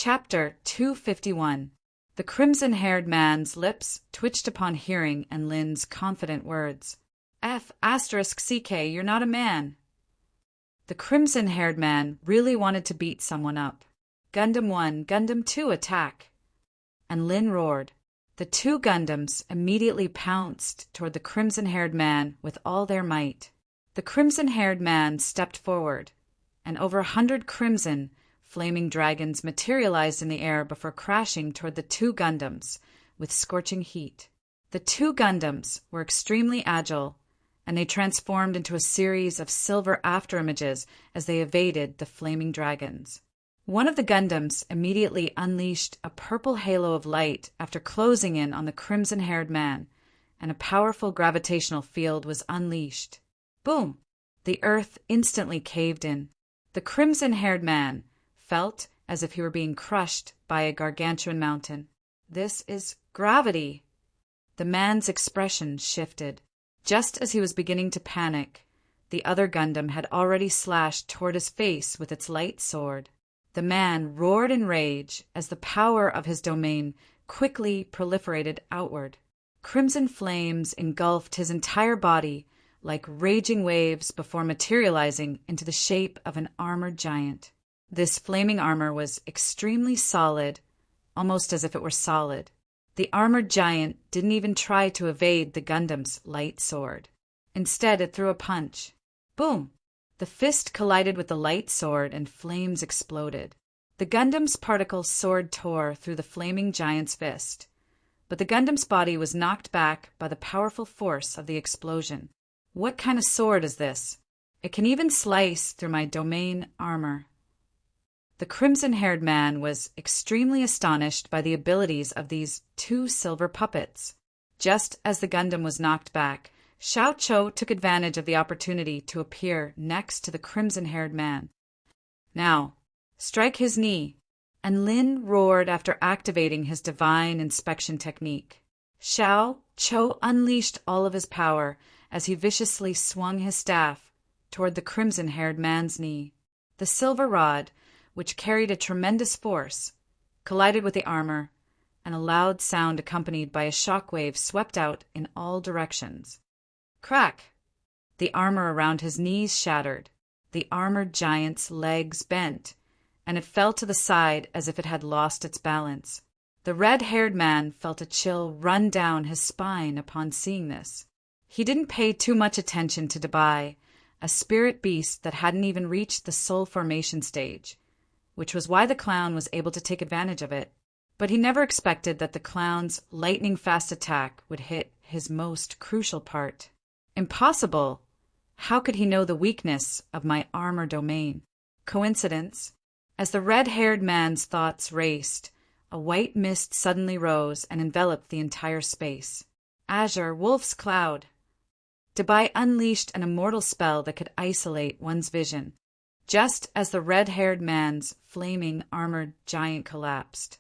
Chapter 251. The crimson-haired man's lips twitched upon hearing Enlin's confident words. F***CK, you're not a man. The crimson-haired man really wanted to beat someone up. Gundam 1, Gundam 2, attack! Enlin roared. The two Gundams immediately pounced toward the crimson-haired man with all their might. The crimson-haired man stepped forward, and over 100 crimson, flaming dragons materialized in the air before crashing toward the two Gundams with scorching heat. The two Gundams were extremely agile, and they transformed into a series of silver afterimages as they evaded the flaming dragons. One of the Gundams immediately unleashed a purple halo of light after closing in on the crimson-haired man, and a powerful gravitational field was unleashed. Boom! The earth instantly caved in. The crimson-haired man felt as if he were being crushed by a gargantuan mountain. This is gravity. The man's expression shifted. Just as he was beginning to panic, the other Gundam had already slashed toward his face with its light sword. The man roared in rage as the power of his domain quickly proliferated outward. Crimson flames engulfed his entire body like raging waves before materializing into the shape of an armored giant. This flaming armor was extremely solid, almost as if it were solid. The armored giant didn't even try to evade the Gundam's light sword. Instead, it threw a punch. Boom! The fist collided with the light sword and flames exploded. The Gundam's particle sword tore through the flaming giant's fist, but the Gundam's body was knocked back by the powerful force of the explosion. What kind of sword is this? It can even slice through my domain armor. The crimson-haired man was extremely astonished by the abilities of these two silver puppets. Just as the Gundam was knocked back, Xiao Cho took advantage of the opportunity to appear next to the crimson-haired man. Now, strike his knee, and Lin roared after activating his divine inspection technique. Xiao Cho unleashed all of his power as he viciously swung his staff toward the crimson-haired man's knee. The silver rod, which carried a tremendous force, collided with the armor, and a loud sound accompanied by a shockwave swept out in all directions. Crack! The armor around his knees shattered. The armored giant's legs bent, and it fell to the side as if it had lost its balance. The red-haired man felt a chill run down his spine upon seeing this. He didn't pay too much attention to Dabai, a spirit beast that hadn't even reached the soul formation stage, which was why the clown was able to take advantage of it. But he never expected that the clown's lightning-fast attack would hit his most crucial part. Impossible! How could he know the weakness of my armor domain? Coincidence? As the red-haired man's thoughts raced, a white mist suddenly rose and enveloped the entire space. Azure, Wolf's Cloud! Dabai unleashed an immortal spell that could isolate one's vision. Just as the red-haired man's flaming armored giant collapsed,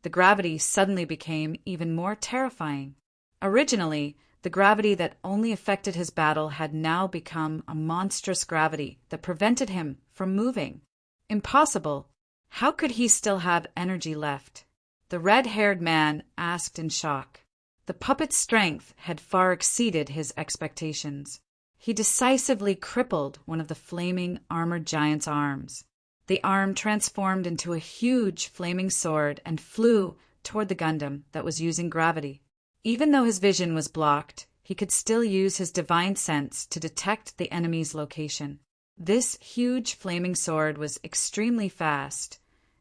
the gravity suddenly became even more terrifying. Originally, the gravity that only affected his battle had now become a monstrous gravity that prevented him from moving. Impossible! How could he still have energy left? The red-haired man asked in shock. The puppet's strength had far exceeded his expectations. He decisively crippled one of the flaming armored giant's arms. The arm transformed into a huge flaming sword and flew toward the Gundam that was using gravity. Even though his vision was blocked, he could still use his divine sense to detect the enemy's location. This huge flaming sword was extremely fast,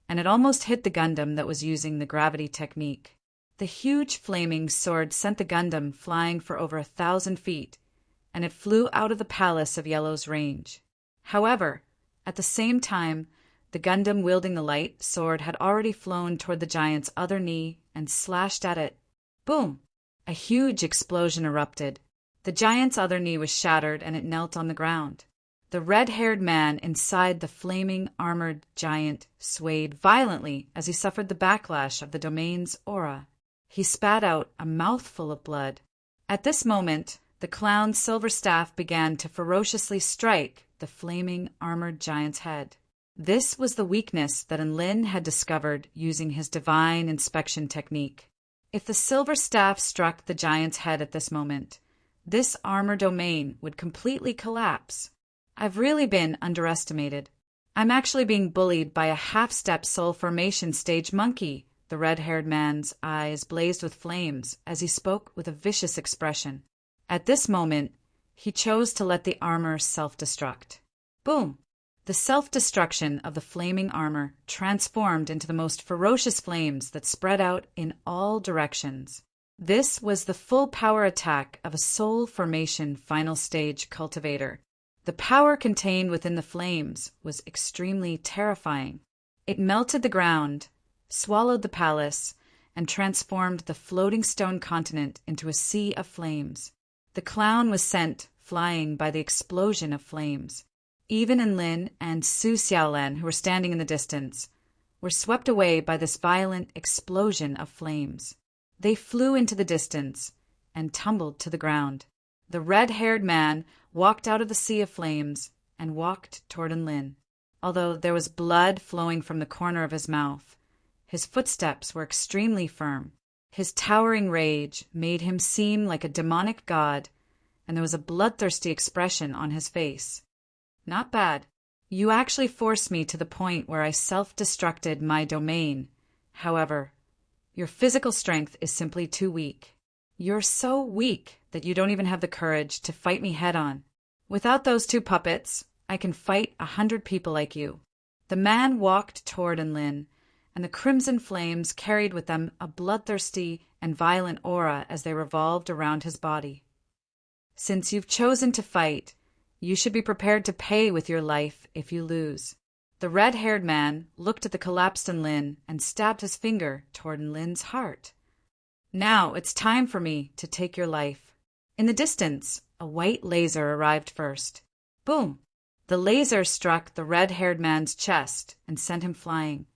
and it almost hit the Gundam that was using the gravity technique. The huge flaming sword sent the Gundam flying for over 1,000 feet, and it flew out of the palace of Yellow's range. However, at the same time, the Gundam wielding the light sword had already flown toward the giant's other knee and slashed at it. Boom! A huge explosion erupted. The giant's other knee was shattered and it knelt on the ground. The red-haired man inside the flaming armored giant swayed violently as he suffered the backlash of the domain's aura. He spat out a mouthful of blood. At this moment, the clown's silver staff began to ferociously strike the flaming armored giant's head. This was the weakness that Lin had discovered using his divine inspection technique. If the silver staff struck the giant's head at this moment, this armor domain would completely collapse. I've really been underestimated. I'm actually being bullied by a half-step soul formation stage monkey. The red-haired man's eyes blazed with flames as he spoke with a vicious expression. At this moment, he chose to let the armor self-destruct. Boom! The self-destruction of the flaming armor transformed into the most ferocious flames that spread out in all directions. This was the full power attack of a soul formation final stage cultivator. The power contained within the flames was extremely terrifying. It melted the ground, swallowed the palace, and transformed the floating stone continent into a sea of flames. The clown was sent flying by the explosion of flames. Even Lin and Su Xiaolan, who were standing in the distance, were swept away by this violent explosion of flames. They flew into the distance and tumbled to the ground. The red-haired man walked out of the sea of flames and walked toward Lin. Although there was blood flowing from the corner of his mouth, his footsteps were extremely firm. His towering rage made him seem like a demonic god, and there was a bloodthirsty expression on his face. Not bad. You actually forced me to the point where I self-destructed my domain. However, your physical strength is simply too weak. You're so weak that you don't even have the courage to fight me head-on. Without those two puppets, I can fight 100 people like you. The man walked toward Lin, and the crimson flames carried with them a bloodthirsty and violent aura as they revolved around his body. Since you've chosen to fight, you should be prepared to pay with your life if you lose. The red-haired man looked at the collapsed Lin and stabbed his finger toward Lin's heart. Now it's time for me to take your life. In the distance, a white laser arrived first. Boom! The laser struck the red-haired man's chest and sent him flying.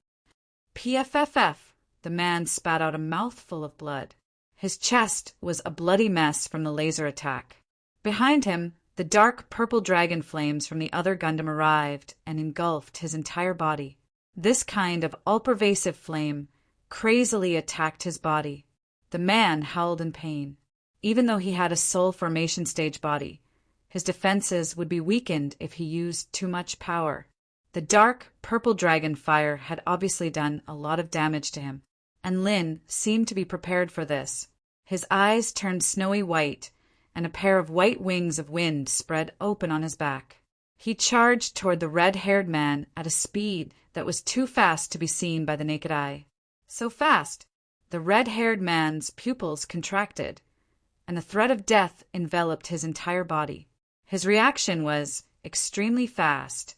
PFFF! The man spat out a mouthful of blood. His chest was a bloody mess from the laser attack. Behind him, the dark purple dragon flames from the other Gundam arrived and engulfed his entire body. This kind of all-pervasive flame crazily attacked his body. The man howled in pain. Even though he had a soul formation stage body, his defenses would be weakened if he used too much power. The dark purple dragon fire had obviously done a lot of damage to him, and Lin seemed to be prepared for this. His eyes turned snowy white, and a pair of white wings of wind spread open on his back. He charged toward the red-haired man at a speed that was too fast to be seen by the naked eye. So fast, the red-haired man's pupils contracted, and the threat of death enveloped his entire body. His reaction was extremely fast,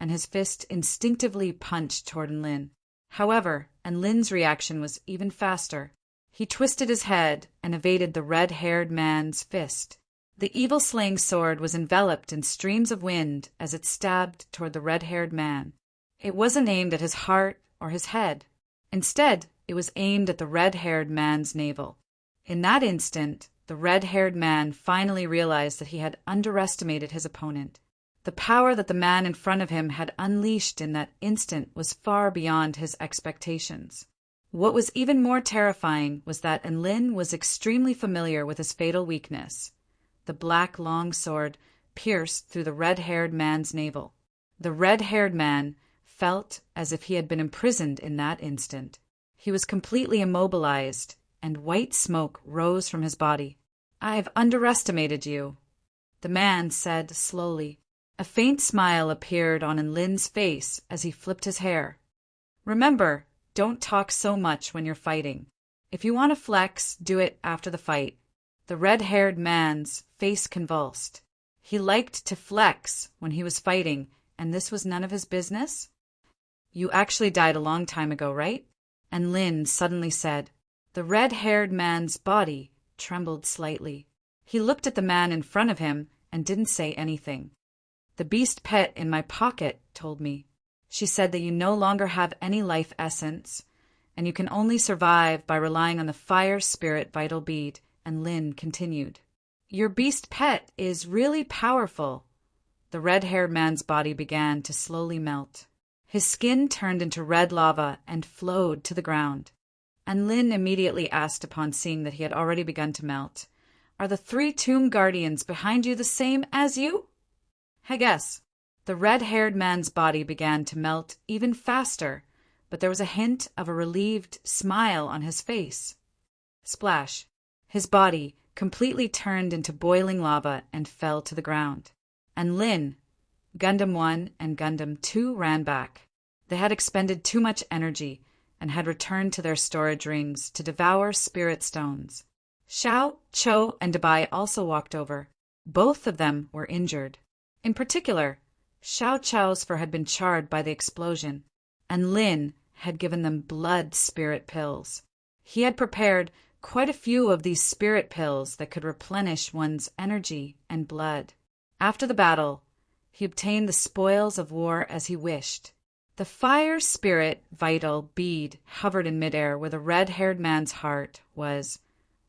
and his fist instinctively punched toward Lin. However, Lin's reaction was even faster. He twisted his head and evaded the red-haired man's fist. The evil-slaying sword was enveloped in streams of wind as it stabbed toward the red-haired man. It wasn't aimed at his heart or his head. Instead, it was aimed at the red-haired man's navel. In that instant, the red-haired man finally realized that he had underestimated his opponent. The power that the man in front of him had unleashed in that instant was far beyond his expectations. What was even more terrifying was that Lin was extremely familiar with his fatal weakness. The black long sword pierced through the red-haired man's navel. The red-haired man felt as if he had been imprisoned in that instant. He was completely immobilized, and white smoke rose from his body. "I've underestimated you," the man said slowly. A faint smile appeared on Lin's face as he flipped his hair. "Remember, don't talk so much when you're fighting. If you want to flex, do it after the fight." The red-haired man's face convulsed. He liked to flex when he was fighting, and this was none of his business? "You actually died a long time ago, right?" And Lin suddenly said. The red-haired man's body trembled slightly. He looked at the man in front of him and didn't say anything. "The beast pet in my pocket told me. She said that you no longer have any life essence, and you can only survive by relying on the fire spirit vital bead," and Lin continued. "Your beast pet is really powerful." The red-haired man's body began to slowly melt. His skin turned into red lava and flowed to the ground. And Lin immediately asked upon seeing that he had already begun to melt, "Are the 3 tomb guardians behind you the same as you?" "I guess." The red-haired man's body began to melt even faster, but there was a hint of a relieved smile on his face. Splash! His body completely turned into boiling lava and fell to the ground. And Lin, Gundam 1 and Gundam 2 ran back. They had expended too much energy and had returned to their storage rings to devour spirit stones. Xiao, Cho, and Dabai also walked over. Both of them were injured. In particular, Xiao Chao's fur had been charred by the explosion, and Lin had given them blood spirit pills. He had prepared quite a few of these spirit pills that could replenish one's energy and blood. After the battle, he obtained the spoils of war as he wished. The fire spirit vital bead hovered in midair where the red-haired man's heart was,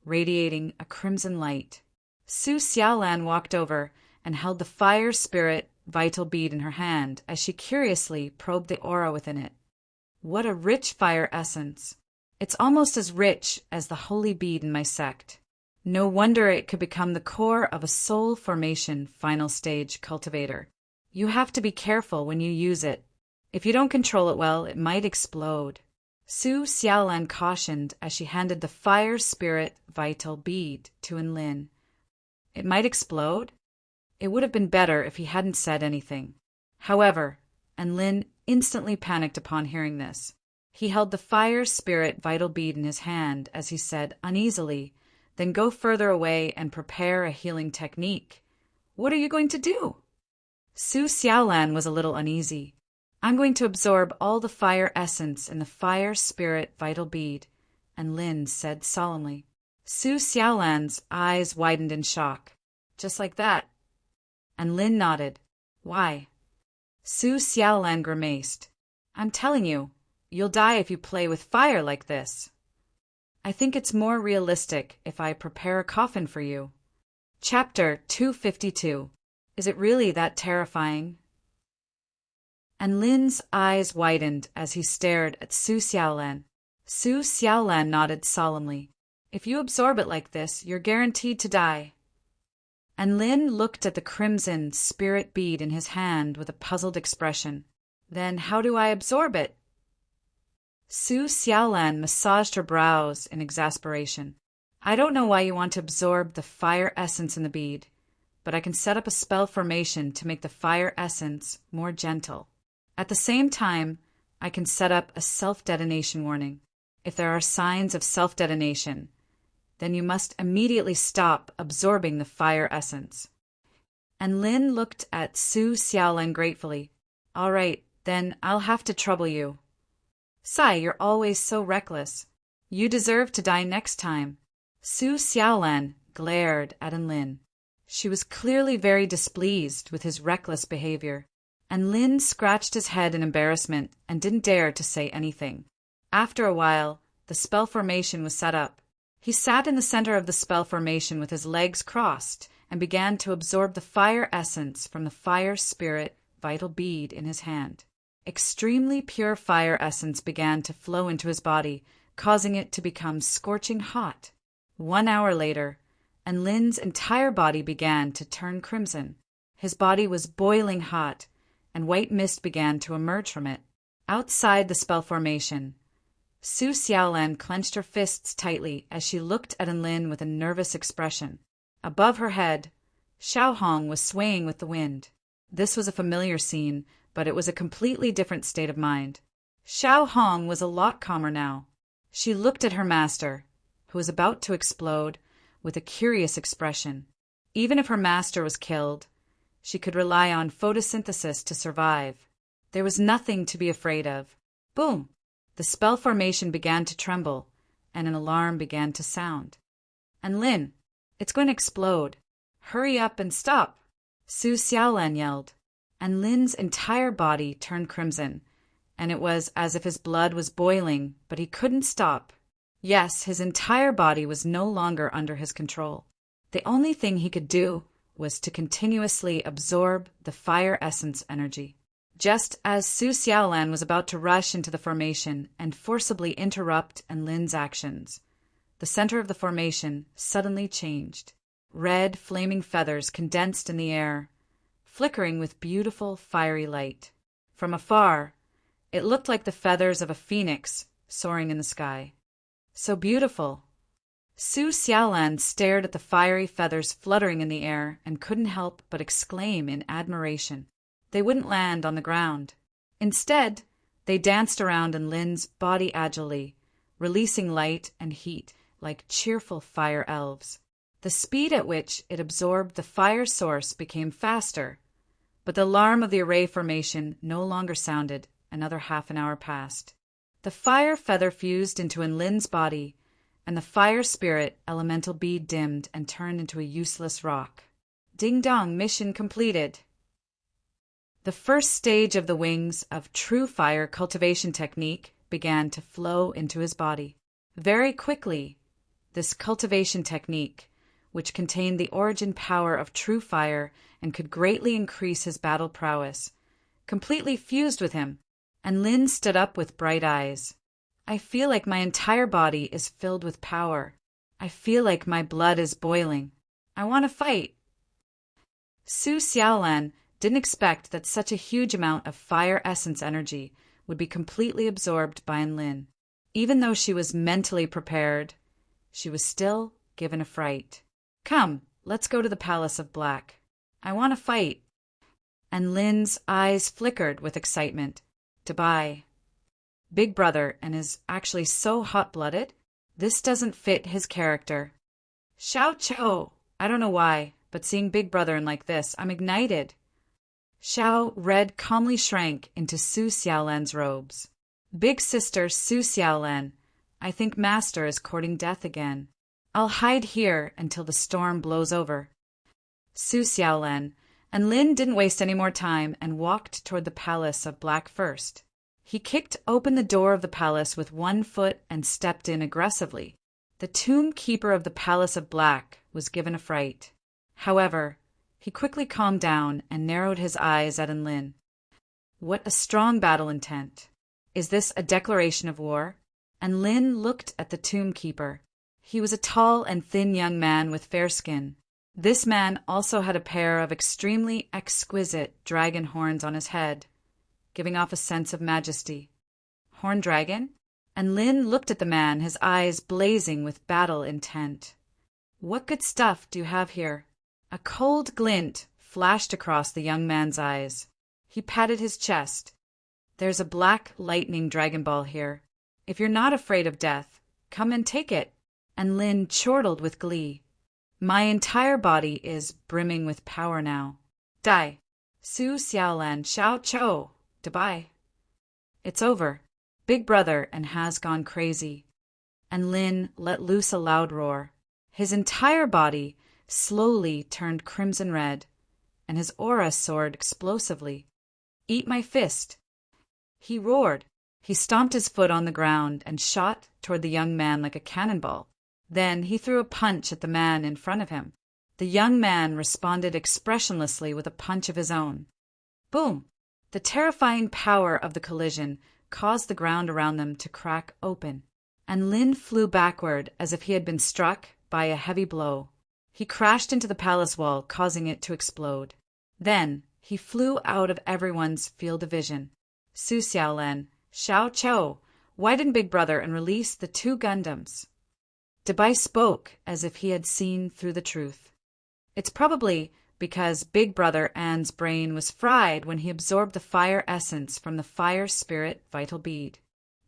radiating a crimson light. Su Xiaolan walked over and held the fire spirit vital bead in her hand as she curiously probed the aura within it. What a rich fire essence! It's almost as rich as the holy bead in my sect. No wonder it could become the core of a soul formation final stage cultivator. You have to be careful when you use it. If you don't control it well, it might explode. Su Xiaolan cautioned as she handed the fire spirit vital bead to Enlin. It might explode? It would have been better if he hadn't said anything. However, Enlin instantly panicked upon hearing this. He held the fire spirit vital bead in his hand as he said uneasily, "Then go further away and prepare a healing technique." "What are you going to do?" Su Xiaolan was a little uneasy. "I'm going to absorb all the fire essence in the fire spirit vital bead," and Lin said solemnly. Su Xiaolan's eyes widened in shock. "Just like that?" And Lin nodded. "Why?" Su Xiaolan grimaced. "I'm telling you, you'll die if you play with fire like this. I think it's more realistic if I prepare a coffin for you." Chapter 252. Is it really that terrifying? And Lin's eyes widened as he stared at Su Xiaolan. Su Xiaolan nodded solemnly. "If you absorb it like this, you're guaranteed to die." And Lin looked at the crimson spirit bead in his hand with a puzzled expression. "Then how do I absorb it?" Su Xiaolan massaged her brows in exasperation. "I don't know why you want to absorb the fire essence in the bead, but I can set up a spell formation to make the fire essence more gentle. At the same time, I can set up a self-detonation warning. If there are signs of self-detonation, then you must immediately stop absorbing the fire essence." And Lin looked at Su Xiaolan gratefully. "All right, then I'll have to trouble you." "Sai, you're always so reckless. You deserve to die next time." Su Xiaolan glared at Enlin. She was clearly very displeased with his reckless behavior, and Lin scratched his head in embarrassment and didn't dare to say anything. After a while, the spell formation was set up. He sat in the center of the spell formation with his legs crossed and began to absorb the fire essence from the fire spirit vital bead in his hand. Extremely pure fire essence began to flow into his body, causing it to become scorching hot. 1 hour later, and Lin's entire body began to turn crimson. His body was boiling hot, and white mist began to emerge from it. Outside the spell formation, Su Xiaolan clenched her fists tightly as she looked at Enlin with a nervous expression. Above her head, Xiao Hong was swaying with the wind. This was a familiar scene, but it was a completely different state of mind. Xiao Hong was a lot calmer now. She looked at her master, who was about to explode, with a curious expression. Even if her master was killed, she could rely on photosynthesis to survive. There was nothing to be afraid of. Boom! The spell formation began to tremble, and an alarm began to sound. "And Lin, it's going to explode. Hurry up and stop!" Su Xiaolan yelled. And Lin's entire body turned crimson, and it was as if his blood was boiling, but he couldn't stop. Yes, his entire body was no longer under his control. The only thing he could do was to continuously absorb the fire essence energy. just as Su Xiaolan was about to rush into the formation and forcibly interrupt Enlin's actions. The center of the formation suddenly changed. Red, flaming feathers condensed in the air, flickering with beautiful, fiery light. From afar, it looked like the feathers of a phoenix soaring in the sky. So beautiful! Su Xiaolan stared at the fiery feathers fluttering in the air and couldn't help but exclaim in admiration. They wouldn't land on the ground. Instead, they danced around Enlin's body agilely, releasing light and heat like cheerful fire elves. The speed at which it absorbed the fire source became faster, but the alarm of the array formation no longer sounded. Another half an hour passed. The fire feather fused into Enlin's body, and the fire spirit elemental bead dimmed and turned into a useless rock. Ding dong, mission completed. The first stage of the wings of true fire cultivation technique began to flow into his body. Very quickly, this cultivation technique, which contained the origin power of true fire and could greatly increase his battle prowess, completely fused with him, and Lin stood up with bright eyes. I feel like my entire body is filled with power. I feel like my blood is boiling. I want to fight. Su Xiaolan didn't expect that such a huge amount of fire essence energy would be completely absorbed by Enlin. Even though she was mentally prepared, she was still given a fright. Come, let's go to the Palace of Black. I want to fight. Enlin's eyes flickered with excitement. Dubai. Big Brother and is actually so hot-blooded? This doesn't fit his character. Xiao Chou! I don't know why, but seeing Big Brother in like this, I'm ignited. Xiao Red calmly shrank into Su Xiaolan's robes. Big sister Su Xiaolan, I think Master is courting death again. I'll hide here until the storm blows over. Su Xiaolan, and Lin didn't waste any more time and walked toward the Palace of Black first. He kicked open the door of the palace with one foot and stepped in aggressively. The tomb keeper of the Palace of Black was given a fright. However, he quickly calmed down and narrowed his eyes at Enlin. What a strong battle intent. Is this a declaration of war? Enlin looked at the tomb keeper. He was a tall and thin young man with fair skin. This man also had a pair of extremely exquisite dragon horns on his head, giving off a sense of majesty. Horned dragon? Enlin looked at the man, his eyes blazing with battle intent. What good stuff do you have here? A cold glint flashed across the young man's eyes. He patted his chest. There's a black lightning dragon ball here. If you're not afraid of death, come and take it. Enlin chortled with glee. My entire body is brimming with power now. Die. Su Xiaolan Xiao Chou. Dubai. It's over. Big Brother and has gone crazy. Enlin let loose a loud roar. His entire body slowly turned crimson red, and his aura soared explosively. Eat my fist. He roared. He stomped his foot on the ground and shot toward the young man like a cannonball. Then he threw a punch at the man in front of him. The young man responded expressionlessly with a punch of his own. Boom! The terrifying power of the collision caused the ground around them to crack open, and Lin flew backward as if he had been struck by a heavy blow. He crashed into the palace wall, causing it to explode. Then he flew out of everyone's field of vision. Su Xiaolan, Xiao Chou, why didn't Big Brother and release the 2 Gundams? Dubai spoke as if he had seen through the truth. It's probably because Big Brother Anne's brain was fried when he absorbed the fire essence from the fire spirit vital bead.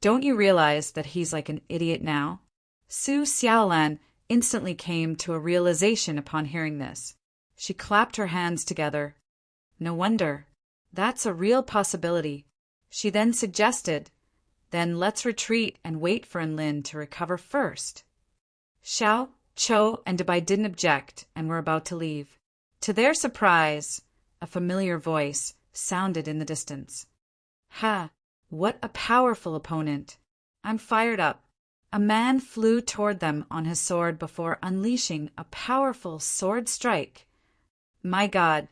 Don't you realize that he's like an idiot now? Su Xiaolan instantly came to a realization upon hearing this. She clapped her hands together. No wonder. That's a real possibility. She then suggested, then let's retreat and wait for Enlin to recover first. Xiao, Chou, and Dubai didn't object and were about to leave. To their surprise, a familiar voice sounded in the distance. Ha! What a powerful opponent! I'm fired up. A man flew toward them on his sword before unleashing a powerful sword strike. My God!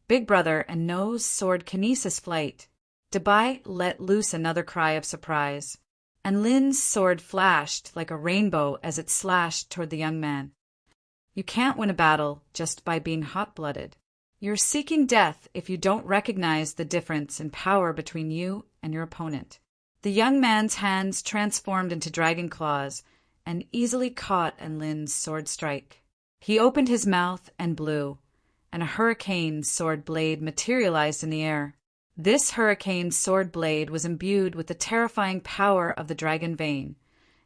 Big Brother and knows sword kinesis flight. Dabai let loose another cry of surprise, and Lin's sword flashed like a rainbow as it slashed toward the young man. You can't win a battle just by being hot-blooded. You're seeking death if you don't recognize the difference in power between you and your opponent. The young man's hands transformed into dragon claws and easily caught Lin's sword strike. He opened his mouth and blew, and a hurricane sword blade materialized in the air. This hurricane sword blade was imbued with the terrifying power of the dragon vein,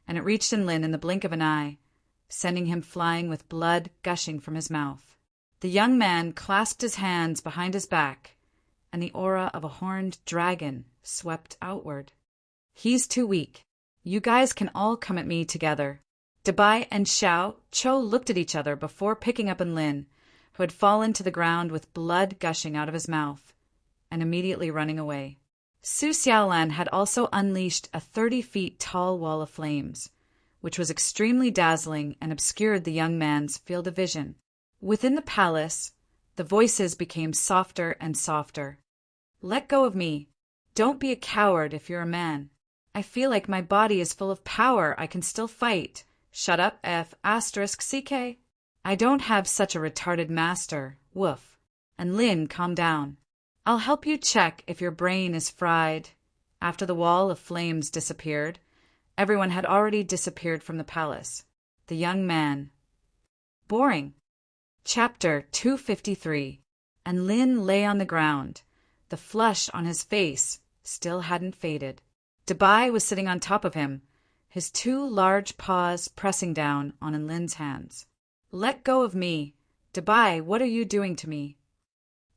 and it reached Lin in the blink of an eye, sending him flying with blood gushing from his mouth. The young man clasped his hands behind his back, and the aura of a horned dragon swept outward. He's too weak. You guys can all come at me together. Dabai and Xiao Cho looked at each other before picking up Lin, who had fallen to the ground with blood gushing out of his mouth, and immediately running away. Su Xiaolan had also unleashed a 30 feet tall wall of flames, which was extremely dazzling and obscured the young man's field of vision. Within the palace, the voices became softer and softer. Let go of me. Don't be a coward if you're a man. I feel like my body is full of power. I can still fight. Shut up, F***CK. I don't have such a retarded master. Woof. And Lin, calm down. I'll help you check if your brain is fried. After the wall of flames disappeared, everyone had already disappeared from the palace. The young man. Boring. Chapter 253. And Lin lay on the ground. The flush on his face still hadn't faded. Dabai was sitting on top of him, his 2 large paws pressing down on Lin's hands. Let go of me. Dabai, what are you doing to me?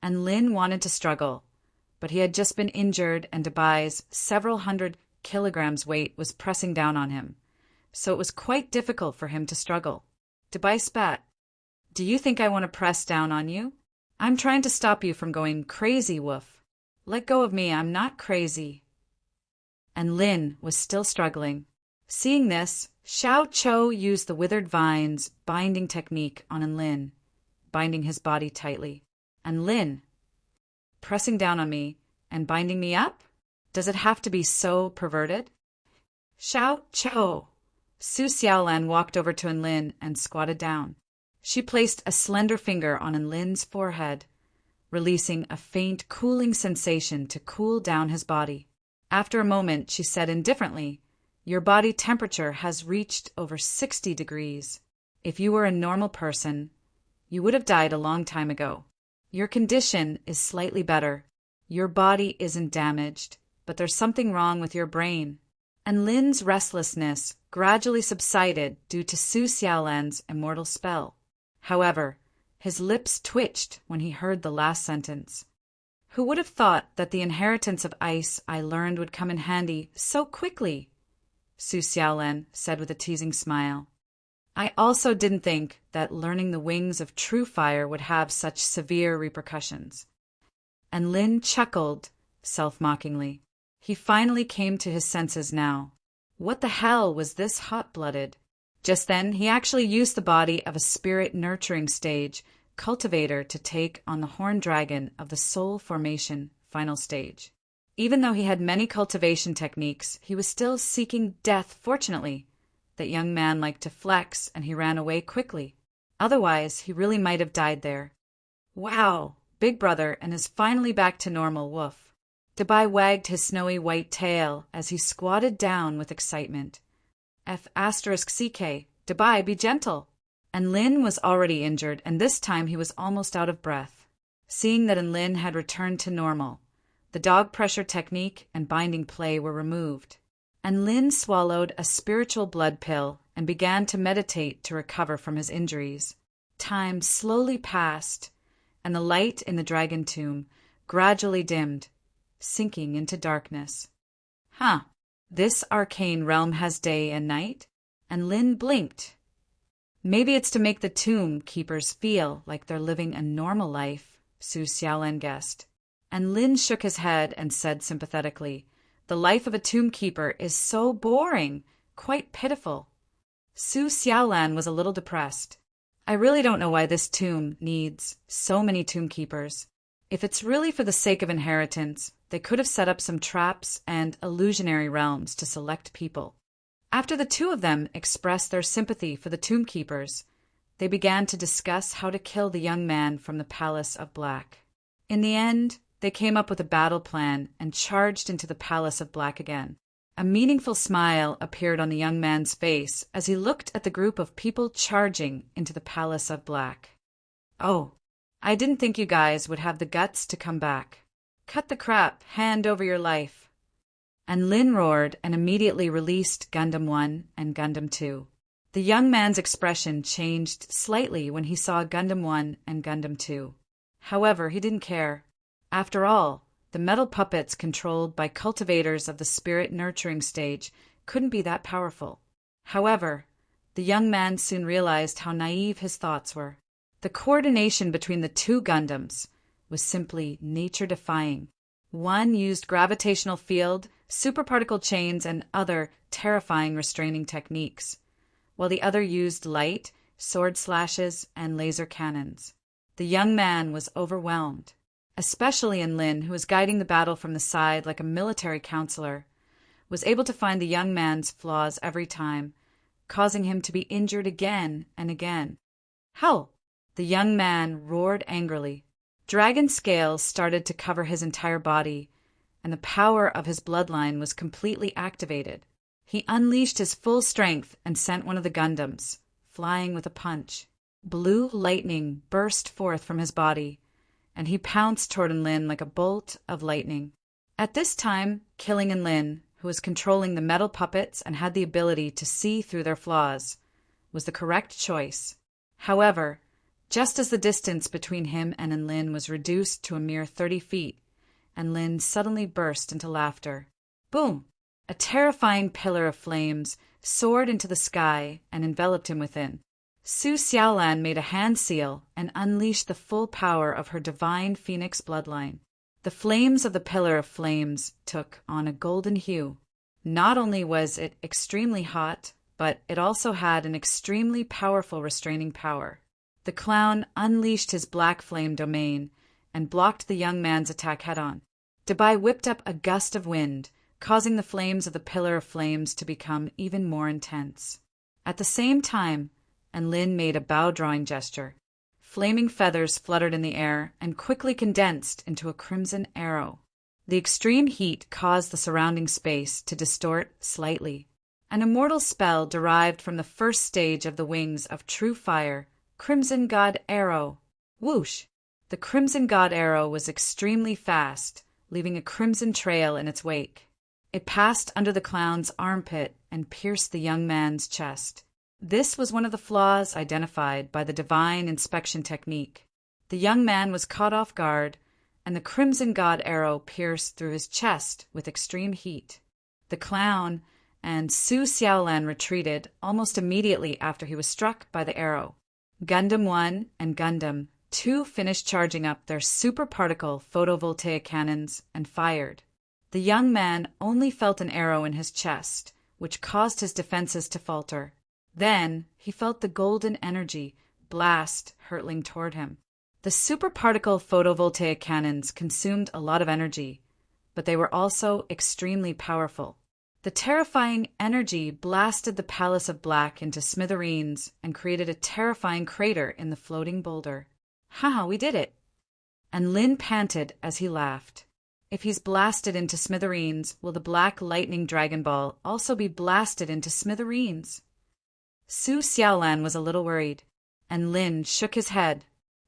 And Lin wanted to struggle, but he had just been injured and Dabai's several hundred kilograms weight was pressing down on him, so it was quite difficult for him to struggle. Dabai spat. Do you think I want to press down on you? I'm trying to stop you from going crazy, Woof. Let go of me, I'm not crazy. And Lin was still struggling. Seeing this, Xiao Cho used the withered vines binding technique on Lin, binding his body tightly. And Lin, pressing down on me and binding me up? Does it have to be so perverted? Xiao Cho. Su Xiaolan walked over to Lin and squatted down. She placed a slender finger on Lin's forehead, releasing a faint cooling sensation to cool down his body. After a moment, she said indifferently, Your body temperature has reached over 60 degrees. If you were a normal person, you would have died a long time ago. Your condition is slightly better. Your body isn't damaged, but there's something wrong with your brain. And Lin's restlessness gradually subsided due to Su Xiaolan's immortal spell. However, his lips twitched when he heard the last sentence. Who would have thought that the inheritance of ice I learned would come in handy so quickly? Su Xiaolan said with a teasing smile. I also didn't think that learning the wings of true fire would have such severe repercussions. And Lin chuckled, self-mockingly. He finally came to his senses now. What the hell was this hot-blooded? Just then, he actually used the body of a spirit-nurturing stage, Cultivator, to take on the horned dragon of the soul formation final stage. Even though he had many cultivation techniques, he was still seeking death. Fortunately, that young man liked to flex, and he ran away quickly. Otherwise, he really might have died there. Wow, Big Brother and is finally back to normal, woof. Dabai wagged his snowy white tail as he squatted down with excitement. F***CK, Dabai, be gentle. And Lin was already injured, and this time he was almost out of breath. Seeing that Lin had returned to normal, the dog pressure technique and binding play were removed. And Lin swallowed a spiritual blood pill and began to meditate to recover from his injuries. Time slowly passed, and the light in the dragon tomb gradually dimmed, sinking into darkness. This arcane realm has day and night? And Lin blinked. Maybe it's to make the tomb keepers feel like they're living a normal life, Su Xiaolan guessed. And Lin shook his head and said sympathetically, The life of a tomb keeper is so boring, quite pitiful. Su Xiaolan was a little depressed. I really don't know why this tomb needs so many tomb keepers. If it's really for the sake of inheritance, They could have set up some traps and illusionary realms to select people. After the two of them expressed their sympathy for the Tomb Keepers, they began to discuss how to kill the young man from the Palace of Black. In the end, they came up with a battle plan and charged into the Palace of Black again. A meaningful smile appeared on the young man's face as he looked at the group of people charging into the Palace of Black. "Oh, I didn't think you guys would have the guts to come back. Cut the crap, hand over your life." And Lin roared and immediately released Gundam 1 and Gundam 2. The young man's expression changed slightly when he saw Gundam 1 and Gundam 2. However, he didn't care. After all, the metal puppets controlled by cultivators of the spirit nurturing stage couldn't be that powerful. However, the young man soon realized how naive his thoughts were. The coordination between the two Gundams was simply nature-defying. One used gravitational field, superparticle chains, and other terrifying restraining techniques, while the other used light, sword slashes, and laser cannons. The young man was overwhelmed, especially Lin, who was guiding the battle from the side like a military counselor, was able to find the young man's flaws every time, causing him to be injured again and again. "Hell!" The young man roared angrily. Dragon scales started to cover his entire body, and the power of his bloodline was completely activated. He unleashed his full strength and sent one of the Gundams flying with a punch. Blue lightning burst forth from his body, and he pounced toward Lin like a bolt of lightning. At this time, killing Lin, who was controlling the metal puppets and had the ability to see through their flaws, was the correct choice. However, just as the distance between him and Lin was reduced to a mere 30 feet, Lin suddenly burst into laughter. Boom! A terrifying pillar of flames soared into the sky and enveloped him within. Su Xiaolan made a hand seal and unleashed the full power of her divine phoenix bloodline. The flames of the pillar of flames took on a golden hue. Not only was it extremely hot, but it also had an extremely powerful restraining power. The clown unleashed his black flame domain and blocked the young man's attack head-on. Dabai whipped up a gust of wind, causing the flames of the pillar of flames to become even more intense. At the same time, Lin made a bow-drawing gesture. Flaming feathers fluttered in the air and quickly condensed into a crimson arrow. The extreme heat caused the surrounding space to distort slightly. An immortal spell derived from the first stage of the wings of true fire, Crimson God Arrow. Whoosh! The Crimson God Arrow was extremely fast, leaving a crimson trail in its wake. It passed under the clown's armpit and pierced the young man's chest. This was one of the flaws identified by the divine inspection technique. The young man was caught off guard, and the Crimson God Arrow pierced through his chest with extreme heat. The clown and Su Xiaolan retreated almost immediately after he was struck by the arrow. Gundam 1 and Gundam 2 finished charging up their superparticle photovoltaic cannons and fired. The young man only felt an arrow in his chest, which caused his defenses to falter. Then he felt the golden energy blast hurtling toward him. The superparticle photovoltaic cannons consumed a lot of energy, but they were also extremely powerful. The terrifying energy blasted the Palace of Black into smithereens and created a terrifying crater in the floating boulder. "Haha, we did it!" And Lin panted as he laughed. If he's blasted into smithereens, will the Black Lightning Dragon Ball also be blasted into smithereens? Su Xiaolan was a little worried, and Lin shook his head.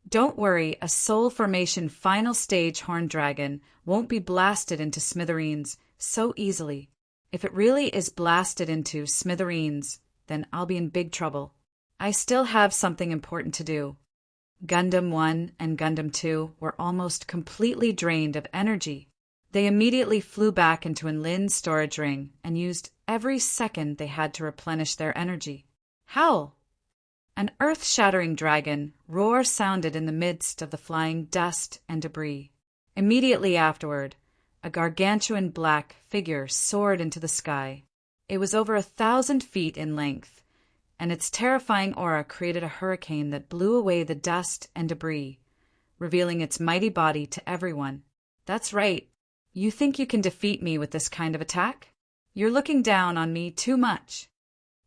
"Don't worry, a Soul Formation final stage Horned Dragon won't be blasted into smithereens so easily. If it really is blasted into smithereens, then I'll be in big trouble. I still have something important to do." Gundam 1 and Gundam 2 were almost completely drained of energy. They immediately flew back into Lin's storage ring and used every second they had to replenish their energy. Howl! An earth-shattering dragon roar sounded in the midst of the flying dust and debris. Immediately afterward, a gargantuan black figure soared into the sky. It was over 1,000 feet in length, and its terrifying aura created a hurricane that blew away the dust and debris, revealing its mighty body to everyone. That's right, You think you can defeat me with this kind of attack? You're looking down on me too much.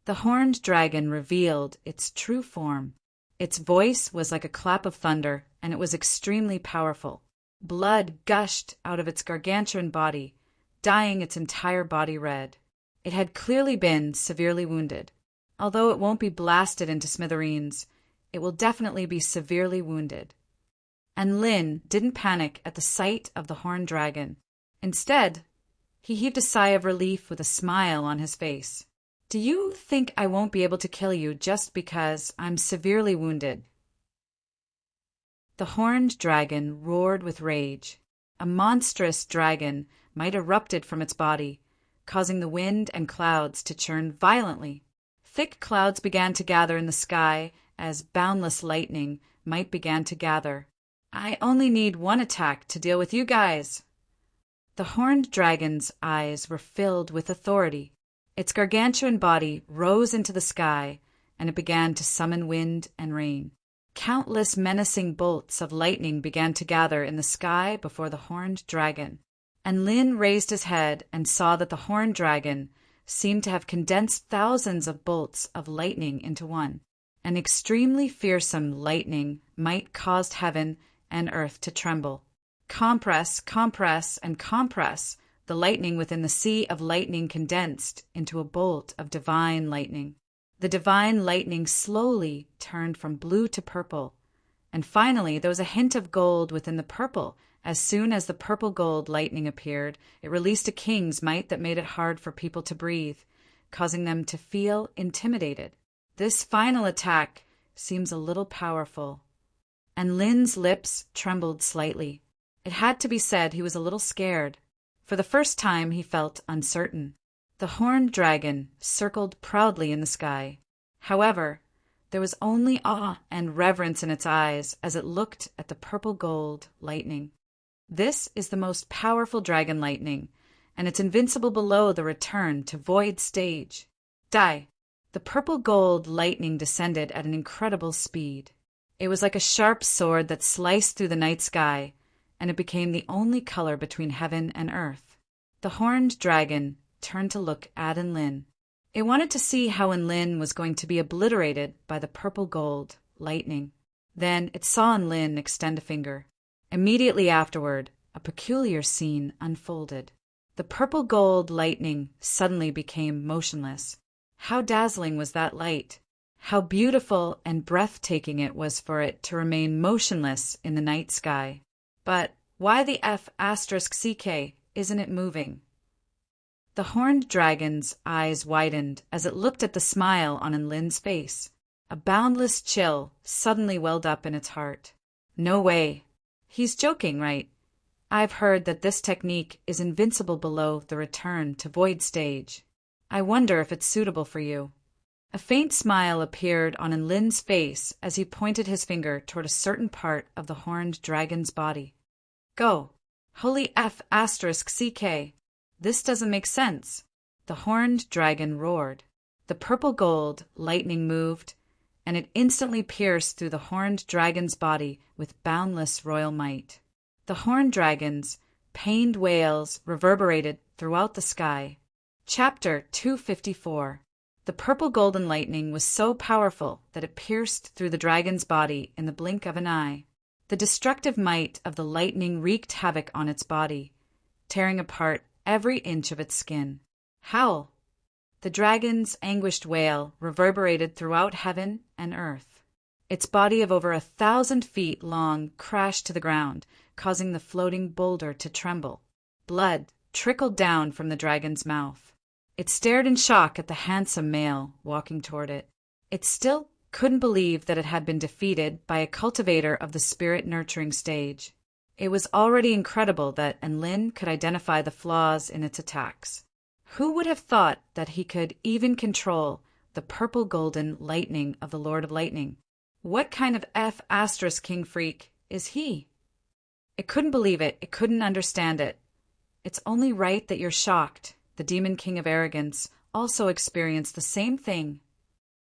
The horned dragon revealed its true form. Its voice was like a clap of thunder, and it was extremely powerful. Blood gushed out of its gargantuan body, dyeing its entire body red. It had clearly been severely wounded. Although it won't be blasted into smithereens, it will definitely be severely wounded. And Lin didn't panic at the sight of the horned dragon. Instead, he heaved a sigh of relief with a smile on his face. Do you think I won't be able to kill you just because I'm severely wounded? The horned dragon roared with rage. A monstrous dragon might erupted from its body, causing the wind and clouds to churn violently. Thick clouds began to gather in the sky as boundless lightning might began to gather. I only need one attack to deal with you guys. The horned dragon's eyes were filled with authority. Its gargantuan body rose into the sky, and it began to summon wind and rain. Countless menacing bolts of lightning began to gather in the sky before the horned dragon. And Lin raised his head and saw that the horned dragon seemed to have condensed thousands of bolts of lightning into one. An extremely fearsome lightning might cause heaven and earth to tremble. Compress, compress, and compress, the lightning within the sea of lightning condensed into a bolt of divine lightning. The divine lightning slowly turned from blue to purple, and finally there was a hint of gold within the purple. As soon as the purple-gold lightning appeared, it released a king's might that made it hard for people to breathe, causing them to feel intimidated. This final attack seems a little powerful, and Lin's lips trembled slightly. It had to be said he was a little scared. For the first time he felt uncertain. The horned dragon circled proudly in the sky. However, there was only awe and reverence in its eyes as it looked at the purple-gold lightning. This is the most powerful dragon lightning, and it's invincible below the return to void stage. Die! The purple-gold lightning descended at an incredible speed. It was like a sharp sword that sliced through the night sky, and it became the only color between heaven and earth. The horned dragon turned to look at Enlin. It wanted to see how Enlin was going to be obliterated by the purple-gold lightning. Then it saw Enlin extend a finger. Immediately afterward, a peculiar scene unfolded. The purple-gold lightning suddenly became motionless. How dazzling was that light! How beautiful and breathtaking it was for it to remain motionless in the night sky. But why the F***CK isn't it moving? The horned dragon's eyes widened as it looked at the smile on Enlin's face. A boundless chill suddenly welled up in its heart. No way. He's joking, right? I've heard that this technique is invincible below the return to void stage. I wonder if it's suitable for you. A faint smile appeared on Enlin's face as he pointed his finger toward a certain part of the horned dragon's body. Go! Holy F***CK! This doesn't make sense. The horned dragon roared. The purple-gold lightning moved, and it instantly pierced through the horned dragon's body with boundless royal might. The horned dragon's pained wails reverberated throughout the sky. Chapter 254. The purple-golden lightning was so powerful that it pierced through the dragon's body in the blink of an eye. The destructive might of the lightning wreaked havoc on its body, tearing apart every inch of its skin. Howl! The dragon's anguished wail reverberated throughout heaven and earth. Its body of over 1,000 feet long crashed to the ground, causing the floating boulder to tremble. Blood trickled down from the dragon's mouth. It stared in shock at the handsome male walking toward it. It still couldn't believe that it had been defeated by a cultivator of the spirit-nurturing stage. It was already incredible that Enlin could identify the flaws in its attacks. Who would have thought that he could even control the purple-golden lightning of the Lord of Lightning? What kind of F***king freak is he? It couldn't believe it. It couldn't understand it. It's only right that you're shocked. The Demon King of Arrogance also experienced the same thing.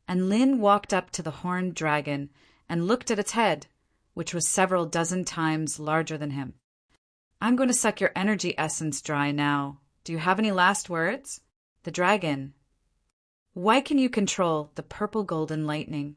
And Lin walked up to the horned dragon and looked at its head, which was several dozen times larger than him. I'm going to suck your energy essence dry now. Do you have any last words? The dragon. Why can you control the purple golden lightning?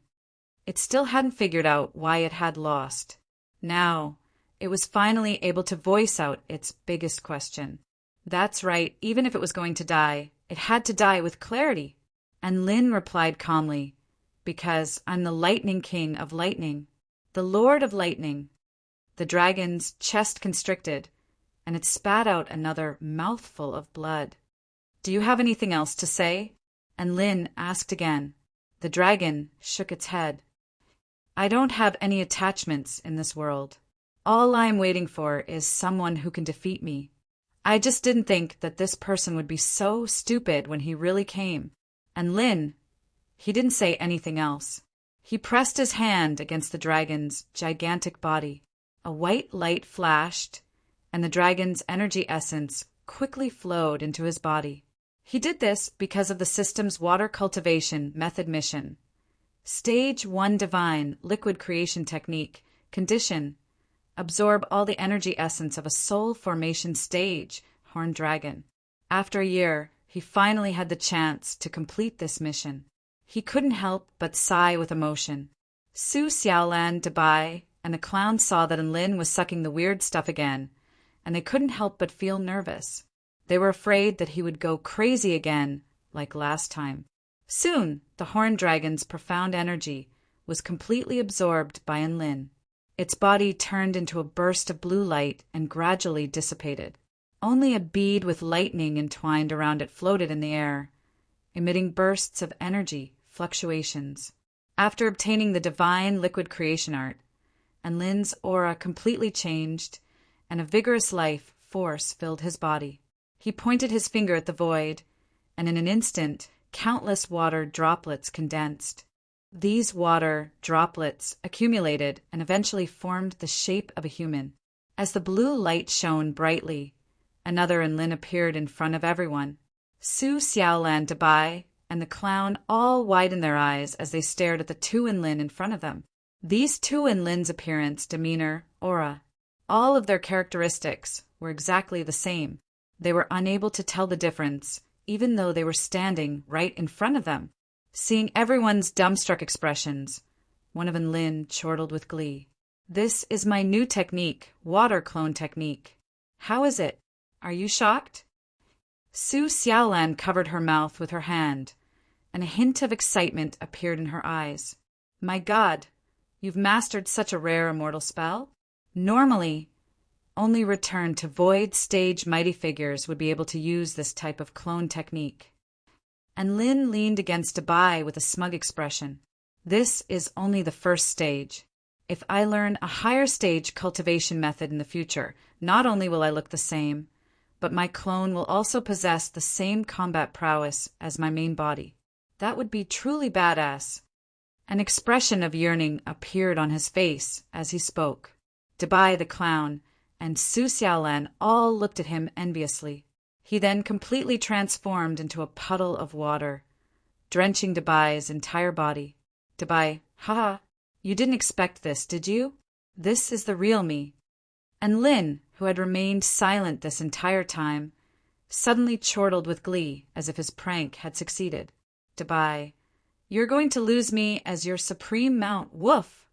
It still hadn't figured out why it had lost. Now, it was finally able to voice out its biggest question. That's right, even if it was going to die, it had to die with clarity. And Lin replied calmly, because I'm the Lightning King of Lightning, the Lord of Lightning. The dragon's chest constricted, and it spat out another mouthful of blood. Do you have anything else to say? And Lin asked again. The dragon shook its head. I don't have any attachments in this world. All I'm waiting for is someone who can defeat me. I just didn't think that this person would be so stupid when he really came. And Lin, he didn't say anything else. He pressed his hand against the dragon's gigantic body. A white light flashed, and the dragon's energy essence quickly flowed into his body. He did this because of the system's water cultivation method mission. Stage 1 Divine Liquid Creation Technique. Condition. Absorb all the energy essence of a soul formation stage, Horned Dragon. After a year, he finally had the chance to complete this mission. He couldn't help but sigh with emotion. Su Xiaolan, Dabai, and the clown saw that Lin was sucking the weird stuff again, and they couldn't help but feel nervous. They were afraid that he would go crazy again, like last time. Soon, the horned dragon's profound energy was completely absorbed by Lin. Its body turned into a burst of blue light and gradually dissipated. Only a bead with lightning entwined around it floated in the air, emitting bursts of energy, fluctuations. After obtaining the divine liquid creation art, Lin's aura completely changed, and a vigorous life force filled his body. He pointed his finger at the void, and in an instant, countless water droplets condensed. These water droplets accumulated and eventually formed the shape of a human. As the blue light shone brightly, another Lin appeared in front of everyone. Su Xiaolan, Dabai, and the clown all widened their eyes as they stared at the two Lin in front of them. These two Lin's appearance, demeanor, aura, all of their characteristics were exactly the same. They were unable to tell the difference, even though they were standing right in front of them. Seeing everyone's dumbstruck expressions, one of Lin chortled with glee. This is my new technique, water clone technique. How is it? Are you shocked? Su Xiaolan covered her mouth with her hand, and a hint of excitement appeared in her eyes. My God, you've mastered such a rare immortal spell? Normally, only returned to void stage mighty figures would be able to use this type of clone technique. And Lin leaned against Dabai with a smug expression. This is only the first stage. If I learn a higher stage cultivation method in the future, not only will I look the same, but my clone will also possess the same combat prowess as my main body. That would be truly badass. An expression of yearning appeared on his face as he spoke. Dabai the clown and Su Xiaolan all looked at him enviously. He then completely transformed into a puddle of water, drenching Dabai's entire body. Dabai, haha, you didn't expect this, did you? This is the real me. And Lin, who had remained silent this entire time, suddenly chortled with glee as if his prank had succeeded. Dabai, you're going to lose me as your supreme mount, woof!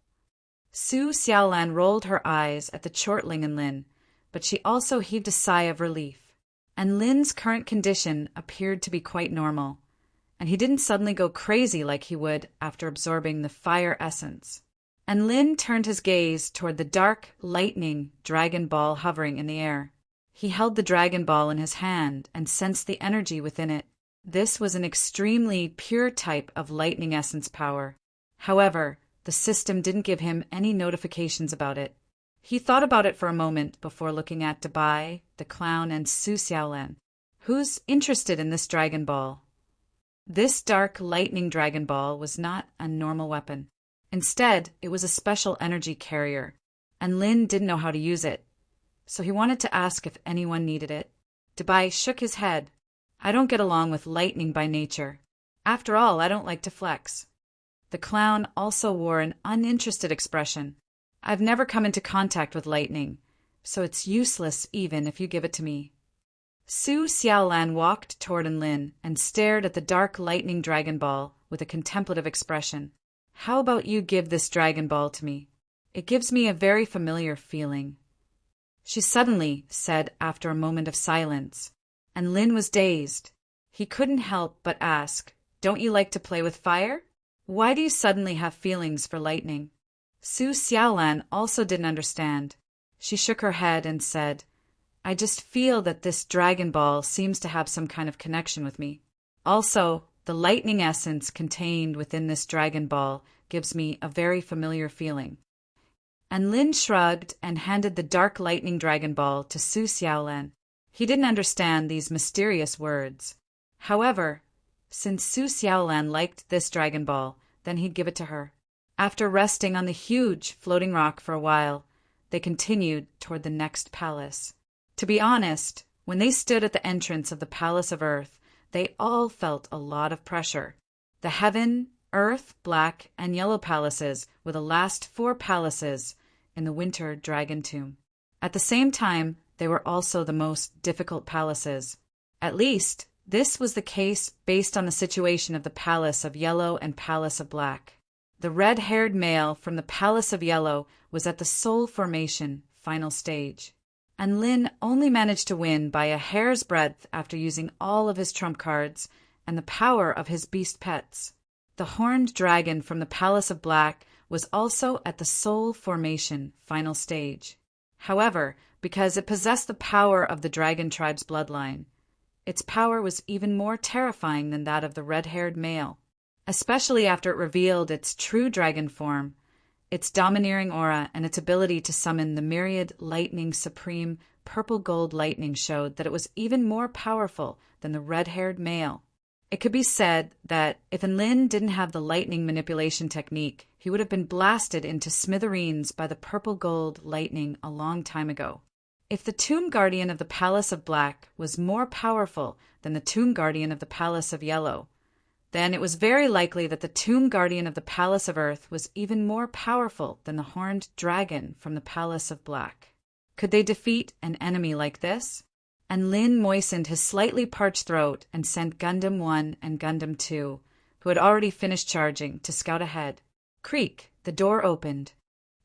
Su Xiaolan rolled her eyes at the chortling in Lin, but she also heaved a sigh of relief. And Lin's current condition appeared to be quite normal, and he didn't suddenly go crazy like he would after absorbing the fire essence. And Lin turned his gaze toward the dark, lightning dragon ball hovering in the air. He held the dragon ball in his hand and sensed the energy within it. This was an extremely pure type of lightning essence power. However, the system didn't give him any notifications about it. He thought about it for a moment before looking at Dabai, the clown, and Su Xiaolan. Who's interested in this dragon ball? This dark lightning dragon ball was not a normal weapon. Instead, it was a special energy carrier, and Lin didn't know how to use it, so he wanted to ask if anyone needed it. Dabai shook his head. I don't get along with lightning by nature. After all, I don't like to flex. The clown also wore an uninterested expression. I've never come into contact with lightning, so it's useless even if you give it to me. Su Xiaolan walked toward Enlin and stared at the dark lightning dragon ball with a contemplative expression. How about you give this dragon ball to me? It gives me a very familiar feeling. She suddenly said after a moment of silence, and Lin was dazed. He couldn't help but ask, "Don't you like to play with fire? Why do you suddenly have feelings for lightning?" Su Xiaolan also didn't understand. She shook her head and said, "I just feel that this dragon ball seems to have some kind of connection with me. Also, the lightning essence contained within this dragon ball gives me a very familiar feeling." And Lin shrugged and handed the dark lightning dragon ball to Su Xiaolan. He didn't understand these mysterious words. However, since Su Xiaolan liked this dragon ball, then he'd give it to her. After resting on the huge floating rock for a while, they continued toward the next palace. To be honest, when they stood at the entrance of the Palace of Earth, they all felt a lot of pressure. The Heaven, Earth, Black, and Yellow palaces were the last 4 palaces in the Winter Dragon Tomb. At the same time, they were also the most difficult palaces. At least, this was the case based on the situation of the Palace of Yellow and Palace of Black. The red-haired male from the Palace of Yellow was at the Soul Formation final stage, and Lin only managed to win by a hair's breadth after using all of his trump cards and the power of his beast pets. The horned dragon from the Palace of Black was also at the Soul Formation final stage. However, because it possessed the power of the dragon tribe's bloodline, its power was even more terrifying than that of the red-haired male, especially after it revealed its true dragon form. Its domineering aura and its ability to summon the myriad lightning supreme purple gold lightning showed that it was even more powerful than the red-haired male. It could be said that if Enlin didn't have the lightning manipulation technique, he would have been blasted into smithereens by the purple gold lightning a long time ago. If the Tomb Guardian of the Palace of Black was more powerful than the Tomb Guardian of the Palace of Yellow, then it was very likely that the Tomb Guardian of the Palace of Earth was even more powerful than the horned dragon from the Palace of Black. Could they defeat an enemy like this? And Lin moistened his slightly parched throat and sent Gundam 1 and Gundam 2, who had already finished charging, to scout ahead. Creak, the door opened.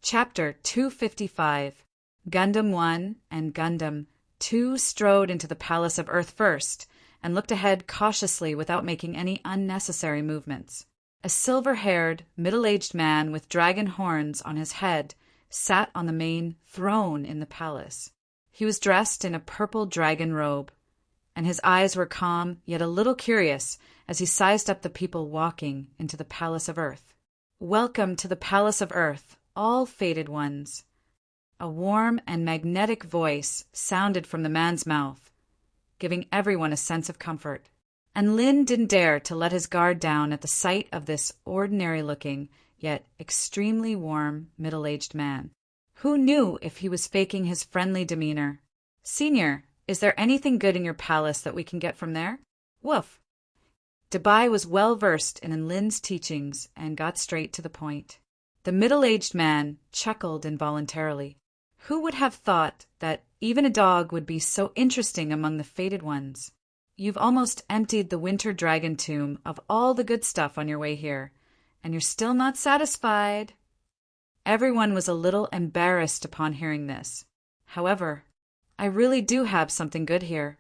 Chapter 255. Gundam 1 and Gundam 2 strode into the Palace of Earth first, and looked ahead cautiously without making any unnecessary movements. A silver-haired, middle-aged man with dragon horns on his head sat on the main throne in the palace. He was dressed in a purple dragon robe, and his eyes were calm yet a little curious as he sized up the people walking into the Palace of Earth. "Welcome to the Palace of Earth, all fated ones." A warm and magnetic voice sounded from the man's mouth, giving everyone a sense of comfort. And Lin didn't dare to let his guard down at the sight of this ordinary-looking, yet extremely warm, middle-aged man. Who knew if he was faking his friendly demeanor? "Senior, is there anything good in your palace that we can get from there?" Woof. Dabai was well-versed in Lin's teachings and got straight to the point. The middle-aged man chuckled involuntarily. Who would have thought that even a dog would be so interesting among the fated ones? You've almost emptied the Winter Dragon Tomb of all the good stuff on your way here, and you're still not satisfied. Everyone was a little embarrassed upon hearing this. However, I really do have something good here.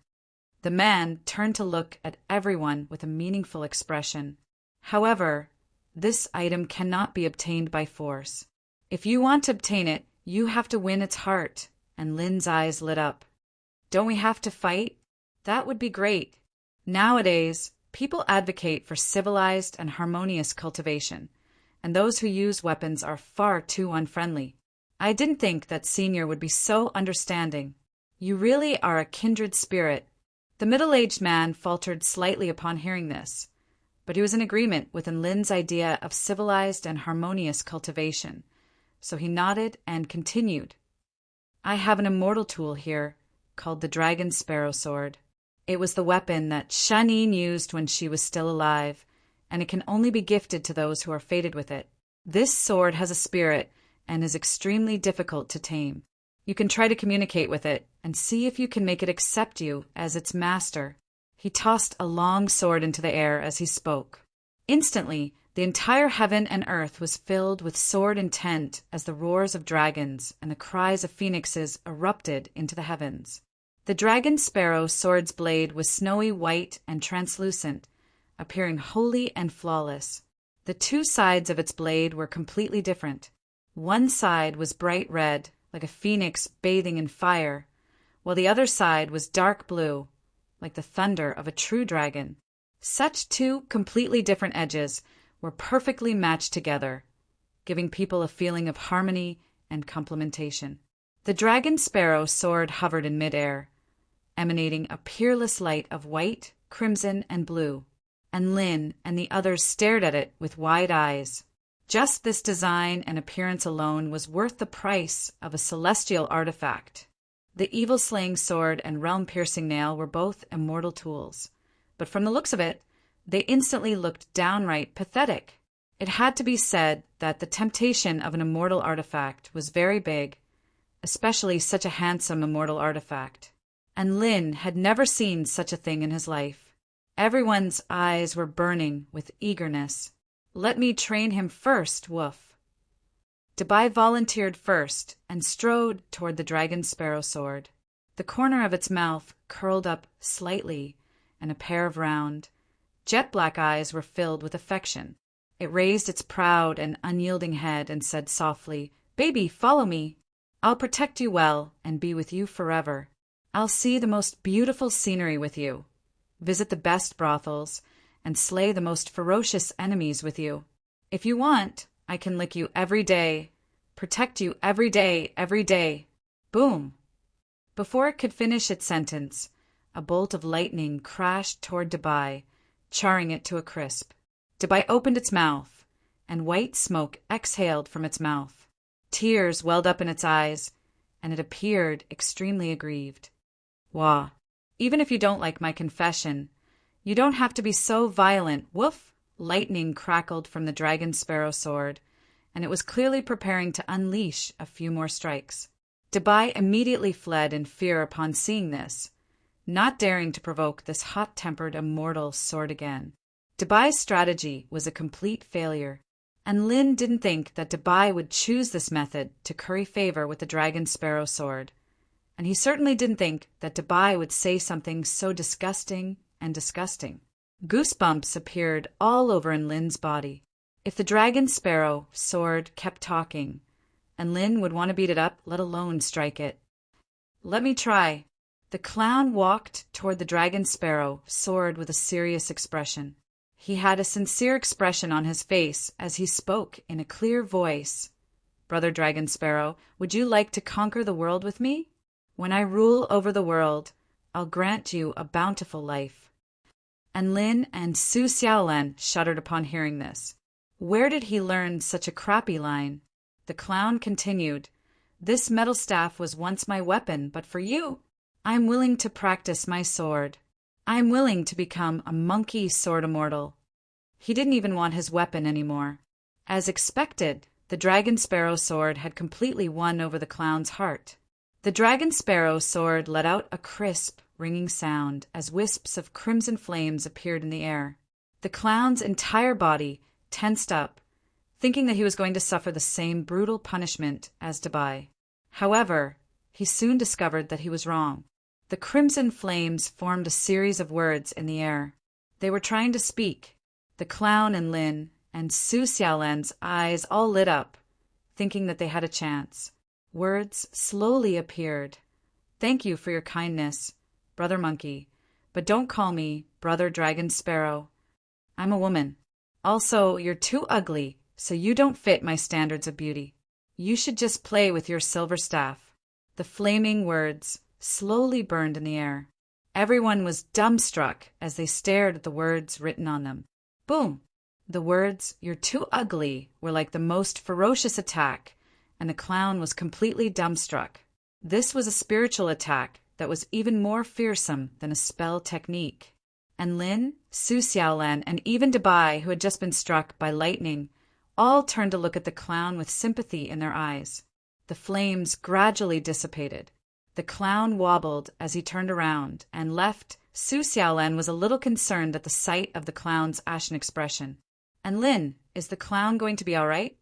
The man turned to look at everyone with a meaningful expression. However, this item cannot be obtained by force. If you want to obtain it, you have to win its heart. And Lin's eyes lit up. Don't we have to fight? That would be great. Nowadays, people advocate for civilized and harmonious cultivation, and those who use weapons are far too unfriendly. I didn't think that Senior would be so understanding. You really are a kindred spirit. The middle-aged man faltered slightly upon hearing this, but he was in agreement with Lin's idea of civilized and harmonious cultivation, so he nodded and continued. I have an immortal tool here, called the Dragon Sparrow Sword. It was the weapon that Shanin used when she was still alive, and it can only be gifted to those who are fated with it. This sword has a spirit and is extremely difficult to tame. You can try to communicate with it and see if you can make it accept you as its master." He tossed a long sword into the air as he spoke. Instantly, the entire heaven and earth was filled with sword intent as the roars of dragons and the cries of phoenixes erupted into the heavens. The dragon sparrow sword's blade was snowy white and translucent, appearing holy and flawless. The two sides of its blade were completely different. One side was bright red, like a phoenix bathing in fire, while the other side was dark blue, like the thunder of a true dragon. Such two completely different edges were perfectly matched together, giving people a feeling of harmony and complementation. The dragon sparrow sword hovered in midair, emanating a peerless light of white, crimson, and blue, and Lin and the others stared at it with wide eyes. Just this design and appearance alone was worth the price of a celestial artifact. The evil-slaying sword and realm-piercing nail were both immortal tools, but from the looks of it, they instantly looked downright pathetic. It had to be said that the temptation of an immortal artifact was very big, especially such a handsome immortal artifact. And Lin had never seen such a thing in his life. Everyone's eyes were burning with eagerness. "Let me train him first, Woof." Dabai volunteered first and strode toward the dragon sparrow sword. The corner of its mouth curled up slightly, and a pair of round, jet-black eyes were filled with affection. It raised its proud and unyielding head and said softly, "Baby, follow me. I'll protect you well and be with you forever. I'll see the most beautiful scenery with you, visit the best brothels, and slay the most ferocious enemies with you. If you want, I can lick you every day, protect you every day, every day." Boom! Before it could finish its sentence, a bolt of lightning crashed toward Dabai, charring it to a crisp. Dabai opened its mouth, and white smoke exhaled from its mouth. Tears welled up in its eyes, and it appeared extremely aggrieved. "Wah, even if you don't like my confession, you don't have to be so violent, Woof!" Lightning crackled from the dragon sparrow sword, and it was clearly preparing to unleash a few more strikes. Dabai immediately fled in fear upon seeing this, not daring to provoke this hot-tempered immortal sword again. Dabai's strategy was a complete failure, and Lin didn't think that Dabai would choose this method to curry favor with the dragon sparrow sword, and he certainly didn't think that Dabai would say something so disgusting and disgusting. Goosebumps appeared all over in Lin's body. If the dragon sparrow sword kept talking, and Lin would want to beat it up, let alone strike it. "Let me try." The clown walked toward the dragon sparrow sword with a serious expression. He had a sincere expression on his face as he spoke in a clear voice. "Brother Dragon Sparrow, would you like to conquer the world with me? When I rule over the world, I'll grant you a bountiful life." And Lin and Su Xiaolan shuddered upon hearing this. Where did he learn such a crappy line? The clown continued, "This metal staff was once my weapon, but for you, I'm willing to practice my sword. I'm willing to become a monkey sword immortal." He didn't even want his weapon anymore. As expected, the dragon sparrow sword had completely won over the clown's heart. The dragon sparrow sword let out a crisp, ringing sound as wisps of crimson flames appeared in the air. The clown's entire body tensed up, thinking that he was going to suffer the same brutal punishment as Dabai. However, he soon discovered that he was wrong. The crimson flames formed a series of words in the air. They were trying to speak. The clown and Lin and Su Xiaolan's eyes all lit up, thinking that they had a chance. Words slowly appeared. "Thank you for your kindness, Brother Monkey, but don't call me Brother Dragon Sparrow. I'm a woman. Also, you're too ugly, so you don't fit my standards of beauty. You should just play with your silver staff." The flaming words slowly burned in the air. Everyone was dumbstruck as they stared at the words written on them. Boom! The words, "You're too ugly," were like the most ferocious attack, and the clown was completely dumbstruck. This was a spiritual attack that was even more fearsome than a spell technique. And Lin, Su Xiaolan, and even Dabai, who had just been struck by lightning, all turned to look at the clown with sympathy in their eyes. The flames gradually dissipated. The clown wobbled as he turned around and left. Su Xiaolan was a little concerned at the sight of the clown's ashen expression. "And Lin, is the clown going to be all right?"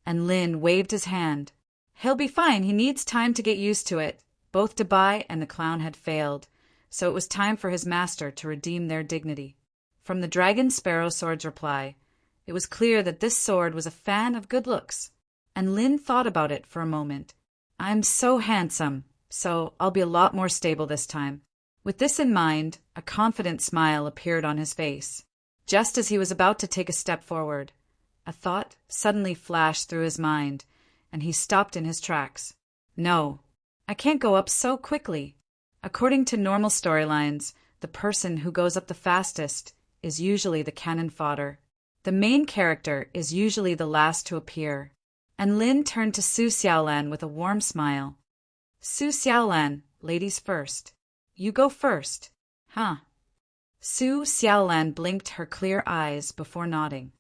And Lin waved his hand. "He'll be fine. He needs time to get used to it." Both Dabai and the clown had failed, so it was time for his master to redeem their dignity. From the dragon sparrow sword's reply, it was clear that this sword was a fan of good looks, and Lin thought about it for a moment. "I'm so handsome, so I'll be a lot more stable this time." With this in mind, a confident smile appeared on his face. Just as he was about to take a step forward, a thought suddenly flashed through his mind, and he stopped in his tracks. "No, I can't go up so quickly." According to normal storylines, the person who goes up the fastest is usually the cannon fodder. The main character is usually the last to appear. And Lin turned to Su Xiaolan with a warm smile. "Su Xiaolan, ladies first. You go first." "Huh." Su Xiaolan blinked her clear eyes before nodding.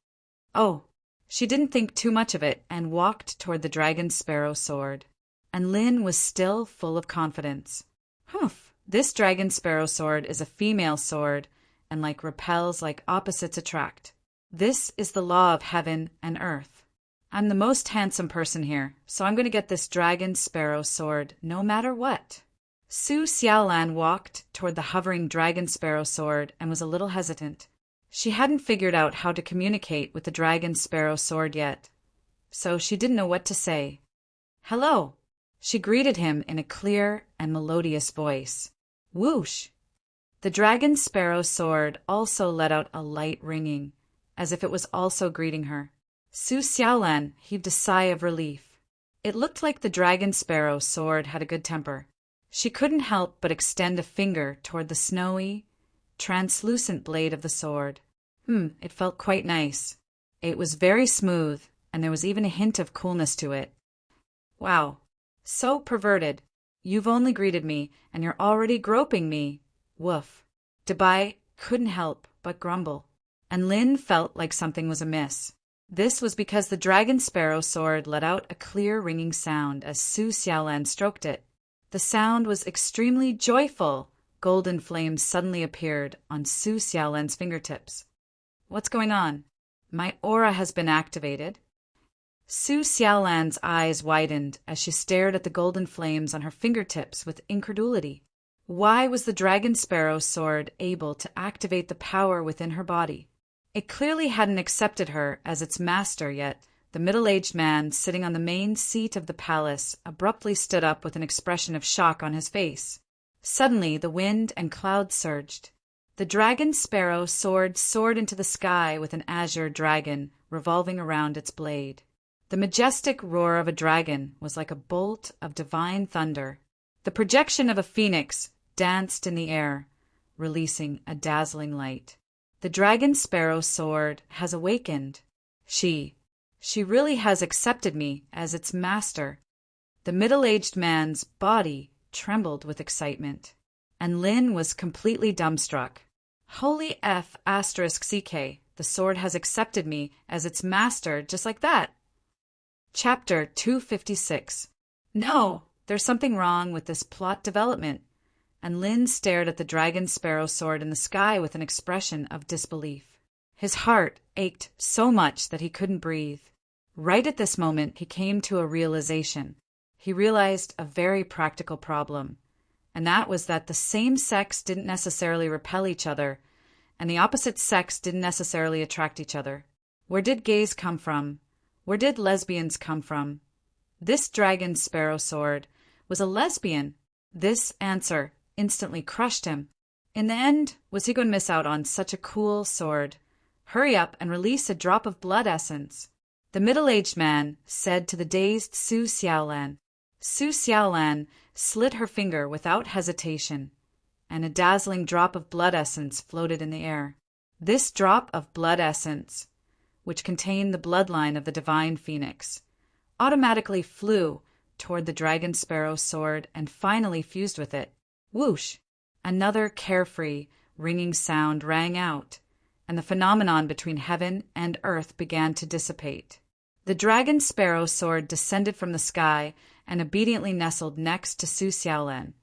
Oh, she didn't think too much of it and walked toward the dragon sparrow sword. And Lin was still full of confidence. "Humph, this dragon sparrow sword is a female sword, and repels like opposites attract. This is the law of heaven and earth. I'm the most handsome person here, so I'm going to get this dragon sparrow sword no matter what." Su Xiaolan walked toward the hovering dragon sparrow sword and was a little hesitant. She hadn't figured out how to communicate with the dragon sparrow sword yet, so she didn't know what to say. "Hello," she greeted him in a clear and melodious voice. Whoosh! The dragon sparrow sword also let out a light ringing, as if it was also greeting her. Su Xiaolan heaved a sigh of relief. It looked like the dragon sparrow sword had a good temper. She couldn't help but extend a finger toward the snowy, translucent blade of the sword. It felt quite nice. It was very smooth, and there was even a hint of coolness to it. "Wow, so perverted. You've only greeted me, and you're already groping me. Woof." Dabai couldn't help but grumble, and Lin felt like something was amiss. This was because the dragon sparrow sword let out a clear ringing sound as Su Xiaolan stroked it. The sound was extremely joyful. Golden flames suddenly appeared on Su Xiaolan's fingertips. "What's going on?" "My aura has been activated." Su Xiaolan's eyes widened as she stared at the golden flames on her fingertips with incredulity. Why was the dragon sparrow sword able to activate the power within her body? It clearly hadn't accepted her as its master yet. The middle-aged man sitting on the main seat of the palace abruptly stood up with an expression of shock on his face. Suddenly, the wind and clouds surged. The dragon sparrow sword soared into the sky with an azure dragon revolving around its blade. The majestic roar of a dragon was like a bolt of divine thunder. The projection of a phoenix danced in the air, releasing a dazzling light. The dragon sparrow sword has awakened. She really has accepted me as its master. The middle-aged man's body trembled with excitement, and Lin was completely dumbstruck. Holy F***CK, the sword has accepted me as its master just like that. Chapter 256. No, there's something wrong with this plot development. And Lin stared at the dragon sparrow sword in the sky with an expression of disbelief. His heart ached so much that he couldn't breathe. Right at this moment, he came to a realization. He realized a very practical problem, and that was that the same sex didn't necessarily repel each other, and the opposite sex didn't necessarily attract each other. Where did gays come from? Where did lesbians come from? This dragon sparrow sword was a lesbian. This answer instantly crushed him. In the end, was he going to miss out on such a cool sword? Hurry up and release a drop of blood essence. The middle-aged man said to the dazed Su Xiaolan. Su Xiaolan slit her finger without hesitation, and a dazzling drop of blood essence floated in the air. This drop of blood essence, which contained the bloodline of the divine phoenix, automatically flew toward the dragon sparrow sword and finally fused with it. Whoosh! Another carefree, ringing sound rang out, and the phenomenon between heaven and earth began to dissipate. The dragon sparrow sword descended from the sky and obediently nestled next to Su Xiaolan,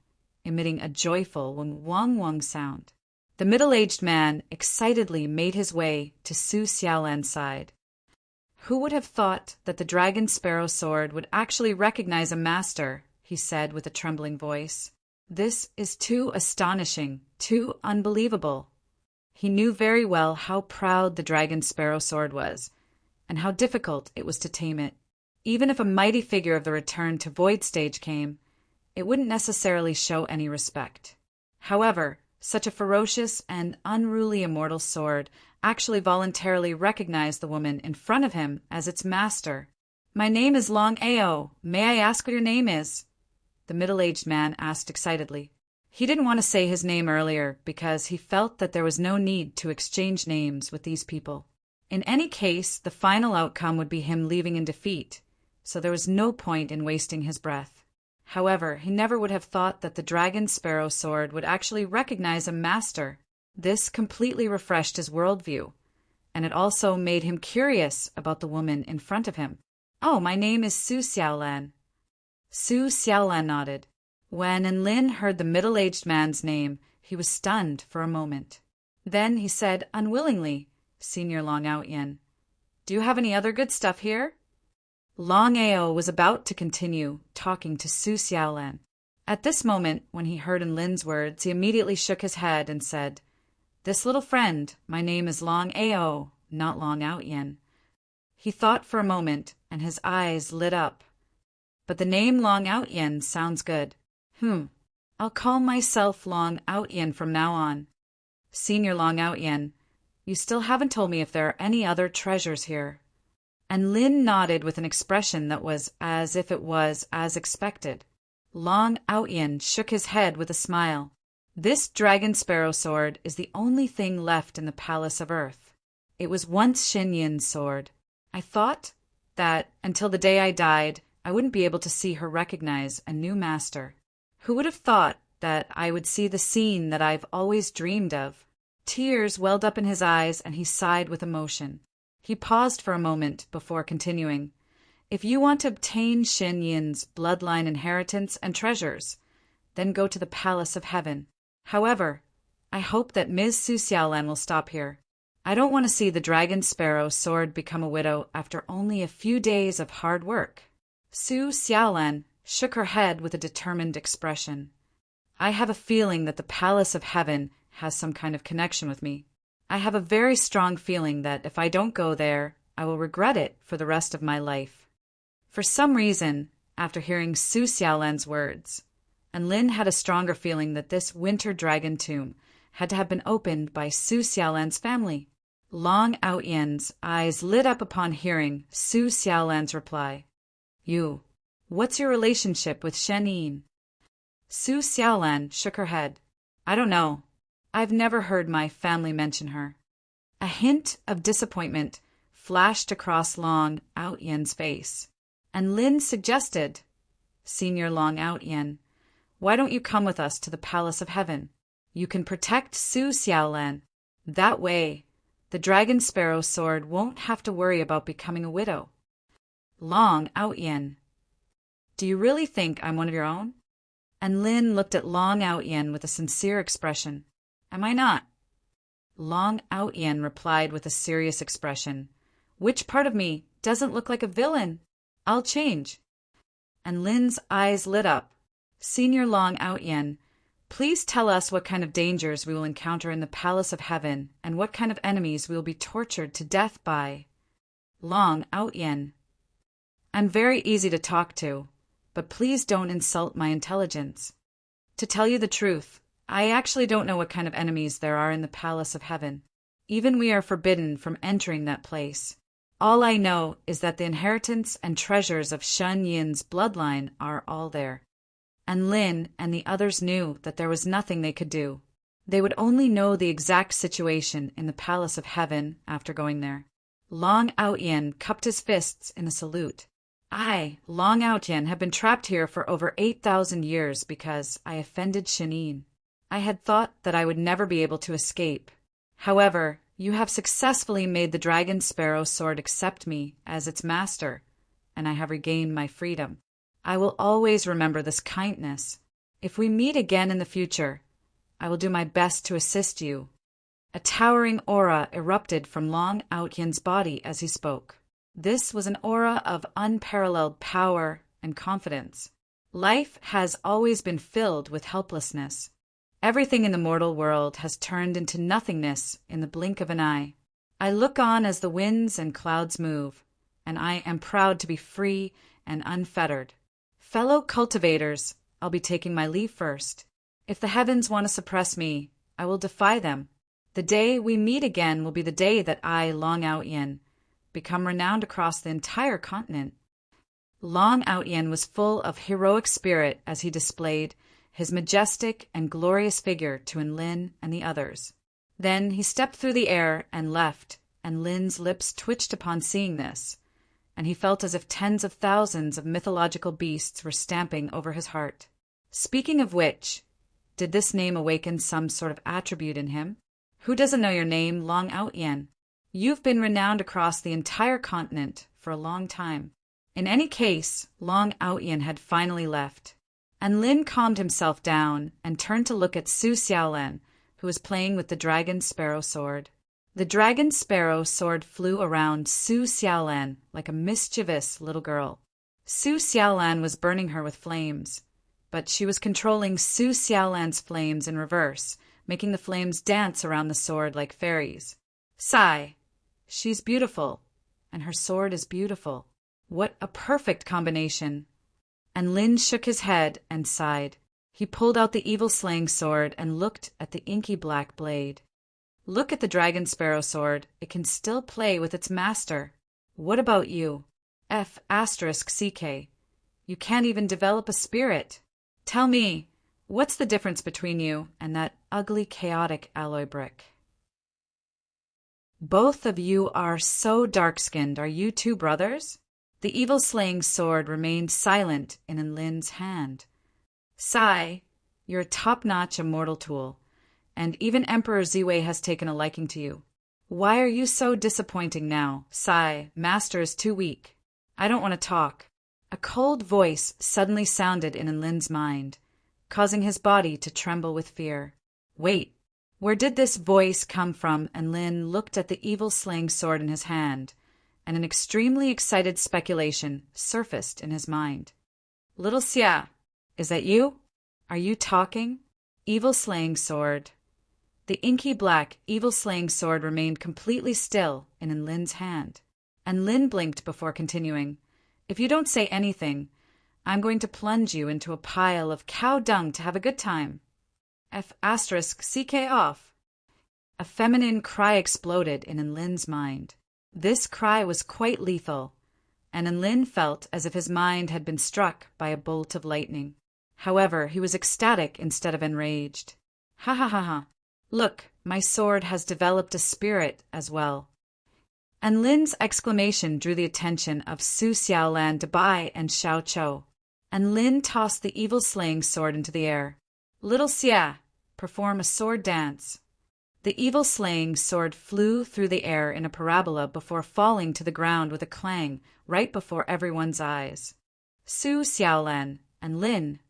emitting a joyful wong-wong sound. The middle-aged man excitedly made his way to Su Xiaolan's side. "Who would have thought that the dragon sparrow sword would actually recognize a master?" he said with a trembling voice. "This is too astonishing, too unbelievable." He knew very well how proud the dragon sparrow sword was, and how difficult it was to tame it. Even if a mighty figure of the return to void stage came, it wouldn't necessarily show any respect. However, such a ferocious and unruly immortal sword actually voluntarily recognized the woman in front of him as its master. "My name is Long Ao. May I ask what your name is?" the middle-aged man asked excitedly. He didn't want to say his name earlier because he felt that there was no need to exchange names with these people. In any case, the final outcome would be him leaving in defeat, so there was no point in wasting his breath. However, he never would have thought that the dragon sparrow sword would actually recognize a master. This completely refreshed his worldview, and it also made him curious about the woman in front of him. "Oh, my name is Su Xiaolan." Su Xiaolan nodded. When Enlin heard the middle-aged man's name, he was stunned for a moment. Then he said unwillingly, "Senior Long Outyen, do you have any other good stuff here?" Long Ao was about to continue talking to Su Xiaolan. At this moment, when he heard Enlin's words, he immediately shook his head and said, "This little friend, my name is Long Ao, not Long Outyen." He thought for a moment, and his eyes lit up. "But the name Long Outyen sounds good. I'll call myself Long Outyen from now on. Senior Long Outyen, you still haven't told me if there are any other treasures here." And Lin nodded with an expression that was as if it was as expected. Long Outyen shook his head with a smile. "This dragon sparrow sword is the only thing left in the Palace of Earth. It was once Shen Yin's sword. I thought that, until the day I died, I wouldn't be able to see her recognize a new master. Who would have thought that I would see the scene that I've always dreamed of?" Tears welled up in his eyes, and he sighed with emotion. He paused for a moment before continuing. "If you want to obtain Shen Yin's bloodline inheritance and treasures, then go to the Palace of Heaven. However, I hope that Ms. Su Xiaolan will stop here. I don't want to see the dragon sparrow sword become a widow after only a few days of hard work." Su Xiaolan shook her head with a determined expression. "I have a feeling that the Palace of Heaven has some kind of connection with me. I have a very strong feeling that if I don't go there, I will regret it for the rest of my life." For some reason, after hearing Su Xiaolan's words, Enlin had a stronger feeling that this winter dragon tomb had to have been opened by Su Xiaolan's family. Long Outyen's eyes lit up upon hearing Su Xiaolan's reply. What's your relationship with Shen Yin?" Su Xiaolan shook her head. "I don't know. I've never heard my family mention her." A hint of disappointment flashed across Long Outyen's face, and Lin suggested, "Senior Long Outyen, why don't you come with us to the Palace of Heaven? You can protect Su Xiaolan. That way, the dragon sparrow sword won't have to worry about becoming a widow." "Long Outyen, do you really think I'm one of your own?" And Lin looked at Long Outyen with a sincere expression. "Am I not?" Long Outyen replied with a serious expression. "Which part of me doesn't look like a villain? I'll change." And Lin's eyes lit up. "Senior Long Outyen, please tell us what kind of dangers we will encounter in the Palace of Heaven and what kind of enemies we will be tortured to death by." Long Outyen, "I'm very easy to talk to, but please don't insult my intelligence. To tell you the truth, I actually don't know what kind of enemies there are in the Palace of Heaven. Even we are forbidden from entering that place. All I know is that the inheritance and treasures of Shen Yin's bloodline are all there." And Lin and the others knew that there was nothing they could do. They would only know the exact situation in the Palace of Heaven after going there. Long Outyen cupped his fists in a salute. "I, Long Outyen, have been trapped here for over 8,000 years because I offended Shen Yin. I had thought that I would never be able to escape. However, you have successfully made the dragon sparrow sword accept me as its master, and I have regained my freedom. I will always remember this kindness. If we meet again in the future, I will do my best to assist you." A towering aura erupted from Long Outyen's body as he spoke. This was an aura of unparalleled power and confidence. Life has always been filled with helplessness. Everything in the mortal world has turned into nothingness in the blink of an eye. I look on as the winds and clouds move, and I am proud to be free and unfettered. Fellow cultivators, I'll be taking my leave first. If the heavens want to suppress me, I will defy them. The day we meet again will be the day that I, Long Outyen, become renowned across the entire continent. Long Outyen was full of heroic spirit as he displayed his majestic and glorious figure to Lin and the others. Then he stepped through the air and left, and Lin's lips twitched upon seeing this, and he felt as if tens of thousands of mythological beasts were stamping over his heart. Speaking of which, did this name awaken some sort of attribute in him? Who doesn't know your name, Long Outyen? You've been renowned across the entire continent for a long time. In any case, Long Outyen had finally left, and Lin calmed himself down and turned to look at Su Xiaolan, who was playing with the dragon sparrow sword. The dragon sparrow sword flew around Su Xiaolan like a mischievous little girl. Su Xiaolan was burning her with flames, but she was controlling Su Xiaolan's flames in reverse, making the flames dance around the sword like fairies. Sigh. She's beautiful, and her sword is beautiful. What a perfect combination. And Lin shook his head and sighed. He pulled out the evil slaying sword and looked at the inky black blade. Look at the dragon sparrow sword. It can still play with its master. What about you? F***CK. You can't even develop a spirit. Tell me, what's the difference between you and that ugly, chaotic alloy brick? Both of you are so dark-skinned. Are you two brothers? The evil slaying sword remained silent in Lin's hand. Sigh, you're a top-notch immortal tool, and even Emperor Ziwei has taken a liking to you. Why are you so disappointing now? Sigh, Master is too weak. I don't want to talk. A cold voice suddenly sounded in Lin's mind, causing his body to tremble with fear. Wait, where did this voice come from? And Lin looked at the evil slaying sword in his hand, and an extremely excited speculation surfaced in his mind. Little Xia, is that you? Are you talking? Evil slaying sword. The inky black evil slaying sword remained completely still in Lin's hand, and Lin blinked before continuing. If you don't say anything, I'm going to plunge you into a pile of cow dung to have a good time. F***CK off. A feminine cry exploded in Lin's mind. This cry was quite lethal, and Lin felt as if his mind had been struck by a bolt of lightning. However, he was ecstatic instead of enraged. Ha ha ha ha. Look, my sword has developed a spirit as well. And Lin's exclamation drew the attention of Su Xiaolan, Dabai, and Xiao Chou, and Lin tossed the evil slaying sword into the air. Little Xia, perform a sword dance. The evil slaying sword flew through the air in a parabola before falling to the ground with a clang right before everyone's eyes. Su Xiaolan and Lin.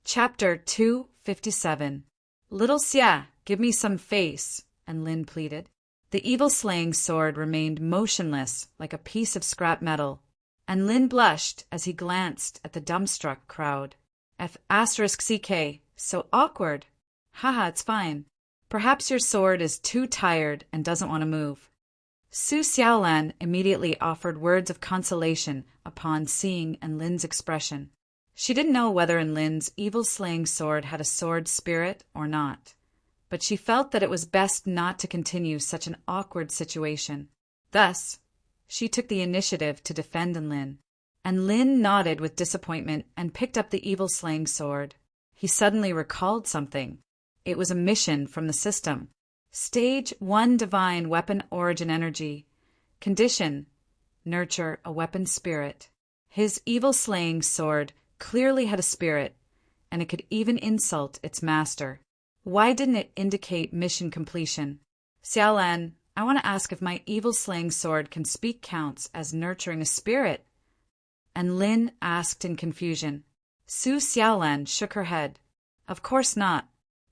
Chapter 257. Little Xia, give me some face, and Lin pleaded. The evil slaying sword remained motionless like a piece of scrap metal, and Lin blushed as he glanced at the dumbstruck crowd. F***CK, so awkward. Haha, it's fine. Perhaps your sword is too tired and doesn't want to move. Su Xiaolan immediately offered words of consolation upon seeing Lin's expression. She didn't know whether Lin's evil slaying sword had a sword spirit or not, but she felt that it was best not to continue such an awkward situation. Thus, she took the initiative to defend Lin, and Lin nodded with disappointment and picked up the evil slaying sword. He suddenly recalled something. It was a mission from the system. Stage 1 Divine Weapon Origin Energy. Condition: nurture a weapon spirit. His evil slaying sword clearly had a spirit, and it could even insult its master. Why didn't it indicate mission completion? Xiaolan, I want to ask if my evil slaying sword can speak counts as nurturing a spirit. And Lin asked in confusion. Su Xiaolan shook her head. Of course not.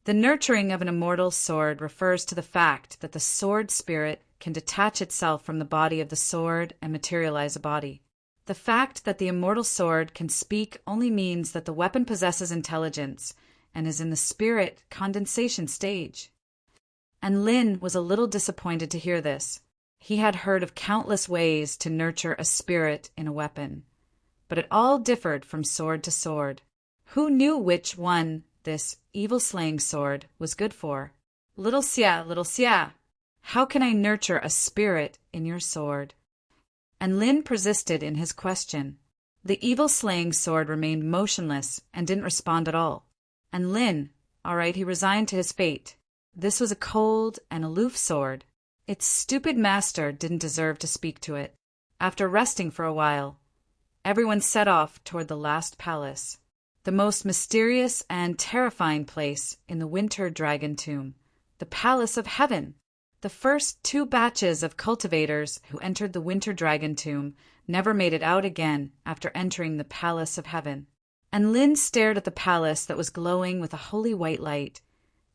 The nurturing of an immortal sword refers to the fact that the sword spirit can detach itself from the body of the sword and materialize a body. The fact that the immortal sword can speak only means that the weapon possesses intelligence and is in the spirit condensation stage. And Lin was a little disappointed to hear this. He had heard of countless ways to nurture a spirit in a weapon, but it all differed from sword to sword. Who knew which one this evil-slaying sword was good for? Little Xia, how can I nurture a spirit in your sword? And Lin persisted in his question. The evil-slaying sword remained motionless and didn't respond at all. And Lin, all right, he resigned to his fate. This was a cold and aloof sword. Its stupid master didn't deserve to speak to it. After resting for a while, everyone set off toward the last palace, the most mysterious and terrifying place in the Winter Dragon Tomb, the Palace of Heaven. The first 2 batches of cultivators who entered the Winter Dragon Tomb never made it out again after entering the Palace of Heaven. And Lin stared at the palace that was glowing with a holy white light,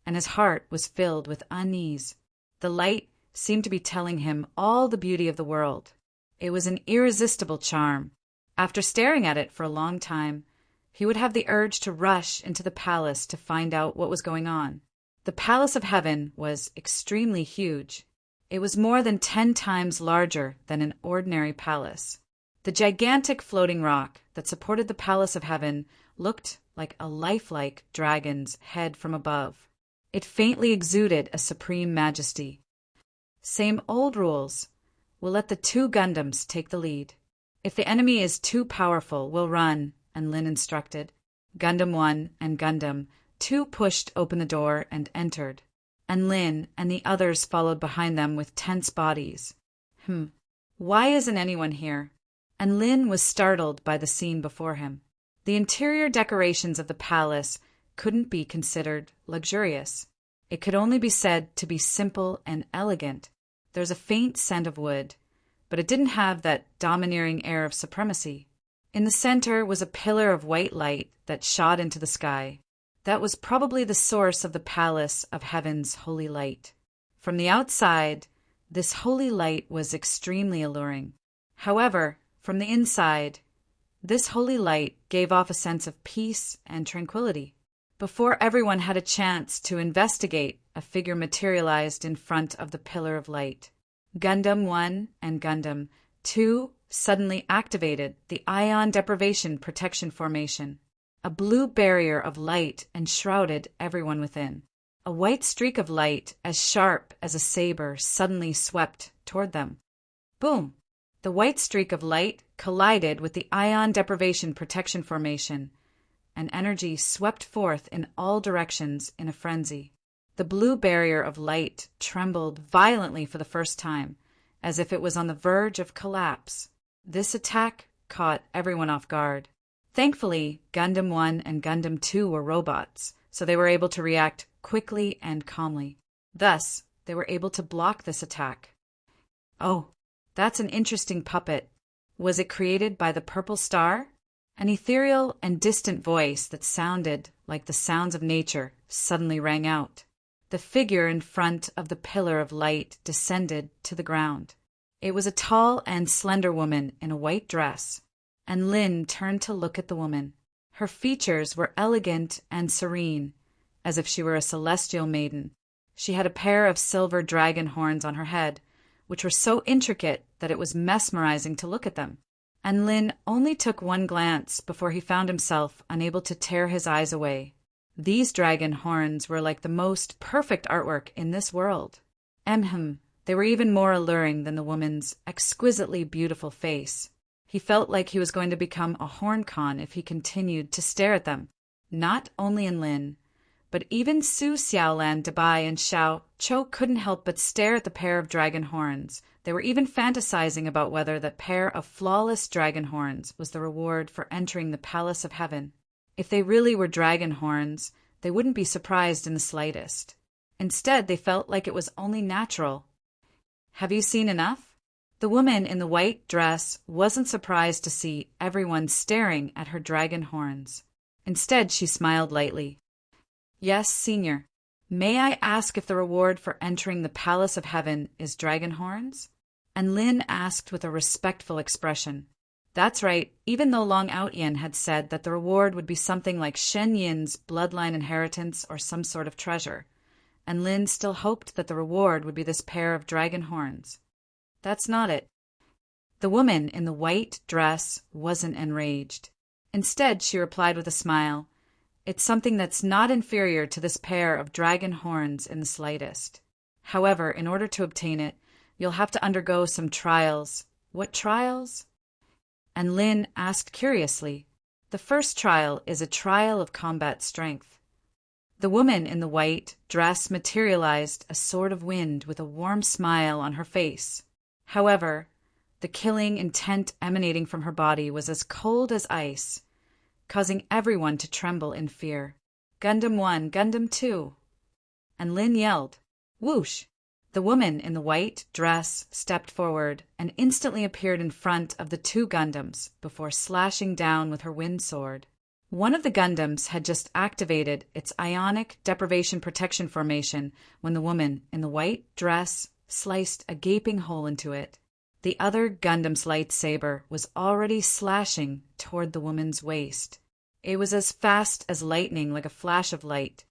and his heart was filled with unease. The light seemed to be telling him all the beauty of the world. It was an irresistible charm. After staring at it for a long time, he would have the urge to rush into the palace to find out what was going on. The Palace of Heaven was extremely huge. It was more than 10 times larger than an ordinary palace. The gigantic floating rock that supported the Palace of Heaven looked like a lifelike dragon's head from above. It faintly exuded a supreme majesty. Same old rules. We'll let the 2 Gundams take the lead. If the enemy is too powerful, we'll run, and Lin instructed. Gundam 1 and Gundam 2 pushed open the door and entered, and Lin and the others followed behind them with tense bodies. Why isn't anyone here? And Lin was startled by the scene before him. The interior decorations of the palace couldn't be considered luxurious. It could only be said to be simple and elegant. There's a faint scent of wood, but it didn't have that domineering air of supremacy. In the center was a pillar of white light that shot into the sky. That was probably the source of the Palace of Heaven's holy light. From the outside, this holy light was extremely alluring. However, from the inside, this holy light gave off a sense of peace and tranquility. Before everyone had a chance to investigate, a figure materialized in front of the pillar of light. Gundam 1 and Gundam 2 suddenly activated the ion deprivation protection formation. A blue barrier of light enshrouded everyone within. A white streak of light, as sharp as a saber, suddenly swept toward them. Boom! The white streak of light collided with the ion deprivation protection formation, and energy swept forth in all directions in a frenzy. The blue barrier of light trembled violently for the first time, as if it was on the verge of collapse. This attack caught everyone off guard. Thankfully, Gundam 1 and Gundam 2 were robots, so they were able to react quickly and calmly. Thus, they were able to block this attack. Oh, that's an interesting puppet. Was it created by the Purple Star? An ethereal and distant voice that sounded like the sounds of nature suddenly rang out. The figure in front of the pillar of light descended to the ground. It was a tall and slender woman in a white dress, and Lin turned to look at the woman. Her features were elegant and serene, as if she were a celestial maiden. She had a pair of silver dragon horns on her head, which were so intricate that it was mesmerizing to look at them. And Lin only took one glance before he found himself unable to tear his eyes away. These dragon horns were like the most perfect artwork in this world. They were even more alluring than the woman's exquisitely beautiful face. He felt like he was going to become a horn-con if he continued to stare at them. Not only in Lin, but even Su Xiaolan, Dabai, and Xiao Cho couldn't help but stare at the pair of dragon horns. They were even fantasizing about whether that pair of flawless dragon horns was the reward for entering the Palace of Heaven. If they really were dragon horns, they wouldn't be surprised in the slightest. Instead, they felt like it was only natural. Have you seen enough? The woman in the white dress wasn't surprised to see everyone staring at her dragon horns. Instead, she smiled lightly. "Yes, Senior. May I ask if the reward for entering the Palace of Heaven is dragon horns?" And Lin asked with a respectful expression. That's right, even though Long Outyen had said that the reward would be something like Shen Yin's bloodline inheritance or some sort of treasure, and Lin still hoped that the reward would be this pair of dragon horns. That's not it. The woman in the white dress wasn't enraged. Instead, she replied with a smile, "It's something that's not inferior to this pair of dragon horns in the slightest. However, in order to obtain it, you'll have to undergo some trials." "What trials?" And Lin asked curiously. "The first trial is a trial of combat strength." The woman in the white dress materialized a sword of wind with a warm smile on her face. However, the killing intent emanating from her body was as cold as ice, causing everyone to tremble in fear. "Gundam 1, Gundam 2. And Lin yelled, "Whoosh!" The woman in the white dress stepped forward and instantly appeared in front of the two Gundams before slashing down with her wind sword. One of the Gundams had just activated its ionic deprivation protection formation when the woman in the white dress sliced a gaping hole into it. The other Gundam's lightsaber was already slashing toward the woman's waist. It was as fast as lightning, like a flash of light.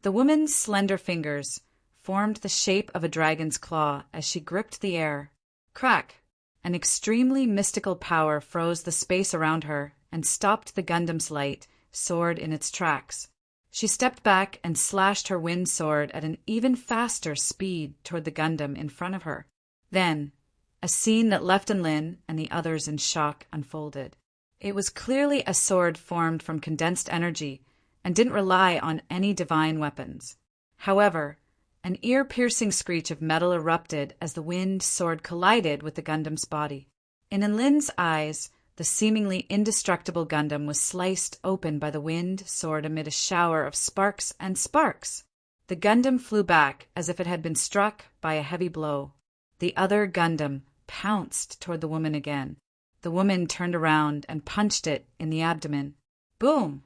The woman's slender fingers formed the shape of a dragon's claw as she gripped the air. Crack! An extremely mystical power froze the space around her and stopped the Gundam's light sword in its tracks. She stepped back and slashed her wind sword at an even faster speed toward the Gundam in front of her. Then, a scene that left Lin and the others in shock unfolded. It was clearly a sword formed from condensed energy and didn't rely on any divine weapons. However, an ear-piercing screech of metal erupted as the wind sword collided with the Gundam's body. In Lin's eyes, the seemingly indestructible Gundam was sliced open by the wind sword amid a shower of sparks and sparks. The Gundam flew back as if it had been struck by a heavy blow. The other Gundam pounced toward the woman again. The woman turned around and punched it in the abdomen. Boom!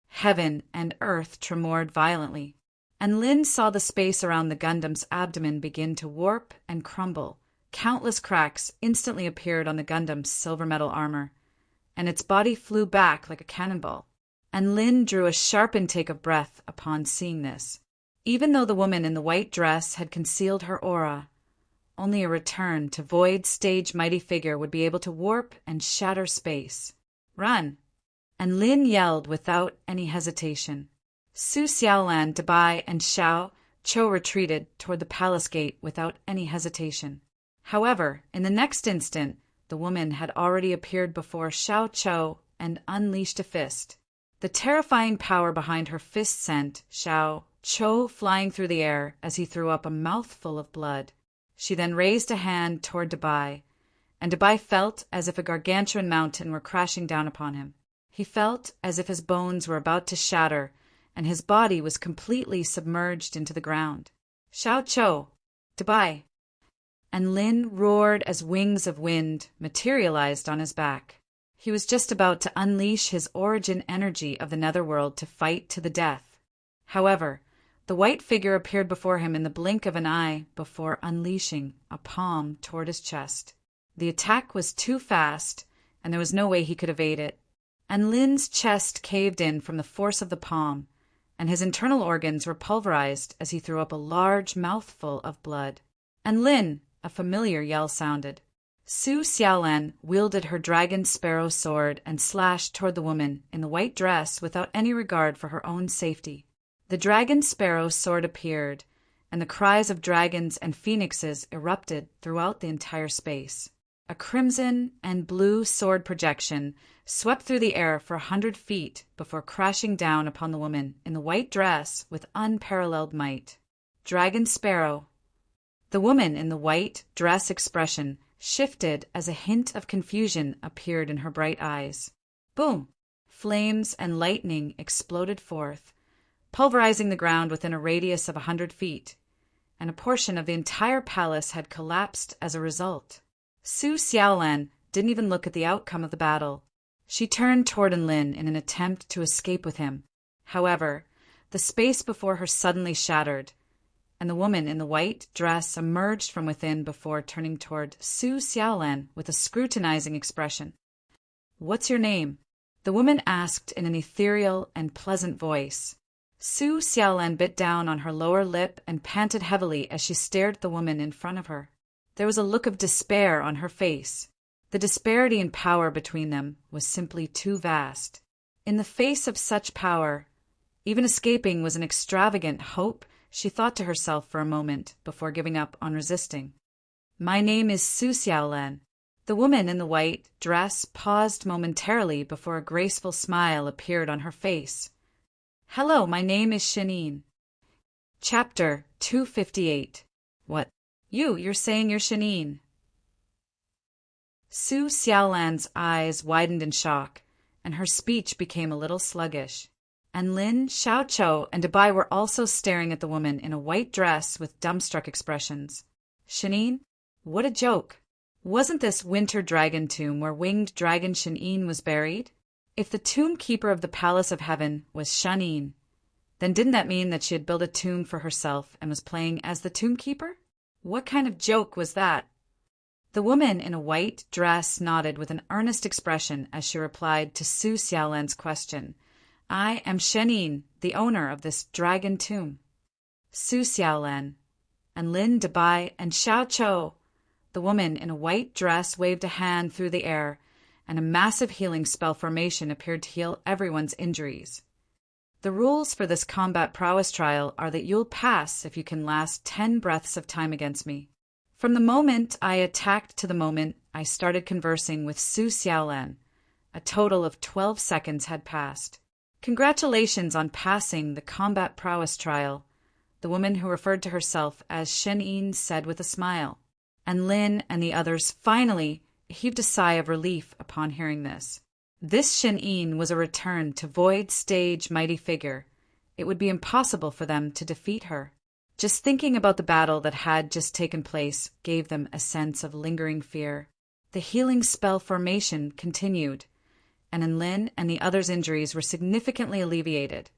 Heaven and earth tremored violently, and Lin saw the space around the Gundam's abdomen begin to warp and crumble. Countless cracks instantly appeared on the Gundam's silver metal armor, and its body flew back like a cannonball. And Lin drew a sharp intake of breath upon seeing this. Even though the woman in the white dress had concealed her aura, only a return to void stage mighty figure would be able to warp and shatter space. "Run!" And Lin yelled without any hesitation. Su Xiaolan, Dabai, and Xiao Cho retreated toward the palace gate without any hesitation. However, in the next instant, the woman had already appeared before Xiao Cho and unleashed a fist. The terrifying power behind her fist sent Xiao Cho flying through the air as he threw up a mouthful of blood. She then raised a hand toward Dabai, and Dabai felt as if a gargantuan mountain were crashing down upon him. He felt as if his bones were about to shatter, and his body was completely submerged into the ground. "Xiao Cho! Dabai!" And Lin roared as wings of wind materialized on his back. He was just about to unleash his origin energy of the netherworld to fight to the death. However, the white figure appeared before him in the blink of an eye before unleashing a palm toward his chest. The attack was too fast, and there was no way he could evade it. And Lin's chest caved in from the force of the palm, and his internal organs were pulverized as he threw up a large mouthful of blood. "And Lin!" a familiar yell sounded. Su Xiaolan wielded her dragon sparrow sword and slashed toward the woman in the white dress without any regard for her own safety. The dragon sparrow sword appeared, and the cries of dragons and phoenixes erupted throughout the entire space. A crimson and blue sword projection swept through the air for 100 feet before crashing down upon the woman in the white dress with unparalleled might. Dragon sparrow. The woman in the white dress expression shifted as a hint of confusion appeared in her bright eyes. Boom! Flames and lightning exploded forth, pulverizing the ground within a radius of 100 feet, and a portion of the entire palace had collapsed as a result. Su Xiaolan didn't even look at the outcome of the battle. She turned toward Enlin in an attempt to escape with him. However, the space before her suddenly shattered, and the woman in the white dress emerged from within before turning toward Su Xiaolan with a scrutinizing expression. "What's your name?" the woman asked in an ethereal and pleasant voice. Su Xiaolan bit down on her lower lip and panted heavily as she stared at the woman in front of her. There was a look of despair on her face. The disparity in power between them was simply too vast. In the face of such power, even escaping was an extravagant hope, she thought to herself for a moment before giving up on resisting. "My name is Su Xiaolan." The woman in the white dress paused momentarily before a graceful smile appeared on her face. "Hello, my name is Shanine." Chapter 258. What? You're saying you're Shanine? Su Xiaolan's eyes widened in shock, and her speech became a little sluggish. And Lin, Xiaoqiu, and Dabai were also staring at the woman in a white dress with dumbstruck expressions. Shanine? What a joke! Wasn't this winter dragon tomb where winged dragon Shanine was buried? If the tomb keeper of the Palace of Heaven was Shanine, then didn't that mean that she had built a tomb for herself and was playing as the tomb keeper? What kind of joke was that? The woman in a white dress nodded with an earnest expression as she replied to Su Xiaolan's question. "I am Shanine, the owner of this dragon tomb." Su Xiaolan, and Lin Dabai, and Xiaoqiu. The woman in a white dress waved a hand through the air, and a massive healing spell formation appeared to heal everyone's injuries. "The rules for this combat prowess trial are that you'll pass if you can last 10 breaths of time against me. From the moment I attacked to the moment I started conversing with Su Xiaolan, a total of 12 seconds had passed. Congratulations on passing the combat prowess trial," the woman who referred to herself as Shanine said with a smile. And Lin and the others finally heaved a sigh of relief upon hearing this. This Shanine was a return to Void Stage mighty figure. It would be impossible for them to defeat her. Just thinking about the battle that had just taken place gave them a sense of lingering fear. The healing spell formation continued, and Enlin and the others' injuries were significantly alleviated,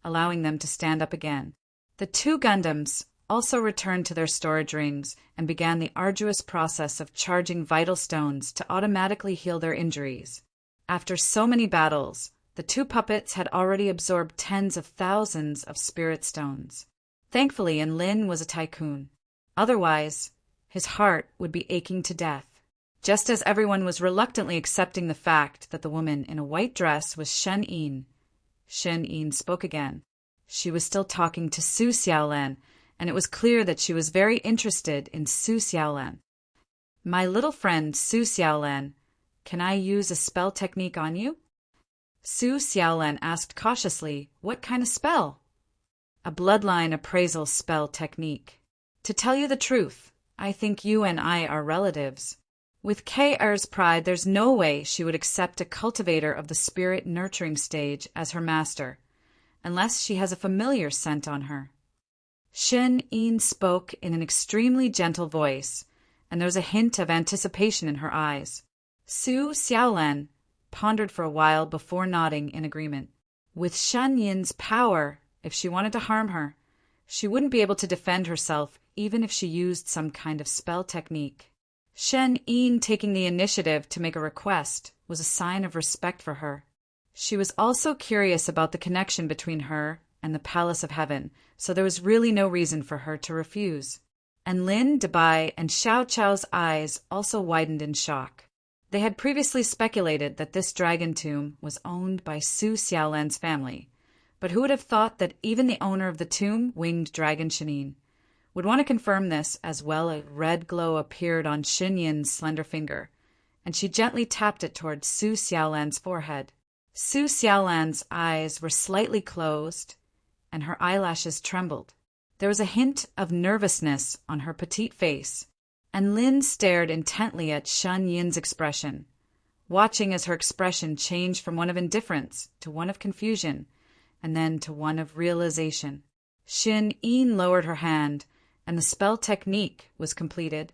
allowing them to stand up again. The 2 Gundams also returned to their storage rings and began the arduous process of charging vital stones to automatically heal their injuries. After so many battles, the 2 puppets had already absorbed tens of thousands of spirit stones. Thankfully, Enlin was a tycoon. Otherwise, his heart would be aching to death. Just as everyone was reluctantly accepting the fact that the woman in a white dress was Shanine, Shanine spoke again. She was still talking to Su Xiaolan, and it was clear that she was very interested in Su Xiaolan. "My little friend Su Xiaolan, can I use a spell technique on you?" Su Xiaolan asked cautiously, "What kind of spell?" "A bloodline appraisal spell technique. To tell you the truth, I think you and I are relatives." With K.R.'s pride, there's no way she would accept a cultivator of the spirit nurturing stage as her master, unless she has a familiar scent on her. Shen-Yin spoke in an extremely gentle voice, and there was a hint of anticipation in her eyes. Su Xiaolan pondered for a while before nodding in agreement. With Shen-Yin's power, if she wanted to harm her, she wouldn't be able to defend herself even if she used some kind of spell technique. Shen-Yin taking the initiative to make a request was a sign of respect for her. She was also curious about the connection between her and the Palace of Heaven, so there was really no reason for her to refuse. And Lin, Dabai, and Xiaoqiu's eyes also widened in shock. They had previously speculated that this dragon tomb was owned by Su Xiaolan's family, but who would have thought that even the owner of the tomb, winged dragon Shanine, would want to confirm this as well? A red glow appeared on Xinyan's slender finger, and she gently tapped it towards Su Xiaolan's forehead. Su Xiaolan's eyes were slightly closed, and her eyelashes trembled. There was a hint of nervousness on her petite face, and Lin stared intently at Shen Yin's expression, watching as her expression changed from one of indifference to one of confusion, and then to one of realization. Shen Yin lowered her hand, and the spell technique was completed.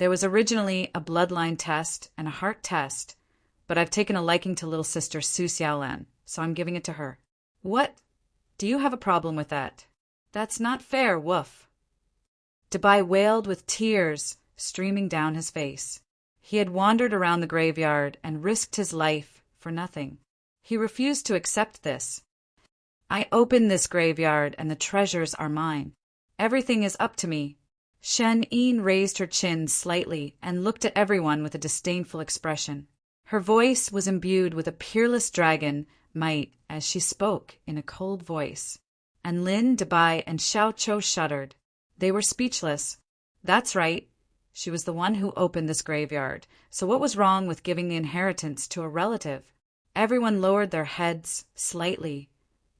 There was originally a bloodline test and a heart test, but I've taken a liking to little sister Su Xiaolan, so I'm giving it to her. What? Do you have a problem with that? That's not fair, woof. Dabai wailed with tears streaming down his face. He had wandered around the graveyard and risked his life for nothing. He refused to accept this. I opened this graveyard and the treasures are mine. Everything is up to me. Shen Yin raised her chin slightly and looked at everyone with a disdainful expression. Her voice was imbued with a peerless dragon might as she spoke in a cold voice. And Lin, Dabai, and Xiao Chou shuddered. They were speechless. That's right. She was the one who opened this graveyard, so what was wrong with giving the inheritance to a relative? Everyone lowered their heads slightly,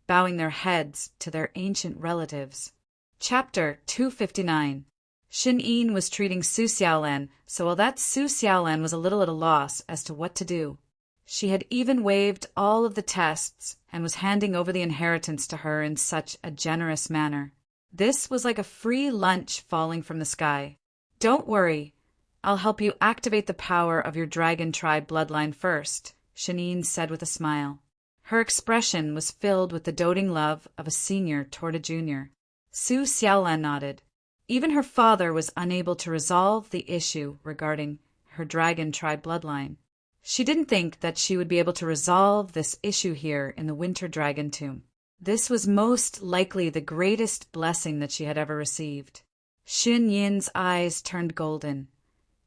bowing their heads to their ancient relatives. Chapter 259. Shen Yin was treating Su Xiaolan, so while that Su Xiaolan was a little at a loss as to what to do. She had even waived all of the tests and was handing over the inheritance to her in such a generous manner. This was like a free lunch falling from the sky. Don't worry, I'll help you activate the power of your dragon tribe bloodline first, Shen Yin said with a smile. Her expression was filled with the doting love of a senior toward a junior. Su Xiaolan nodded. Even her father was unable to resolve the issue regarding her dragon tribe bloodline. She didn't think that she would be able to resolve this issue here in the Winter Dragon Tomb. This was most likely the greatest blessing that she had ever received. Shen Yin's eyes turned golden,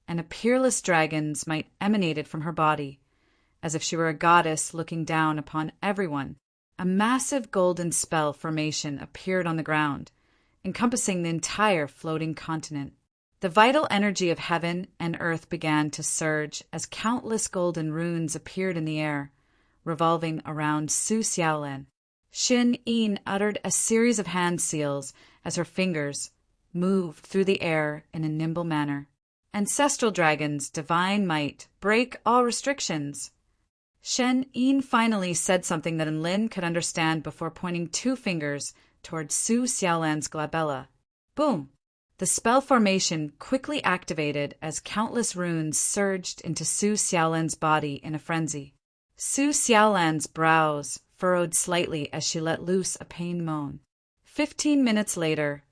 and a peerless dragon's might emanated from her body, as if she were a goddess looking down upon everyone. A massive golden spell formation appeared on the ground, encompassing the entire floating continent. The vital energy of heaven and earth began to surge as countless golden runes appeared in the air, revolving around Su Xiaolan. Shen Yin uttered a series of hand seals as her fingers moved through the air in a nimble manner. Ancestral dragons, divine might, break all restrictions. Shen Yin finally said something that Lin could understand before pointing two fingers toward Su Xiaolan's glabella. Boom! The spell formation quickly activated as countless runes surged into Su Xiaolan's body in a frenzy. Su Xiaolan's brows furrowed slightly as she let loose a pained moan. 15 minutes later,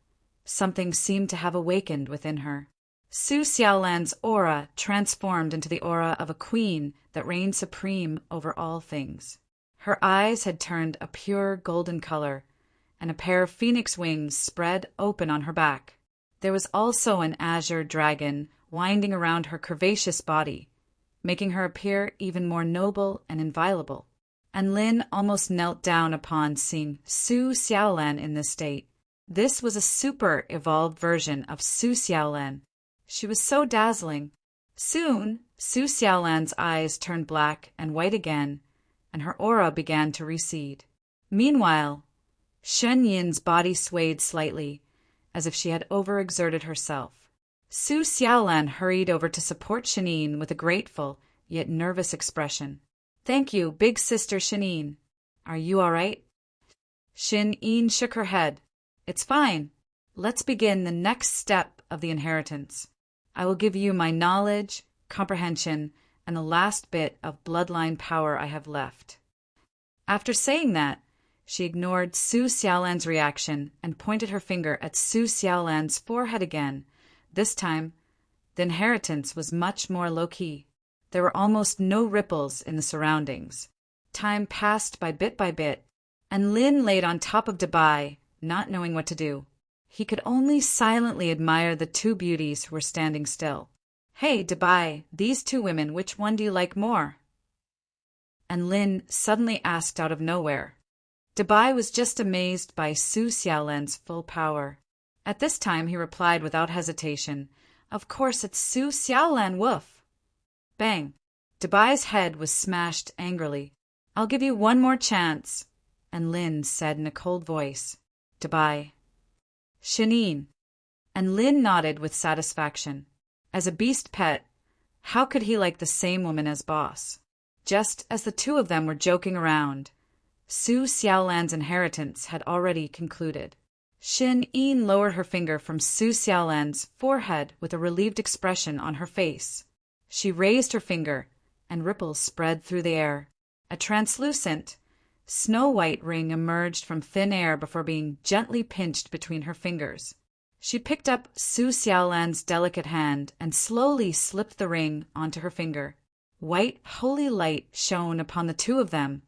something seemed to have awakened within her. Su Xiaolan's aura transformed into the aura of a queen that reigned supreme over all things. Her eyes had turned a pure golden color, and a pair of phoenix wings spread open on her back. There was also an azure dragon winding around her curvaceous body, making her appear even more noble and inviolable. And Lin almost knelt down upon seeing Su Xiaolan in this state. This was a super evolved version of Su Xiaolan. She was so dazzling. Soon, Su Xiaolan's eyes turned black and white again, and her aura began to recede. Meanwhile, Shen Yin's body swayed slightly, as if she had overexerted herself. Su Xiaolan hurried over to support Shen Yin with a grateful yet nervous expression. Thank you, big sister Shen Yin. Are you all right? Shen Yin shook her head. It's fine. Let's begin the next step of the inheritance. I will give you my knowledge, comprehension, and the last bit of bloodline power I have left. After saying that, she ignored Su Xiaolan's reaction and pointed her finger at Su Xiaolan's forehead again. This time, the inheritance was much more low-key. There were almost no ripples in the surroundings. Time passed by bit, and Lin laid on top of Dabai, not knowing what to do. He could only silently admire the two beauties who were standing still. Hey, Dabai, these two women, which one do you like more? And Lin suddenly asked out of nowhere. Dabai was just amazed by Su Xiaolan's full power. At this time he replied without hesitation, Of course it's Su Xiaolan, woof. Bang! Dabai's head was smashed angrily. I'll give you one more chance, and Lin said in a cold voice, Dabai. Shen Yin. And Lin nodded with satisfaction. As a beast pet, how could he like the same woman as boss? Just as the two of them were joking around, Su Xiaolan's inheritance had already concluded. Xin Yin lowered her finger from Su Xiaolan's forehead with a relieved expression on her face. She raised her finger, and ripples spread through the air. A translucent, snow-white ring emerged from thin air before being gently pinched between her fingers. She picked up Su Xiaolan's delicate hand and slowly slipped the ring onto her finger. White, holy light shone upon the two of them,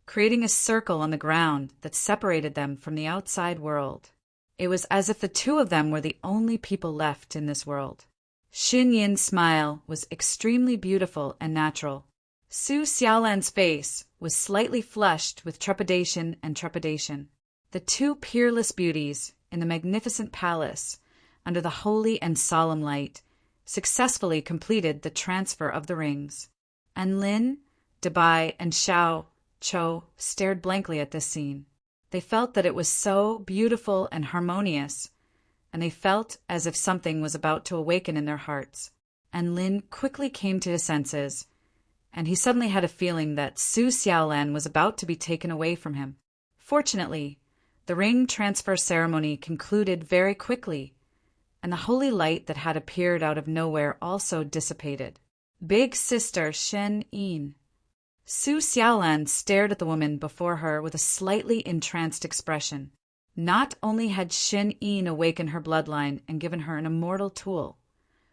creating a circle on the ground that separated them from the outside world. It was as if the two of them were the only people left in this world. Xin Yin's smile was extremely beautiful and natural. Su Xiaolan's face was slightly flushed with trepidation. The two peerless beauties in the magnificent palace, under the holy and solemn light, successfully completed the transfer of the rings. And Lin, Dabai, and Xiao Cho stared blankly at this scene. They felt that it was so beautiful and harmonious, and they felt as if something was about to awaken in their hearts. And Lin quickly came to his senses, and he suddenly had a feeling that Su Xiaolan was about to be taken away from him. Fortunately, the ring transfer ceremony concluded very quickly, and the holy light that had appeared out of nowhere also dissipated. Big sister Shen Yin. Su Xiaolan stared at the woman before her with a slightly entranced expression. Not only had Shen Yin awakened her bloodline and given her an immortal tool,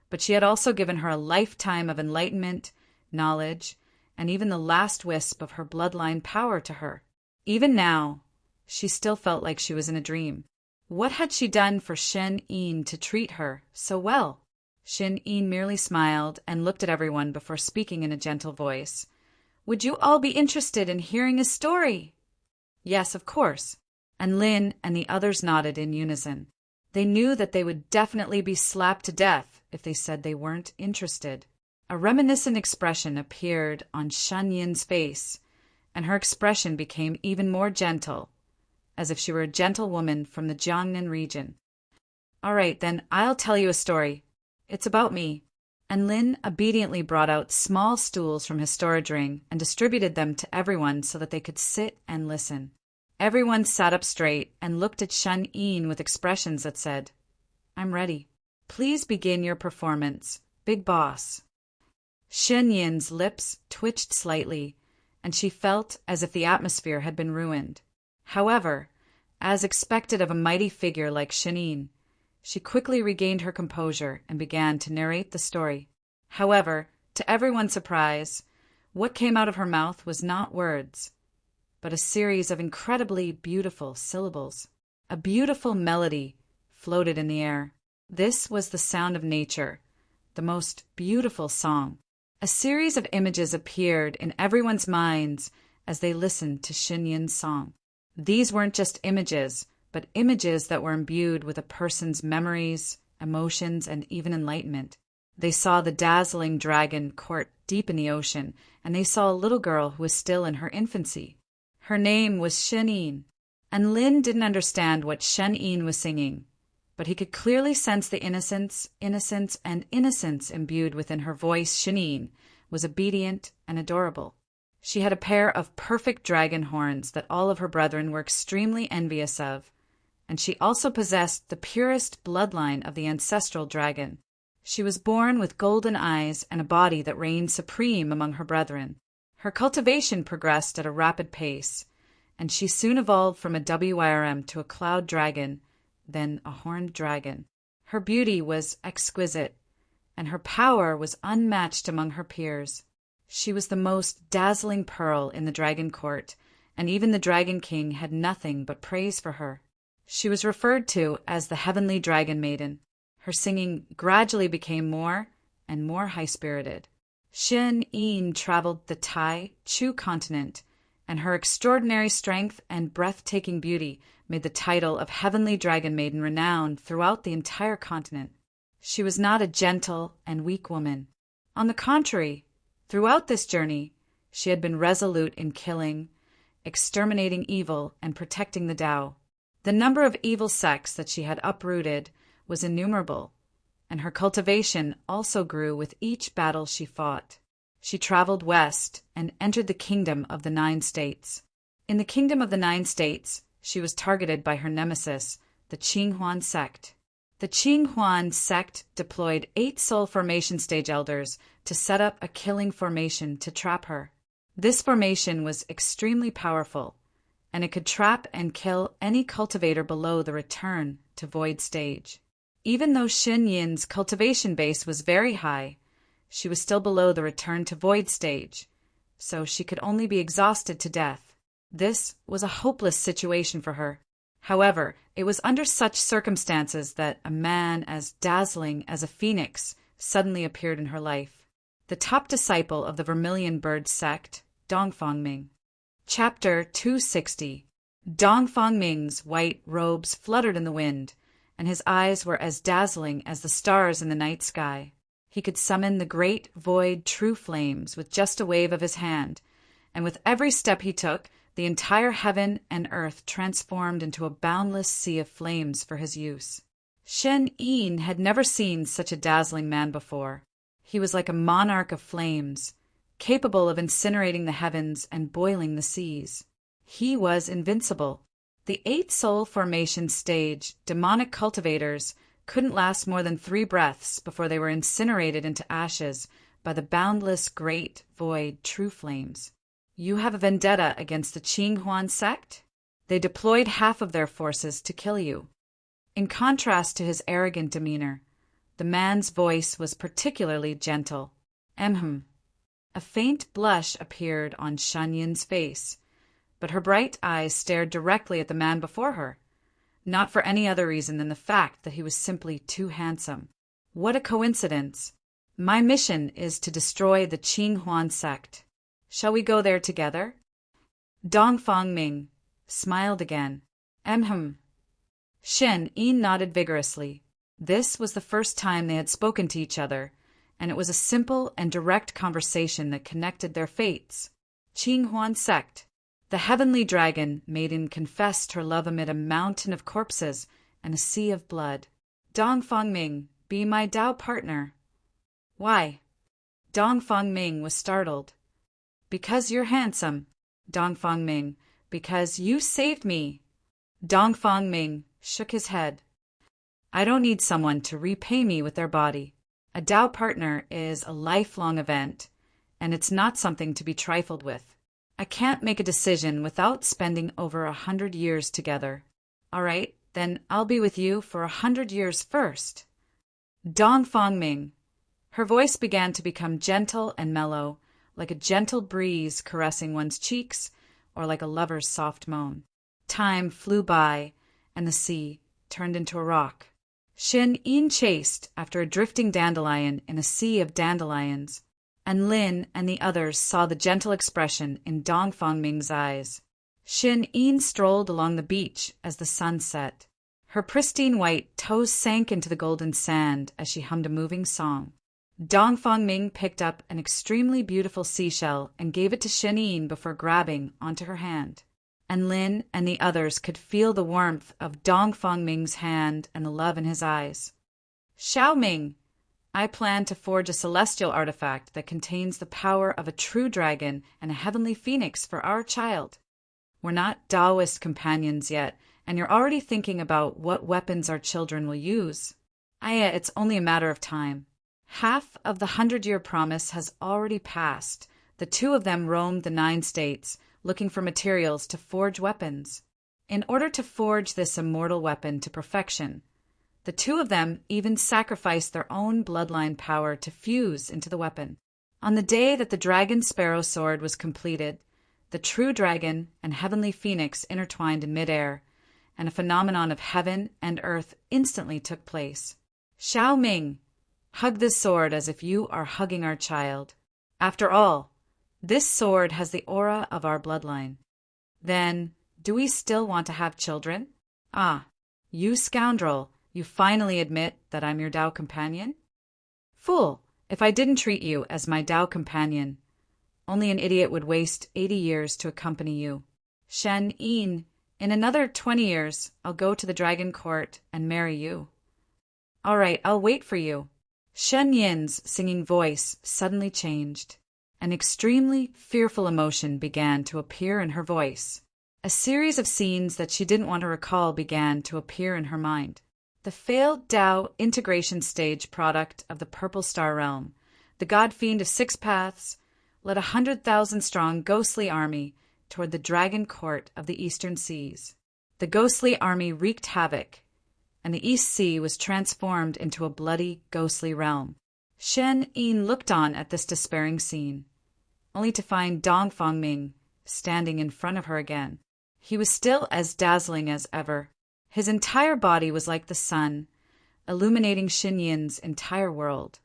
but she had also given her a lifetime of enlightenment, knowledge, and even the last wisp of her bloodline power to her. Even now, she still felt like she was in a dream. What had she done for Shen Yin to treat her so well? Shen Yin merely smiled and looked at everyone before speaking in a gentle voice. Would you all be interested in hearing a story? Yes, of course. And Lin and the others nodded in unison. They knew that they would definitely be slapped to death if they said they weren't interested. A reminiscent expression appeared on Shen Yin's face, and her expression became even more gentle, as if she were a gentle woman from the Jiangnan region. All right, then I'll tell you a story. It's about me. And Lin obediently brought out small stools from his storage ring and distributed them to everyone so that they could sit and listen. Everyone sat up straight and looked at Shen Yin with expressions that said, I'm ready. Please begin your performance, big boss. Shen Yin's lips twitched slightly, and she felt as if the atmosphere had been ruined. However, as expected of a mighty figure like Shen Yin, she quickly regained her composure and began to narrate the story. However, to everyone's surprise, what came out of her mouth was not words, but a series of incredibly beautiful syllables. A beautiful melody floated in the air. This was the sound of nature, the most beautiful song. A series of images appeared in everyone's minds as they listened to Shen Yin's song. These weren't just images, but images that were imbued with a person's memories, emotions, and even enlightenment. They saw the dazzling dragon court deep in the ocean, and they saw a little girl who was still in her infancy. Her name was Shen Yin, and Lin didn't understand what Shen Yin was singing, but he could clearly sense the innocence imbued within her voice. Shen Yin was obedient and adorable. She had a pair of perfect dragon horns that all of her brethren were extremely envious of, and she also possessed the purest bloodline of the ancestral dragon. She was born with golden eyes and a body that reigned supreme among her brethren. Her cultivation progressed at a rapid pace, and she soon evolved from a WYRM to a cloud dragon, then a horned dragon. Her beauty was exquisite, and her power was unmatched among her peers. She was the most dazzling pearl in the dragon court, and even the Dragon King had nothing but praise for her. She was referred to as the Heavenly Dragon Maiden. Her singing gradually became more and more high-spirited. Shen Yin traveled the Tai Chu continent, and her extraordinary strength and breathtaking beauty made the title of Heavenly Dragon Maiden renowned throughout the entire continent. She was not a gentle and weak woman. On the contrary, throughout this journey, she had been resolute in killing, exterminating evil, and protecting the Tao. The number of evil sects that she had uprooted was innumerable, and her cultivation also grew with each battle she fought. She traveled west and entered the Kingdom of the 9 States. In the Kingdom of the 9 States, she was targeted by her nemesis, the Qinghuan sect. The Qinghuan sect deployed 8 soul formation stage elders to set up a killing formation to trap her. This formation was extremely powerful, and it could trap and kill any cultivator below the return to void stage. Even though Xin Yin's cultivation base was very high, she was still below the return to void stage, so she could only be exhausted to death. This was a hopeless situation for her. However, it was under such circumstances that a man as dazzling as a phoenix suddenly appeared in her life. The top disciple of the Vermilion Bird sect, Dongfangming. Chapter 260. Dongfangming's white robes fluttered in the wind, and his eyes were as dazzling as the stars in the night sky. He could summon the great void true flames with just a wave of his hand, and with every step he took, the entire heaven and earth transformed into a boundless sea of flames for his use. Shen Yin had never seen such a dazzling man before. He was like a monarch of flames, capable of incinerating the heavens and boiling the seas. He was invincible. The 8 soul formation stage demonic cultivators couldn't last more than 3 breaths before they were incinerated into ashes by the boundless great void true flames. You have a vendetta against the Qinghuan sect? They deployed half of their forces to kill you. In contrast to his arrogant demeanor, the man's voice was particularly gentle. A faint blush appeared on Shen Yin's face, but her bright eyes stared directly at the man before her, not for any other reason than the fact that he was simply too handsome. What a coincidence! My mission is to destroy the Qinghuan sect. Shall we go there together? Dongfangming smiled again. Shen Yin nodded vigorously. This was the first time they had spoken to each other, and it was a simple and direct conversation that connected their fates. Qinghuan sect. The heavenly dragon maiden confessed her love amid a mountain of corpses and a sea of blood. Dongfangming, be my Tao partner. Why? Dongfangming was startled. Because you're handsome, Dongfangming, because you saved me. Dongfangming shook his head. I don't need someone to repay me with their body. A Tao partner is a lifelong event, and it's not something to be trifled with. I can't make a decision without spending over 100 years together. All right, then I'll be with you for 100 years first. Dongfangming. Her voice began to become gentle and mellow, like a gentle breeze caressing one's cheeks, or like a lover's soft moan. Time flew by, and the sea turned into a rock. Shen Yin chased after a drifting dandelion in a sea of dandelions, and Lin and the others saw the gentle expression in Dongfangming's eyes. Shen Yin strolled along the beach as the sun set. Her pristine white toes sank into the golden sand as she hummed a moving song. Dongfangming picked up an extremely beautiful seashell and gave it to Shen Yin before grabbing onto her hand. And Lin and the others could feel the warmth of Dongfangming's hand and the love in his eyes. Xiaoming, I plan to forge a celestial artifact that contains the power of a true dragon and a heavenly phoenix for our child. We're not Taoist companions yet, and you're already thinking about what weapons our children will use. It's only a matter of time. Half of the 100-year promise has already passed. The 2 of them roamed the 9 states, looking for materials to forge weapons. In order to forge this immortal weapon to perfection, the 2 of them even sacrificed their own bloodline power to fuse into the weapon. On the day that the dragon sparrow sword was completed, the true dragon and heavenly phoenix intertwined in midair, and a phenomenon of heaven and earth instantly took place. Xiaoming, hug this sword as if you are hugging our child. After all, this sword has the aura of our bloodline. Then, do we still want to have children? Ah, you scoundrel, you finally admit that I'm your Tao companion? Fool, if I didn't treat you as my Tao companion, only an idiot would waste 80 years to accompany you. Shen Yin, in another 20 years, I'll go to the dragon court and marry you. All right, I'll wait for you. Shen Yin's singing voice suddenly changed. An extremely fearful emotion began to appear in her voice. A series of scenes that she didn't want to recall began to appear in her mind. The failed Tao integration stage product of the Purple Star Realm, the God-Fiend of Six Paths, led 100,000-strong ghostly army toward the Dragon Court of the Eastern Seas. The ghostly army wreaked havoc, and the East Sea was transformed into a bloody, ghostly realm. Shen Yin looked on at this despairing scene, only to find Dong Fangming standing in front of her again. He was still as dazzling as ever. His entire body was like the sun, illuminating Shen Yin's entire world,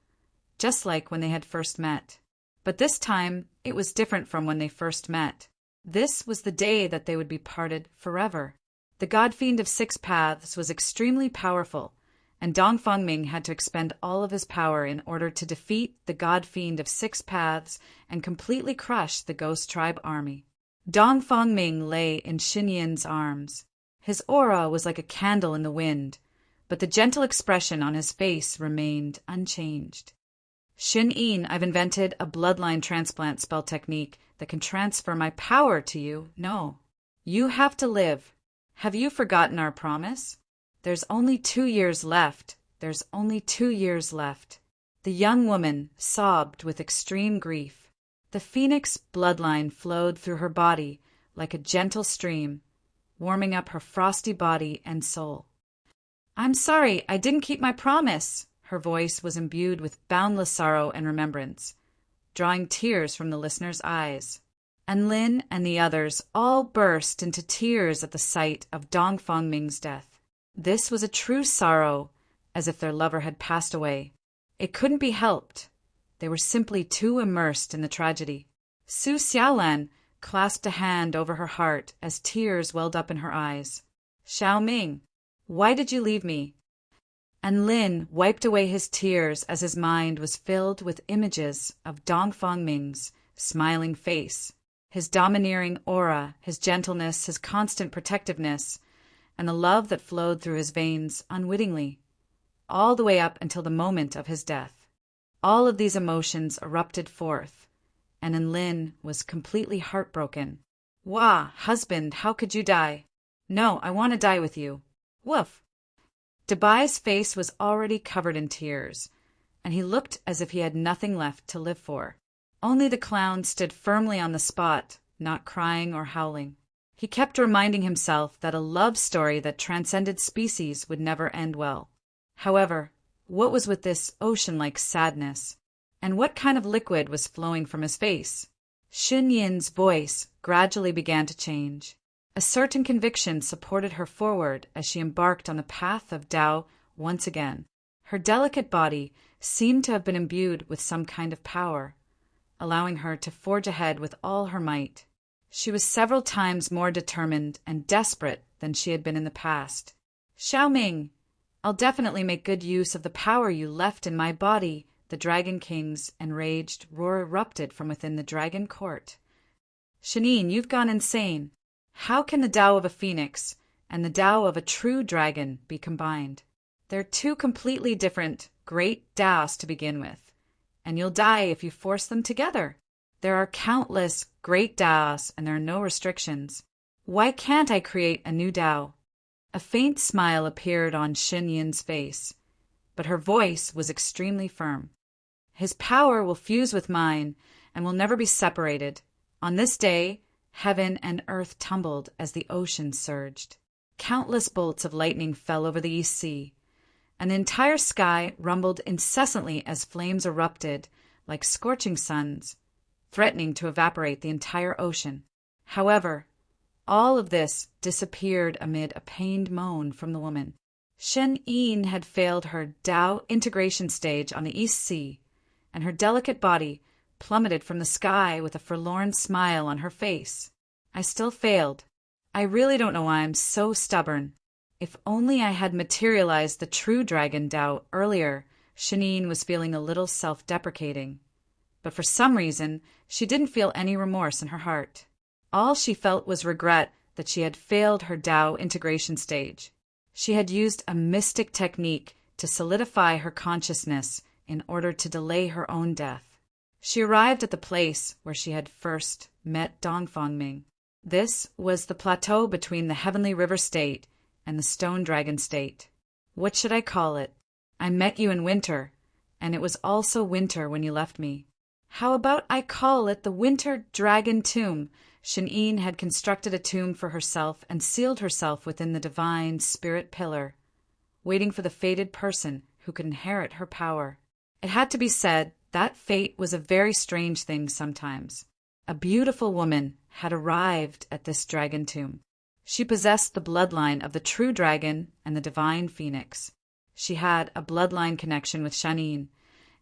just like when they had first met. But this time, it was different from when they first met. This was the day that they would be parted forever. The God-Fiend of Six Paths was extremely powerful, and Dong Fangming had to expend all of his power in order to defeat the God-Fiend of Six Paths and completely crush the Ghost Tribe army. Dong Fangming lay in Shen Yin's arms. His aura was like a candle in the wind, but the gentle expression on his face remained unchanged. Shen Yin, I've invented a bloodline transplant spell technique that can transfer my power to you. No. You have to live. Have you forgotten our promise? There's only 2 years left. There's only 2 years left. The young woman sobbed with extreme grief. The phoenix bloodline flowed through her body like a gentle stream, warming up her frosty body and soul. I'm sorry, I didn't keep my promise. Her voice was imbued with boundless sorrow and remembrance, drawing tears from the listener's eyes. And Lin and the others all burst into tears at the sight of Dong Fangming's death. This was a true sorrow, as if their lover had passed away. It couldn't be helped. They were simply too immersed in the tragedy. Su Xiaolan clasped a hand over her heart as tears welled up in her eyes. Xiao Ming, why did you leave me? And Lin wiped away his tears as his mind was filled with images of Dong Fangming's smiling face, his domineering aura, his gentleness, his constant protectiveness, and the love that flowed through his veins unwittingly, all the way up until the moment of his death. All of these emotions erupted forth, and Lin was completely heartbroken. Wah, husband, how could you die? No, I want to die with you. Woof. Dabai's face was already covered in tears, and he looked as if he had nothing left to live for. Only the clown stood firmly on the spot, not crying or howling. He kept reminding himself that a love story that transcended species would never end well. However, what was with this ocean-like sadness? And what kind of liquid was flowing from his face? Shen Yin's voice gradually began to change. A certain conviction supported her forward as she embarked on the path of Tao once again. Her delicate body seemed to have been imbued with some kind of power, allowing her to forge ahead with all her might. She was several times more determined and desperate than she had been in the past. Xiao Ming, I'll definitely make good use of the power you left in my body. The Dragon King's enraged roar erupted from within the Dragon Court. Shen Yin, you've gone insane. How can the Tao of a phoenix and the Tao of a true dragon be combined? They're two completely different great Taos to begin with, and you'll die if you force them together. There are countless great Taos, and there are no restrictions. Why can't I create a new Tao? A faint smile appeared on Shen Yin's face, but her voice was extremely firm. His power will fuse with mine and will never be separated. On this day, heaven and earth tumbled as the ocean surged. Countless bolts of lightning fell over the East Sea, and the entire sky rumbled incessantly as flames erupted like scorching suns, threatening to evaporate the entire ocean. However, all of this disappeared amid a pained moan from the woman. Shen Yin had failed her Tao integration stage on the East Sea, and her delicate body plummeted from the sky with a forlorn smile on her face. I still failed. I really don't know why I'm so stubborn. If only I had materialized the true Dragon Tao earlier. Shen Yin was feeling a little self-deprecating, but for some reason she didn't feel any remorse in her heart. All she felt was regret that she had failed her Tao integration stage. She had used a mystic technique to solidify her consciousness in order to delay her own death. She arrived at the place where she had first met Dong Fangming. This was the plateau between the Heavenly River State and the Stone Dragon State. What should I call it? I met you in winter, and it was also winter when you left me. How about I call it the Winter Dragon Tomb? Shan'in had constructed a tomb for herself and sealed herself within the divine spirit pillar, waiting for the fated person who could inherit her power. It had to be said that fate was a very strange thing sometimes. A beautiful woman had arrived at this dragon tomb. She possessed the bloodline of the true dragon and the divine phoenix. She had a bloodline connection with Shan'in,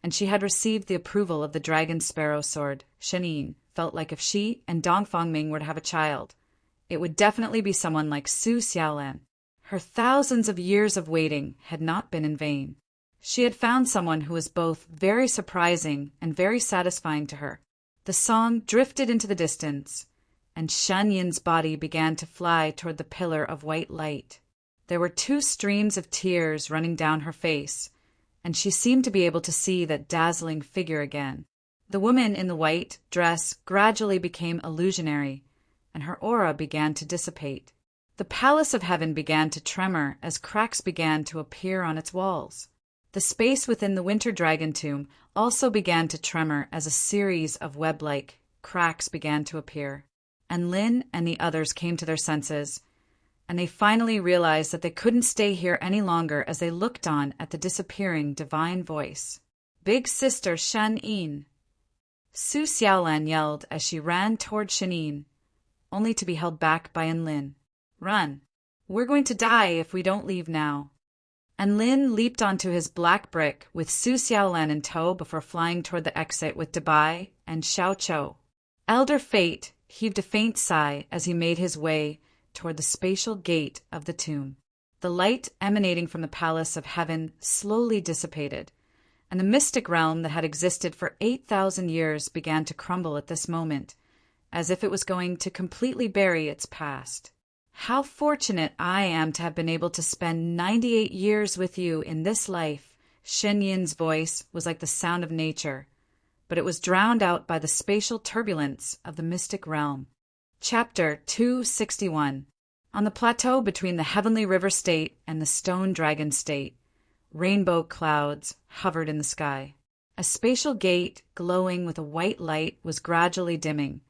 and she had received the approval of the dragon sparrow sword. Shan'in felt like if she and Dongfang Ming were to have a child, it would definitely be someone like Su Xiaolan. Her thousands of years of waiting had not been in vain. She had found someone who was both very surprising and very satisfying to her. The song drifted into the distance, and Shan Yin's body began to fly toward the pillar of white light. There were 2 streams of tears running down her face, and she seemed to be able to see that dazzling figure again. The woman in the white dress gradually became illusionary, and her aura began to dissipate. The palace of heaven began to tremor as cracks began to appear on its walls. The space within the Winter Dragon Tomb also began to tremor as a series of web-like cracks began to appear. And Lin and the others came to their senses, and they finally realized that they couldn't stay here any longer as they looked on at the disappearing divine voice. "Big sister Shan-Yin!" Su Xiaolan yelled as she ran toward Shan'in, only to be held back by Lin. "Run! We're going to die if we don't leave now." And Lin leaped onto his black brick with Su Xiaolan in tow before flying toward the exit with Dabai and Xiao Chou. Elder Fate heaved a faint sigh as he made his way toward the spatial gate of the tomb. The light emanating from the palace of heaven slowly dissipated, and the mystic realm that had existed for 8,000 years began to crumble at this moment, as if it was going to completely bury its past. "How fortunate I am to have been able to spend 98 years with you in this life." Shen Yin's voice was like the sound of nature, but it was drowned out by the spatial turbulence of the mystic realm. Chapter 261. On the plateau between the Heavenly River State and the Stone Dragon State, rainbow clouds hovered in the sky. A spatial gate glowing with a white light was gradually dimming,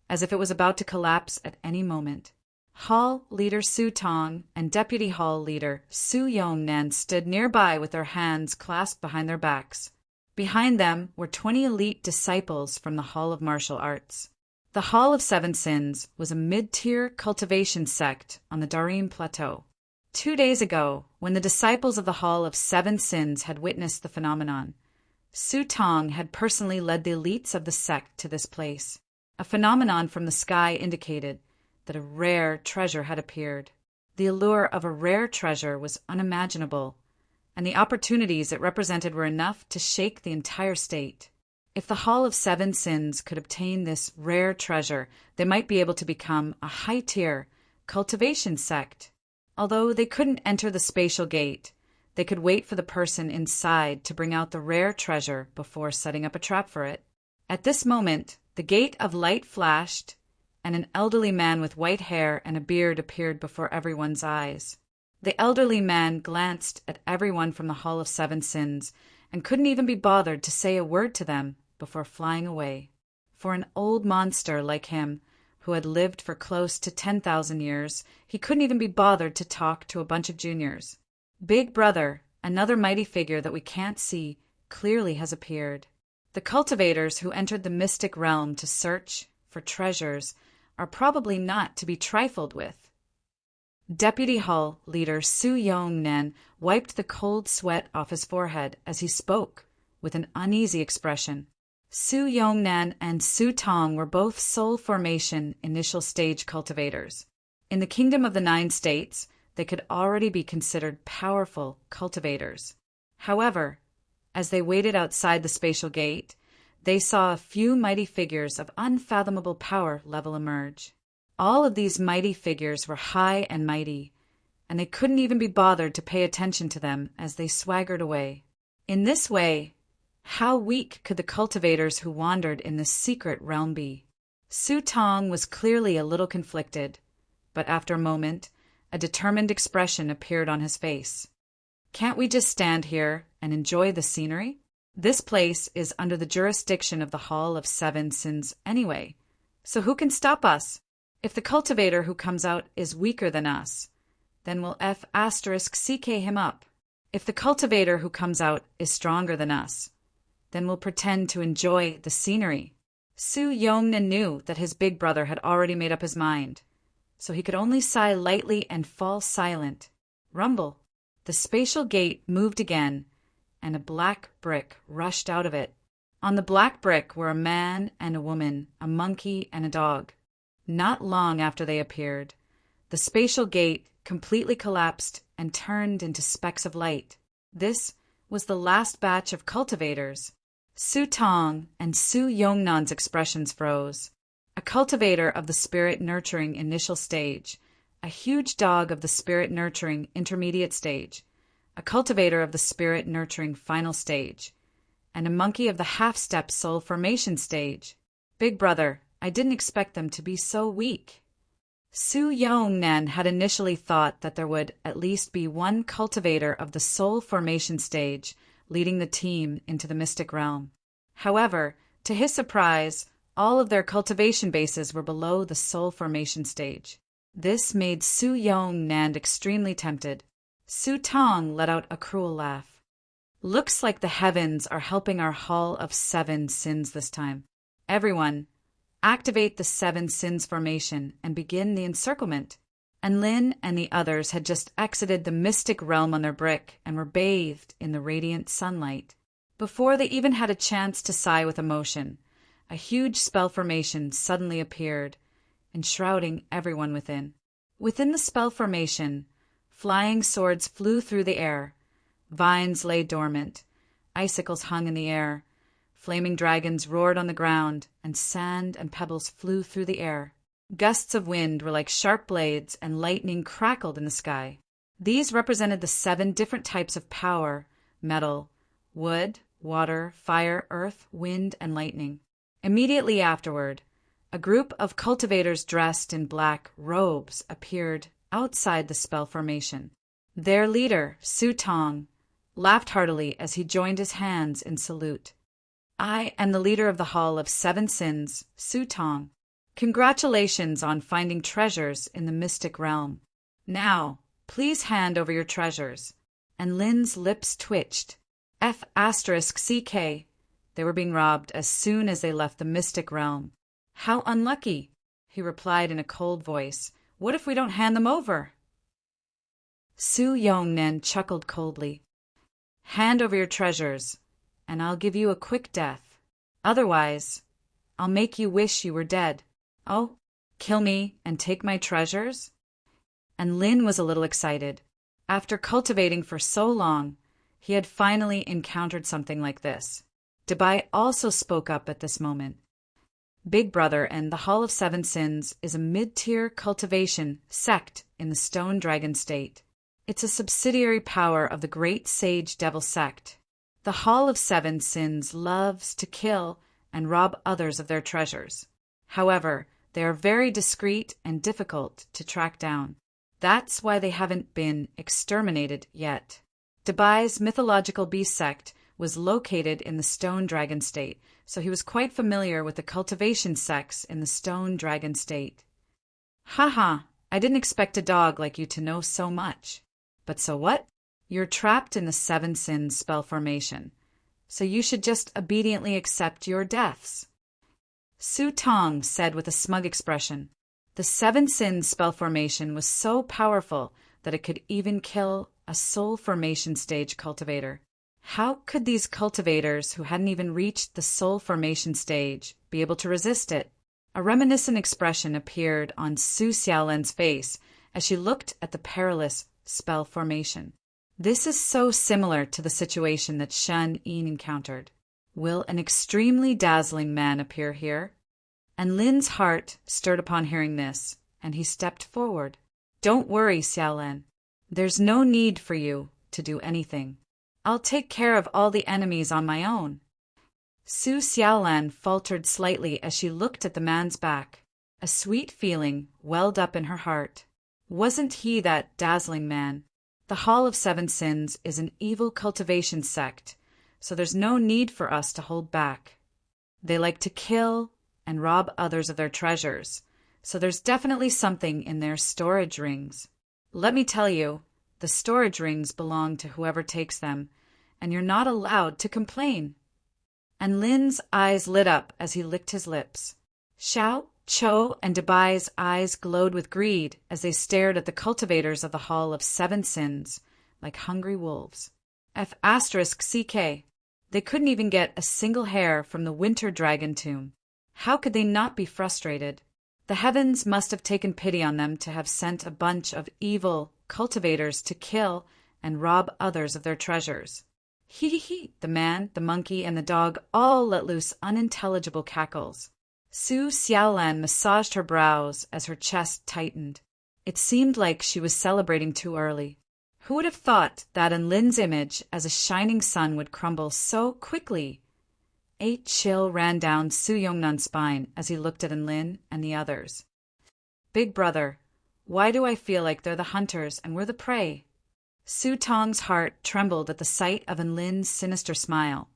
as if it was about to collapse at any moment. Hall Leader Su Tong and Deputy Hall Leader Su Yongnan stood nearby with their hands clasped behind their backs. Behind them were 20 elite disciples from the Hall of Martial Arts. The Hall of Seven Sins was a mid-tier cultivation sect on the Darim Plateau. 2 days ago, when the disciples of the Hall of Seven Sins had witnessed the phenomenon, Su Tong had personally led the elites of the sect to this place. A phenomenon from the sky indicated that a rare treasure had appeared. The allure of a rare treasure was unimaginable, and the opportunities it represented were enough to shake the entire state. If the Hall of Seven Sins could obtain this rare treasure, they might be able to become a high-tier cultivation sect. Although they couldn't enter the spatial gate, they could wait for the person inside to bring out the rare treasure before setting up a trap for it. At this moment, the gate of light flashed, and an elderly man with white hair and a beard appeared before everyone's eyes. The elderly man glanced at everyone from the Hall of Seven Sins and couldn't even be bothered to say a word to them before flying away. For an old monster like him, who had lived for close to 10,000 years, he couldn't even be bothered to talk to a bunch of juniors. Big Brother, another mighty figure that we can't see, clearly has appeared. The cultivators who entered the mystic realm to search for treasures are probably not to be trifled with. Deputy Hall Leader Su Yongnan wiped the cold sweat off his forehead as he spoke with an uneasy expression. Su Yongnan and Su Tong were both soul formation initial stage cultivators. In the Kingdom of the Nine States, they could already be considered powerful cultivators. However, as they waited outside the spatial gate, they saw a few mighty figures of unfathomable power level emerge. All of these mighty figures were high and mighty, and they couldn't even be bothered to pay attention to them as they swaggered away. In this way, how weak could the cultivators who wandered in this secret realm be? Su Tong was clearly a little conflicted, but after a moment, a determined expression appeared on his face. Can't we just stand here and enjoy the scenery? This place is under the jurisdiction of the Hall of Seven Sins anyway, so who can stop us? If the cultivator who comes out is weaker than us, then we'll *CK him up. If the cultivator who comes out is stronger than us, then we'll pretend to enjoy the scenery. Su Yongnan knew that his big brother had already made up his mind, so he could only sigh lightly and fall silent. Rumble. The spatial gate moved again, and a black brick rushed out of it. On the black brick were a man and a woman, a monkey and a dog. Not long after they appeared, the spatial gate completely collapsed and turned into specks of light. This was the last batch of cultivators. Su Tong and Su Yongnan's expressions froze. A cultivator of the spirit-nurturing initial stage, a huge dog of the spirit-nurturing intermediate stage, a cultivator of the spirit-nurturing final stage, and a monkey of the half-step soul formation stage. Big brother, I didn't expect them to be so weak. Su Yongnan had initially thought that there would at least be one cultivator of the soul formation stage leading the team into the mystic realm. However, to his surprise, all of their cultivation bases were below the soul formation stage. This made Su Yongnan extremely tempted. Su Tong let out a cruel laugh. Looks like the heavens are helping our Hall of Seven Sins this time. Everyone, activate the Seven Sins formation and begin the encirclement. And Lin and the others had just exited the mystic realm on their brick and were bathed in the radiant sunlight. Before they even had a chance to sigh with emotion, a huge spell formation suddenly appeared, enshrouding everyone within. Within the spell formation, flying swords flew through the air, vines lay dormant, icicles hung in the air, flaming dragons roared on the ground, and sand and pebbles flew through the air. Gusts of wind were like sharp blades, and lightning crackled in the sky. These represented the 7 different types of power: metal, wood, water, fire, earth, wind, and lightning. Immediately afterward, a group of cultivators dressed in black robes appeared outside the spell formation. Their leader, Su Tong, laughed heartily as he joined his hands in salute. I am the leader of the Hall of Seven Sins, Su Tong. Congratulations on finding treasures in the mystic realm. Now, please hand over your treasures. And Lin's lips twitched. *CK. They were being robbed as soon as they left the mystic realm. How unlucky, he replied in a cold voice. What if we don't hand them over? Su Yongnan chuckled coldly. Hand over your treasures, and I'll give you a quick death. Otherwise, I'll make you wish you were dead. Oh, kill me and take my treasures? And Lin was a little excited. After cultivating for so long, he had finally encountered something like this. Dabai also spoke up at this moment. Big Brother and the Hall of Seven Sins is a mid-tier cultivation sect in the Stone Dragon State. It's a subsidiary power of the Great Sage Devil Sect. The Hall of Seven Sins loves to kill and rob others of their treasures. However, they are very discreet and difficult to track down. That's why they haven't been exterminated yet. Dabai's mythological beast sect was located in the Stone Dragon State, so he was quite familiar with the cultivation sects in the Stone Dragon State. Haha, I didn't expect a dog like you to know so much. But so what? You're trapped in the Seven Sins spell formation, so you should just obediently accept your deaths. Su Tong said with a smug expression. The Seven Sins spell formation was so powerful that it could even kill a soul formation stage cultivator. How could these cultivators who hadn't even reached the soul formation stage be able to resist it? A reminiscent expression appeared on Su Xiaolan's face as she looked at the perilous spell formation. This is so similar to the situation that Shen Yin encountered. Will an extremely dazzling man appear here? And Lin's heart stirred upon hearing this, and he stepped forward. Don't worry, Xiaolan. There's no need for you to do anything. I'll take care of all the enemies on my own. Su Xiaolan faltered slightly as she looked at the man's back. A sweet feeling welled up in her heart. Wasn't he that dazzling man? The Hall of Seven Sins is an evil cultivation sect, so there's no need for us to hold back. They like to kill and rob others of their treasures, so there's definitely something in their storage rings. Let me tell you, the storage rings belong to whoever takes them, and you're not allowed to complain. And Lin's eyes lit up as he licked his lips. Xiao, Cho, and Debai's eyes glowed with greed as they stared at the cultivators of the Hall of Seven Sins, like hungry wolves. F***CK. They couldn't even get a single hair from the winter dragon tomb. How could they not be frustrated? The heavens must have taken pity on them to have sent a bunch of evil cultivators to kill and rob others of their treasures. Hee. The man, the monkey, and the dog all let loose unintelligible cackles. Su Xiaolan massaged her brows as her chest tightened. It seemed like she was celebrating too early. Who would have thought that in Lin's image as a shining sun would crumble so quickly? A chill ran down Su Yongnan's spine as he looked at Enlin and the others. Big brother, why do I feel like they're the hunters and we're the prey? Su Tong's heart trembled at the sight of Enlin's sinister smile,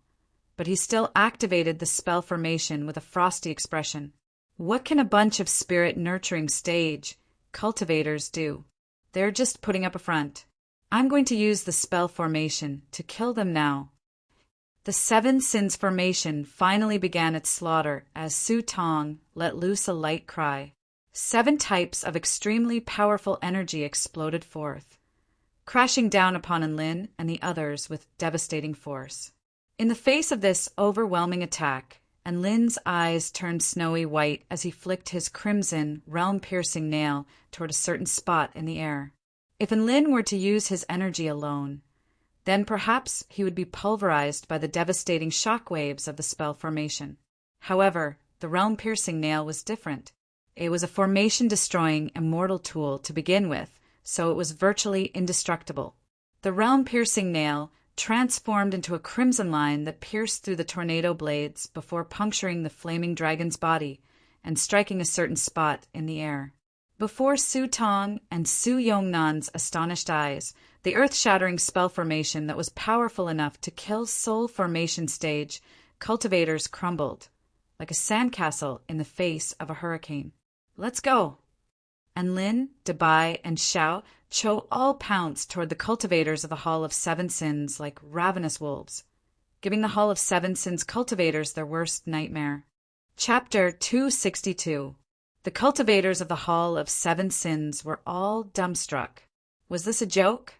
but he still activated the spell formation with a frosty expression. What can a bunch of spirit-nurturing stage cultivators do? They're just putting up a front. I'm going to use the spell formation to kill them now. The Seven Sins formation finally began its slaughter as Su Tong let loose a light cry. 7 types of extremely powerful energy exploded forth, crashing down upon Enlin and the others with devastating force. In the face of this overwhelming attack, Enlin's eyes turned snowy white as he flicked his crimson, realm-piercing nail toward a certain spot in the air. If Enlin were to use his energy alone, then perhaps he would be pulverized by the devastating shockwaves of the spell formation. However, the realm-piercing nail was different. It was a formation-destroying immortal tool to begin with, so it was virtually indestructible. The realm-piercing nail transformed into a crimson line that pierced through the tornado blades before puncturing the flaming dragon's body and striking a certain spot in the air. Before Su Tong and Su Yongnan's astonished eyes, the earth-shattering spell formation that was powerful enough to kill soul formation stage cultivators crumbled, like a sandcastle in the face of a hurricane. Let's go! Enlin, Debai, and Xiao Cho all pounced toward the cultivators of the Hall of Seven Sins like ravenous wolves, giving the Hall of Seven Sins cultivators their worst nightmare. Chapter 262. The cultivators of the Hall of Seven Sins were all dumbstruck. Was this a joke?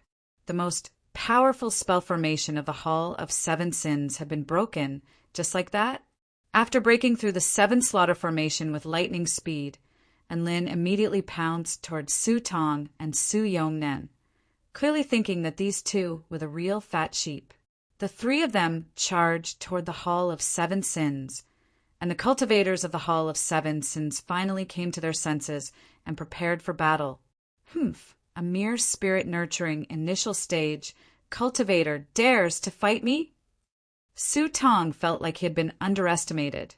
The most powerful spell formation of the Hall of Seven Sins had been broken, just like that? After breaking through the 7 slaughter formation with lightning speed, Enlin immediately pounced toward Su Tong and Su Yongnan, clearly thinking that these two were the real fat sheep. The 3 of them charged toward the Hall of Seven Sins, and the cultivators of the Hall of Seven Sins finally came to their senses and prepared for battle. A mere spirit-nurturing initial stage cultivator dares to fight me? Su Tong felt like he had been underestimated,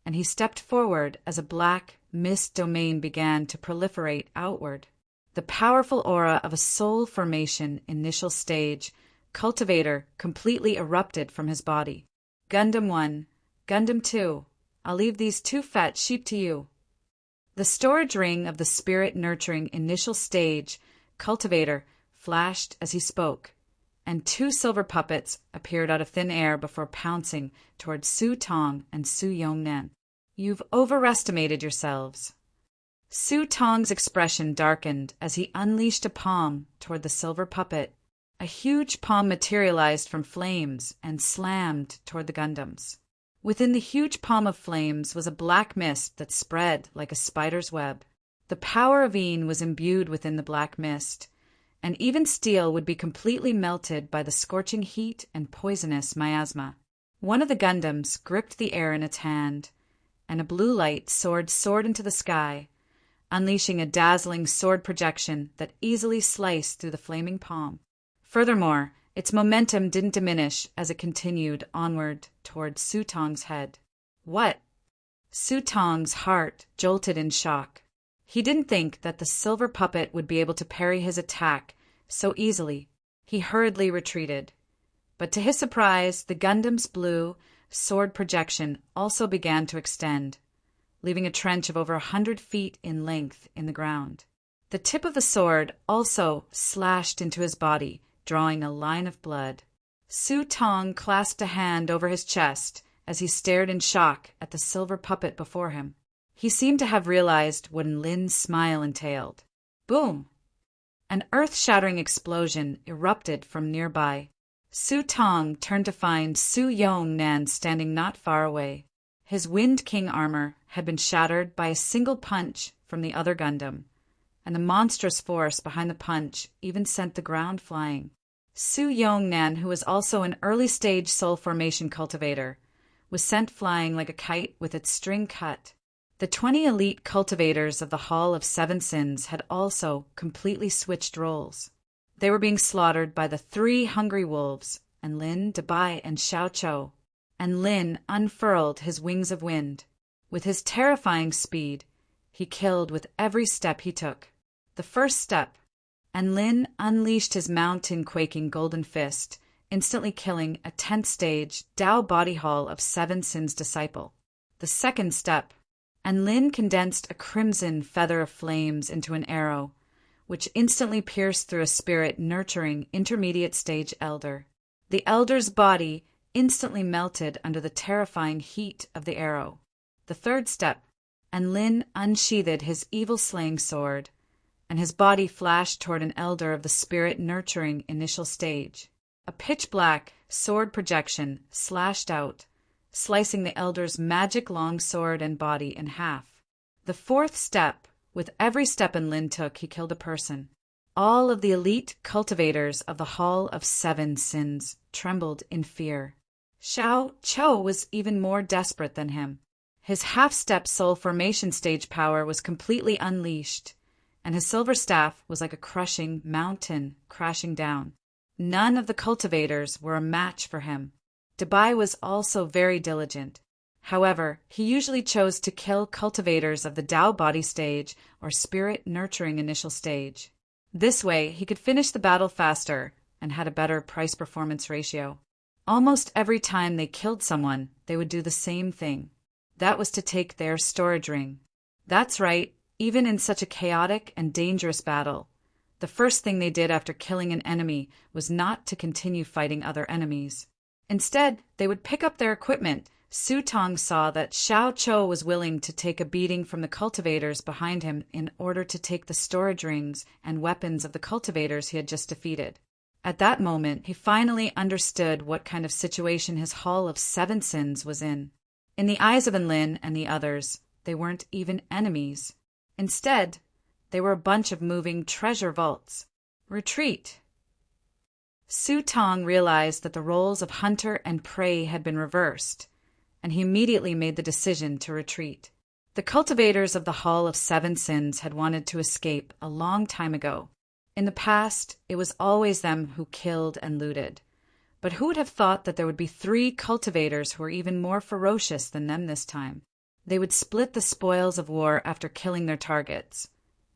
and he stepped forward as a black mist domain began to proliferate outward. The powerful aura of a soul formation initial stage cultivator completely erupted from his body. Gundam 1, Gundam 2, I'll leave these 2 fat sheep to you. The storage ring of the spirit-nurturing initial stage cultivator flashed as he spoke, and 2 silver puppets appeared out of thin air before pouncing toward Su Tong and Su Yongnan. You've overestimated yourselves. Su Tong's expression darkened as he unleashed a palm toward the silver puppet. A huge palm materialized from flames and slammed toward the Gundams. Within the huge palm of flames was a black mist that spread like a spider's web. The power of Een was imbued within the black mist, and even steel would be completely melted by the scorching heat and poisonous miasma. One of the Gundams gripped the air in its hand, and a blue light soared into the sky, unleashing a dazzling sword projection that easily sliced through the flaming palm. Furthermore, Its momentum didn't diminish as it continued onward toward Su Tong's head. What? Su Tong's heart jolted in shock. He didn't think that the silver puppet would be able to parry his attack so easily. He hurriedly retreated. But to his surprise, the Gundam's blue sword projection also began to extend, leaving a trench of over 100 feet in length in the ground. The tip of the sword also slashed into his body, drawing a line of blood. Su Tong clasped a hand over his chest as he stared in shock at the silver puppet before him. He seemed to have realized what Lin's smile entailed. Boom! An earth-shattering explosion erupted from nearby. Su Tong turned to find Su Yong-nan standing not far away. His Wind King armor had been shattered by a single punch from the other Gundam, and the monstrous force behind the punch even sent the ground flying. Su Yong-nan, who was also an early-stage soul formation cultivator, was sent flying like a kite with its string cut. The 20 elite cultivators of the Hall of Seven Sins had also completely switched roles. They were being slaughtered by the 3 hungry wolves, and Lin, Dabai, and Xiao Chou. And Lin unfurled his wings of wind. With his terrifying speed, he killed with every step he took. The first step, and Lin unleashed his mountain-quaking golden fist, instantly killing a 10th stage Dao body hall of Seven Sins disciple. The second step, and Lin condensed a crimson feather of flames into an arrow, which instantly pierced through a spirit-nurturing intermediate-stage elder. The elder's body instantly melted under the terrifying heat of the arrow. The third step, and Lin unsheathed his evil-slaying sword, and his body flashed toward an elder of the spirit-nurturing initial stage. A pitch-black sword projection slashed out, slicing the elder's magic long sword and body in half. The fourth step, with every step Lin took, he killed a person. All of the elite cultivators of the Hall of Seven Sins trembled in fear. Xiao Chou was even more desperate than him. His half-step soul formation stage power was completely unleashed, and his silver staff was like a crushing mountain crashing down. None of the cultivators were a match for him. Dabai was also very diligent. However, he usually chose to kill cultivators of the Dao body stage or spirit-nurturing initial stage. This way, he could finish the battle faster and had a better price-performance ratio. Almost every time they killed someone, they would do the same thing. That was to take their storage ring. That's right, even in such a chaotic and dangerous battle, the first thing they did after killing an enemy was not to continue fighting other enemies. Instead, they would pick up their equipment. Su Tong saw that Xiao Chou was willing to take a beating from the cultivators behind him in order to take the storage rings and weapons of the cultivators he had just defeated. At that moment, he finally understood what kind of situation his Hall of Seven Sins was in. In the eyes of Lin and the others, they weren't even enemies. Instead, they were a bunch of moving treasure vaults. Retreat! Su Tong realized that the roles of hunter and prey had been reversed, and he immediately made the decision to retreat. The cultivators of the Hall of Seven Sins had wanted to escape a long time ago. In the past, it was always them who killed and looted. But who would have thought that there would be 3 cultivators who were even more ferocious than them this time? They would split the spoils of war after killing their targets.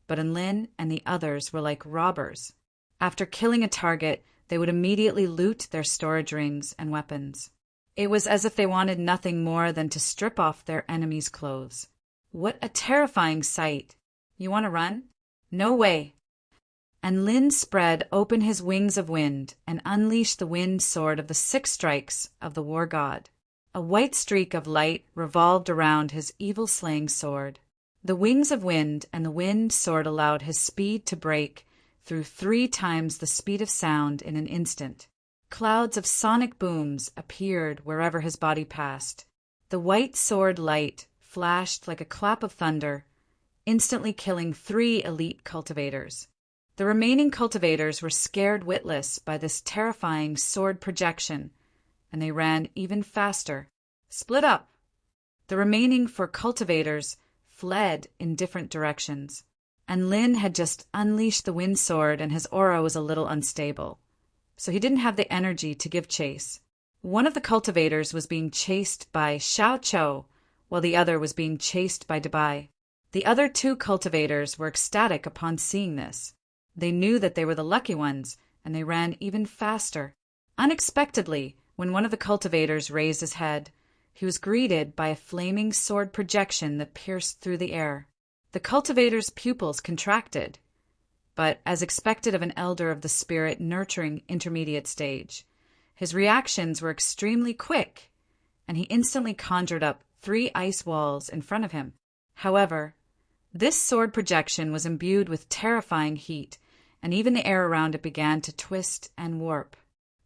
But Lin and the others were like robbers. After killing a target, they would immediately loot their storage rings and weapons. It was as if they wanted nothing more than to strip off their enemies' clothes. What a terrifying sight! You want to run? No way! And Lin spread open his wings of wind and unleashed the wind sword of the 6 strikes of the war god. A white streak of light revolved around his evil-slaying sword. The wings of wind and the wind sword allowed his speed to break through 3 times the speed of sound in an instant. Clouds of sonic booms appeared wherever his body passed. The white sword light flashed like a clap of thunder, instantly killing 3 elite cultivators. The remaining cultivators were scared witless by this terrifying sword projection, and they ran even faster. Split up! The remaining 4 cultivators fled in different directions, and Lin had just unleashed the wind sword and his aura was a little unstable. so he didn't have the energy to give chase. One of the cultivators was being chased by Xiao Chou, while the other was being chased by Dabai. The other two cultivators were ecstatic upon seeing this. They knew that they were the lucky ones, and they ran even faster. Unexpectedly, when one of the cultivators raised his head, he was greeted by a flaming sword projection that pierced through the air. The cultivator's pupils contracted, but as expected of an elder of the spirit nurturing intermediate stage, his reactions were extremely quick, and he instantly conjured up 3 ice walls in front of him. However, this sword projection was imbued with terrifying heat, and even the air around it began to twist and warp.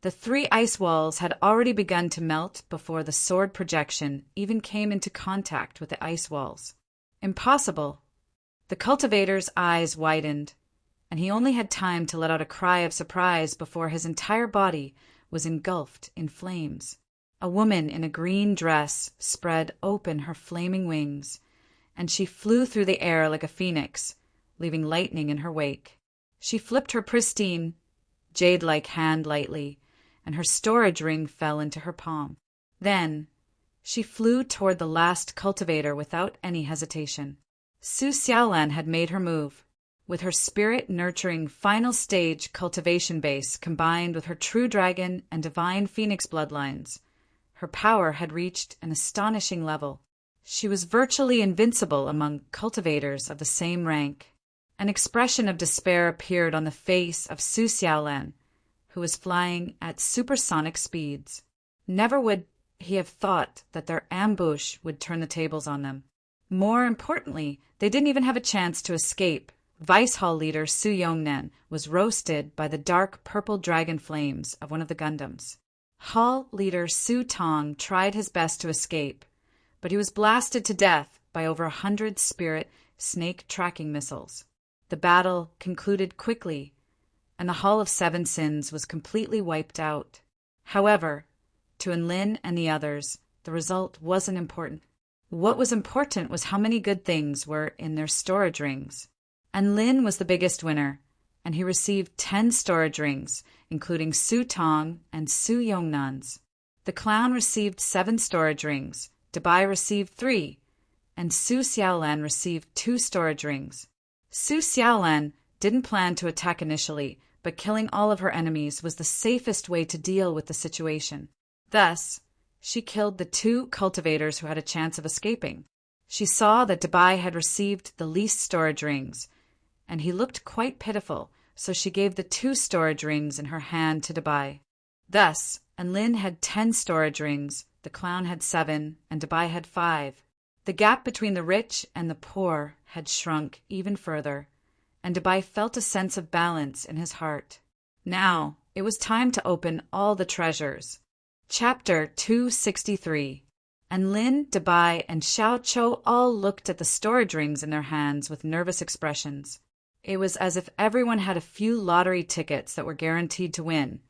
The 3 ice walls had already begun to melt before the sword projection even came into contact with the ice walls. Impossible! The cultivator's eyes widened, and he only had time to let out a cry of surprise before his entire body was engulfed in flames. A woman in a green dress spread open her flaming wings, and she flew through the air like a phoenix, leaving lightning in her wake. She flipped her pristine, jade-like hand lightly, and her storage ring fell into her palm. Then she flew toward the last cultivator without any hesitation. Su Xiaolan had made her move. With her spirit-nurturing final stage cultivation base combined with her true dragon and divine phoenix bloodlines, her power had reached an astonishing level. She was virtually invincible among cultivators of the same rank. An expression of despair appeared on the face of Su Xiaolan, who was flying at supersonic speeds. Never would he have thought that their ambush would turn the tables on them. More importantly, they didn't even have a chance to escape. Vice Hall leader Su Yongnan was roasted by the dark purple dragon flames of one of the Gundams. Hall leader Su Tong tried his best to escape, but he was blasted to death by over 100 spirit snake tracking missiles. The battle concluded quickly, and the Hall of Seven Sins was completely wiped out. However, to Enlin and the others, the result wasn't important. What was important was how many good things were in their storage rings. Enlin was the biggest winner, and he received 10 storage rings, including Su Tong and Su Yongnan's. The clown received 7 storage rings, Dabai received 3, and Su Xiaolan received 2 storage rings. Su Xiaolan didn't plan to attack initially, but killing all of her enemies was the safest way to deal with the situation. Thus, she killed the 2 cultivators who had a chance of escaping. She saw that Dabai had received the least storage rings, and he looked quite pitiful, so she gave the 2 storage rings in her hand to Dabai. Thus, Enlin had 10 storage rings, the clown had 7, and Dabai had 5. The gap between the rich and the poor had shrunk even further, and Dabai felt a sense of balance in his heart. Now, it was time to open all the treasures. Chapter 263. Enlin, Dabai, and Xiao Chou all looked at the storage rings in their hands with nervous expressions. It was as if everyone had a few lottery tickets that were guaranteed to win,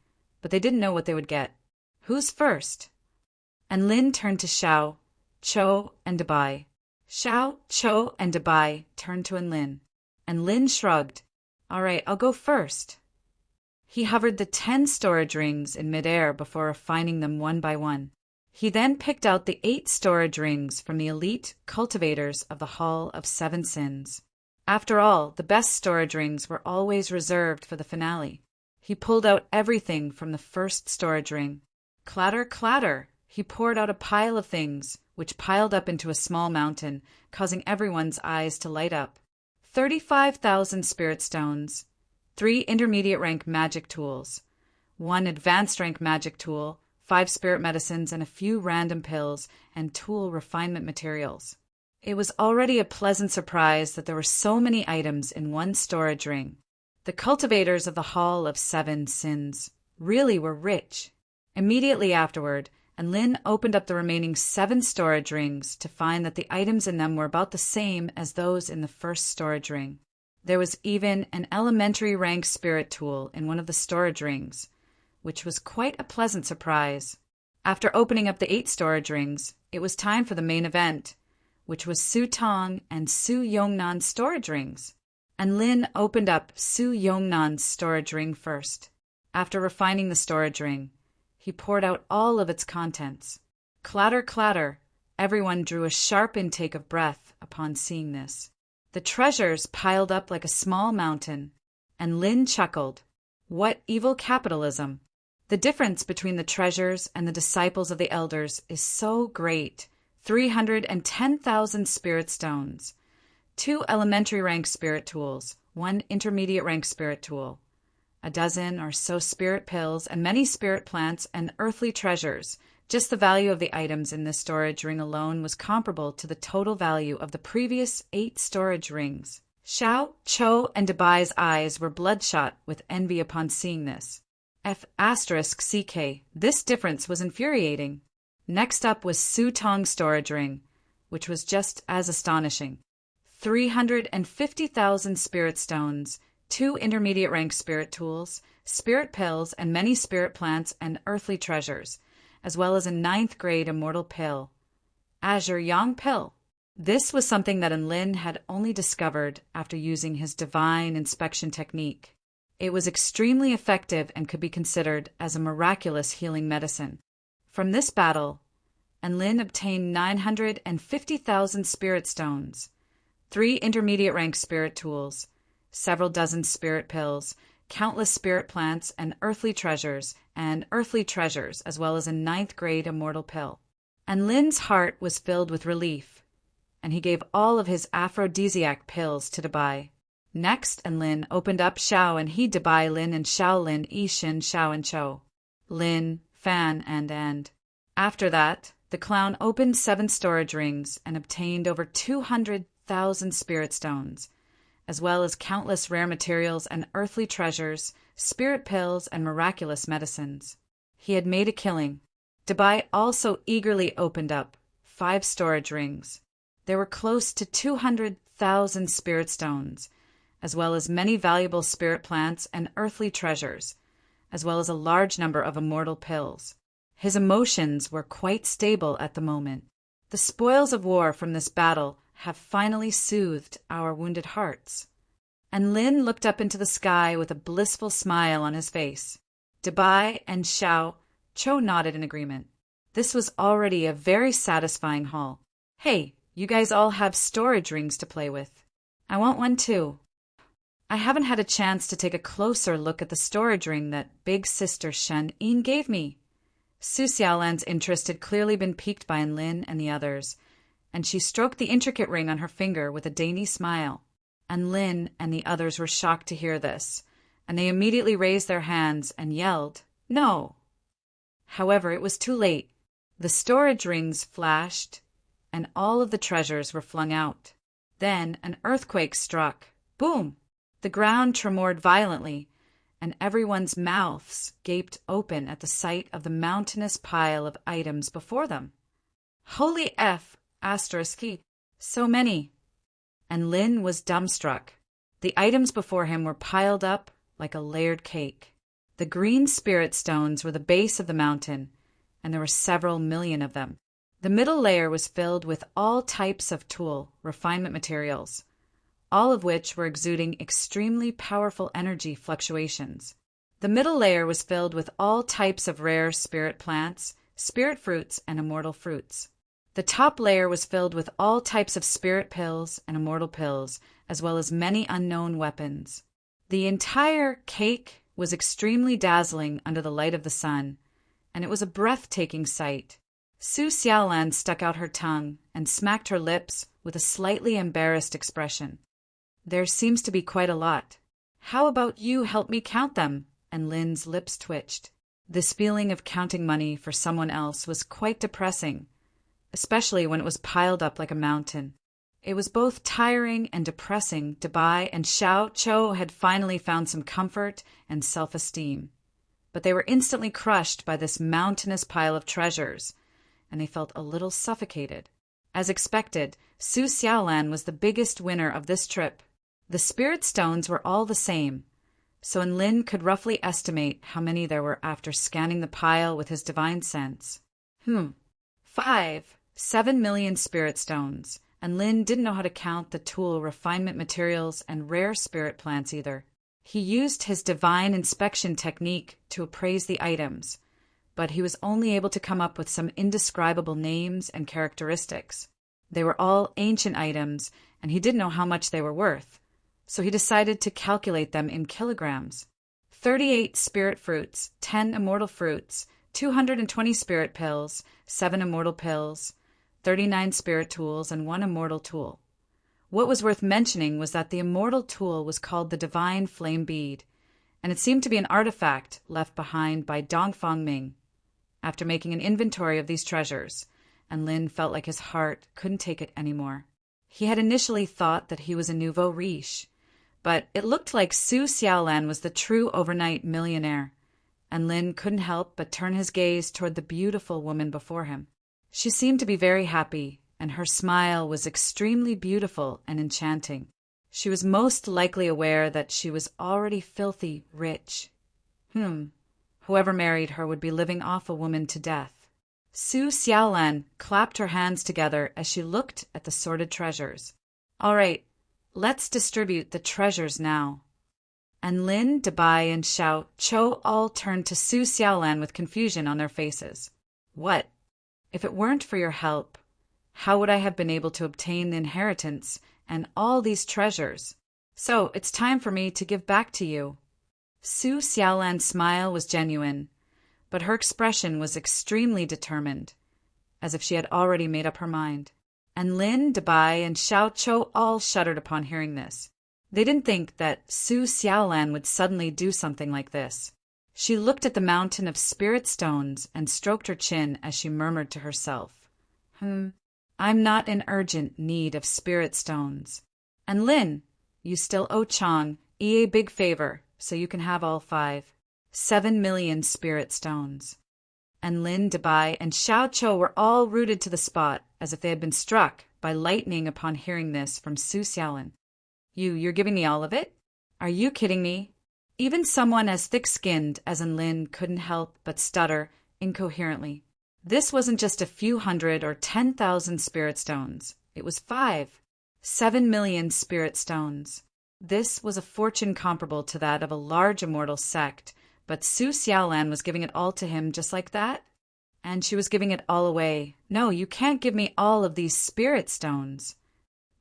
but they didn't know what they would get. Who's first? Enlin turned to Xiao, Chou, and Dabai. Xiao, Chou, and Dabai turned to Enlin. Enlin shrugged. All right, I'll go first. He hovered the 10 storage rings in midair before refining them one by one. He then picked out the 8 storage rings from the elite cultivators of the Hall of Seven Sins. After all, the best storage rings were always reserved for the finale. He pulled out everything from the first storage ring. Clatter, clatter! He poured out a pile of things, which piled up into a small mountain, causing everyone's eyes to light up. 35,000 spirit stones, 3 intermediate rank magic tools, 1 advanced rank magic tool, 5 spirit medicines, and a few random pills and tool refinement materials. It was already a pleasant surprise that there were so many items in one storage ring. The cultivators of the Hall of Seven Sins really were rich. Immediately afterward, Enlin opened up the remaining 7 storage rings to find that the items in them were about the same as those in the first storage ring. There was even an elementary rank spirit tool in one of the storage rings, which was quite a pleasant surprise. After opening up the 8 storage rings, it was time for the main event, which was Su Tong and Su Yongnan's storage rings. Enlin opened up Su Yongnan's storage ring first. After refining the storage ring, he poured out all of its contents. Clatter, clatter. Everyone drew a sharp intake of breath upon seeing this. The treasures piled up like a small mountain, and Lin chuckled. What evil capitalism! The difference between the treasures and the disciples of the elders is so great. 310,000 spirit stones, 2 elementary rank spirit tools, 1 intermediate rank spirit tool, a dozen or so spirit pills, and many spirit plants and earthly treasures. Just the value of the items in this storage ring alone was comparable to the total value of the previous 8 storage rings. Xiao, Cho, and Dabai's eyes were bloodshot with envy upon seeing this. F***CK, this difference was infuriating. Next up was Su Tong's storage ring, which was just as astonishing. 350,000 spirit stones, 2 intermediate rank spirit tools, spirit pills, and many spirit plants and earthly treasures, as well as a 9th grade immortal pill. Azure Yang pill. This was something that Enlin had only discovered after using his divine inspection technique. It was extremely effective and could be considered as a miraculous healing medicine. From this battle, Enlin obtained 950,000 spirit stones, 3 intermediate rank spirit tools, several dozen spirit pills, countless spirit plants and earthly treasures, as well as a 9th grade immortal pill. Enlin's heart was filled with relief, and he gave all of his aphrodisiac pills to Dabai. Next, Enlin opened up Xiao, and he Dabai Lin and Xiao Lin Ishin Xiao and Cho. Lin, Fan, and. After that, the clown opened 7 storage rings and obtained over 200,000 spirit stones, as well as countless rare materials and earthly treasures, spirit pills, and miraculous medicines. He had made a killing. Dabai also eagerly opened up 5 storage rings. There were close to 200,000 spirit stones, as well as many valuable spirit plants and earthly treasures, as well as a large number of immortal pills. His emotions were quite stable at the moment. The spoils of war from this battle have finally soothed our wounded hearts. And Lin looked up into the sky with a blissful smile on his face. Dabai and Xiao Cho nodded in agreement. This was already a very satisfying haul. Hey, you guys all have storage rings to play with. I want one too. I haven't had a chance to take a closer look at the storage ring that big sister Shen Yin gave me. Su Xiaolan's interest had clearly been piqued by Enlin and the others, and she stroked the intricate ring on her finger with a dainty smile. Enlin and the others were shocked to hear this, and they immediately raised their hands and yelled, "No!" However, it was too late. The storage rings flashed, and all of the treasures were flung out. Then an earthquake struck. Boom! The ground tremored violently, and everyone's mouths gaped open at the sight of the mountainous pile of items before them. Holy F! So many! And Lin was dumbstruck. The items before him were piled up like a layered cake. The green spirit stones were the base of the mountain, and there were several million of them. The middle layer was filled with all types of tool, refinement materials, all of which were exuding extremely powerful energy fluctuations. The middle layer was filled with all types of rare spirit plants, spirit fruits, and immortal fruits. The top layer was filled with all types of spirit pills and immortal pills, as well as many unknown weapons. The entire cake was extremely dazzling under the light of the sun, and it was a breathtaking sight. Su Xiaolan stuck out her tongue and smacked her lips with a slightly embarrassed expression. There seems to be quite a lot. How about you help me count them? And Lin's lips twitched. This feeling of counting money for someone else was quite depressing, especially when it was piled up like a mountain. It was both tiring and depressing. Dabai and Xiao Cho had finally found some comfort and self-esteem, but they were instantly crushed by this mountainous pile of treasures, and they felt a little suffocated. As expected, Su Xiaolan was the biggest winner of this trip. The spirit stones were all the same, so Enlin could roughly estimate how many there were after scanning the pile with his divine sense. 7 million spirit stones, and Lin didn't know how to count the tool refinement materials and rare spirit plants either. He used his divine inspection technique to appraise the items, but he was only able to come up with some indescribable names and characteristics. They were all ancient items, and he didn't know how much they were worth, so he decided to calculate them in kilograms. 38 spirit fruits, 10 immortal fruits, 220 spirit pills, 7 immortal pills, 39 spirit tools, and 1 immortal tool. What was worth mentioning was that the immortal tool was called the Divine Flame Bead, and it seemed to be an artifact left behind by Dongfang Ming. After making an inventory of these treasures, and Lin felt like his heart couldn't take it anymore. He had initially thought that he was a nouveau riche, but it looked like Su Xiaolan was the true overnight millionaire, and Lin couldn't help but turn his gaze toward the beautiful woman before him. She seemed to be very happy, and her smile was extremely beautiful and enchanting. She was most likely aware that she was already filthy rich. Whoever married her would be living off a woman to death. Su Xiaolan clapped her hands together as she looked at the sorted treasures. All right, let's distribute the treasures now. And Lin, Dabai, and Xiao Chou all turned to Su Xiaolan with confusion on their faces. What? If it weren't for your help, how would I have been able to obtain the inheritance and all these treasures? So it's time for me to give back to you. Su Xiaolan's smile was genuine, but her expression was extremely determined, as if she had already made up her mind. And Lin, Dabai, and Xiao Chou all shuddered upon hearing this. They didn't think that Su Xiaolan would suddenly do something like this. She looked at the mountain of spirit stones and stroked her chin as she murmured to herself, I'm not in urgent need of spirit stones. And Lin, you still owe Chang a big favor, so you can have all 5. 7 million spirit stones. And Lin, Dabai, and Xiao Chou were all rooted to the spot, as if they had been struck by lightning upon hearing this from Su Xiaolan. You're giving me all of it? Are you kidding me? Even someone as thick-skinned as Lin couldn't help but stutter incoherently. This wasn't just a few hundred or 10,000 spirit stones. It was 7 million spirit stones. This was a fortune comparable to that of a large immortal sect, but Su Xiaolan was giving it all to him just like that? And she was giving it all away. No, you can't give me all of these spirit stones.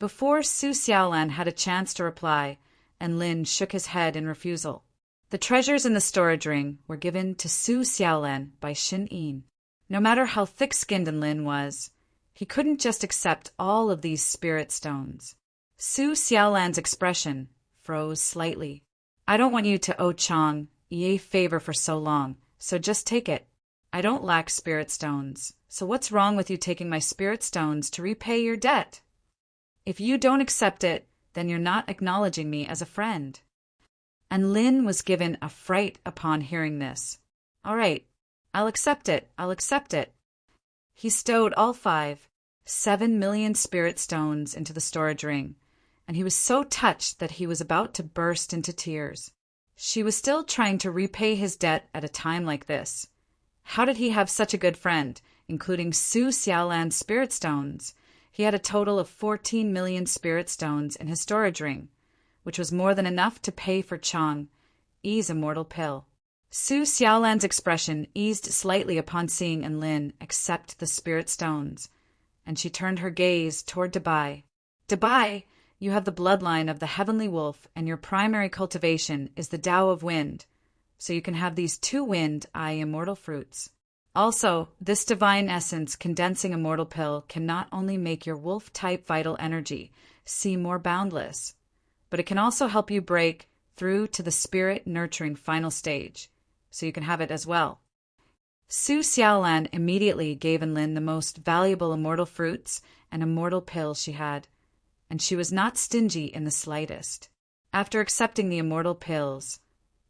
Before Su Xiaolan had a chance to reply, and Lin shook his head in refusal. The treasures in the storage ring were given to Su Xiaolan by Xin Yin. No matter how thick-skinned Lin was, he couldn't just accept all of these spirit stones. Su Xiaolan's expression froze slightly. I don't want you to owe Chang a favor for so long, so just take it. I don't lack spirit stones, so what's wrong with you taking my spirit stones to repay your debt? If you don't accept it, then you're not acknowledging me as a friend. And Lin was given a fright upon hearing this. All right, I'll accept it. He stowed all 7 million spirit stones into the storage ring, and he was so touched that he was about to burst into tears. She was still trying to repay his debt at a time like this. How did he have such a good friend, including Su Xiaolan's spirit stones? He had a total of 14 million spirit stones in his storage ring, which was more than enough to pay for Chang Yi's immortal pill. Su Xiaolan's expression eased slightly upon seeing Lin accept the spirit stones, and she turned her gaze toward Dabai. Dabai, you have the bloodline of the heavenly wolf, and your primary cultivation is the Tao of wind, so you can have these 2 wind immortal fruits. Also, this divine essence condensing immortal pill can not only make your wolf-type vital energy seem more boundless, but it can also help you break through to the spirit-nurturing final stage, so you can have it as well. Su Xiaolan immediately gave Lin the most valuable immortal fruits and immortal pill she had, and she was not stingy in the slightest. After accepting the immortal pills,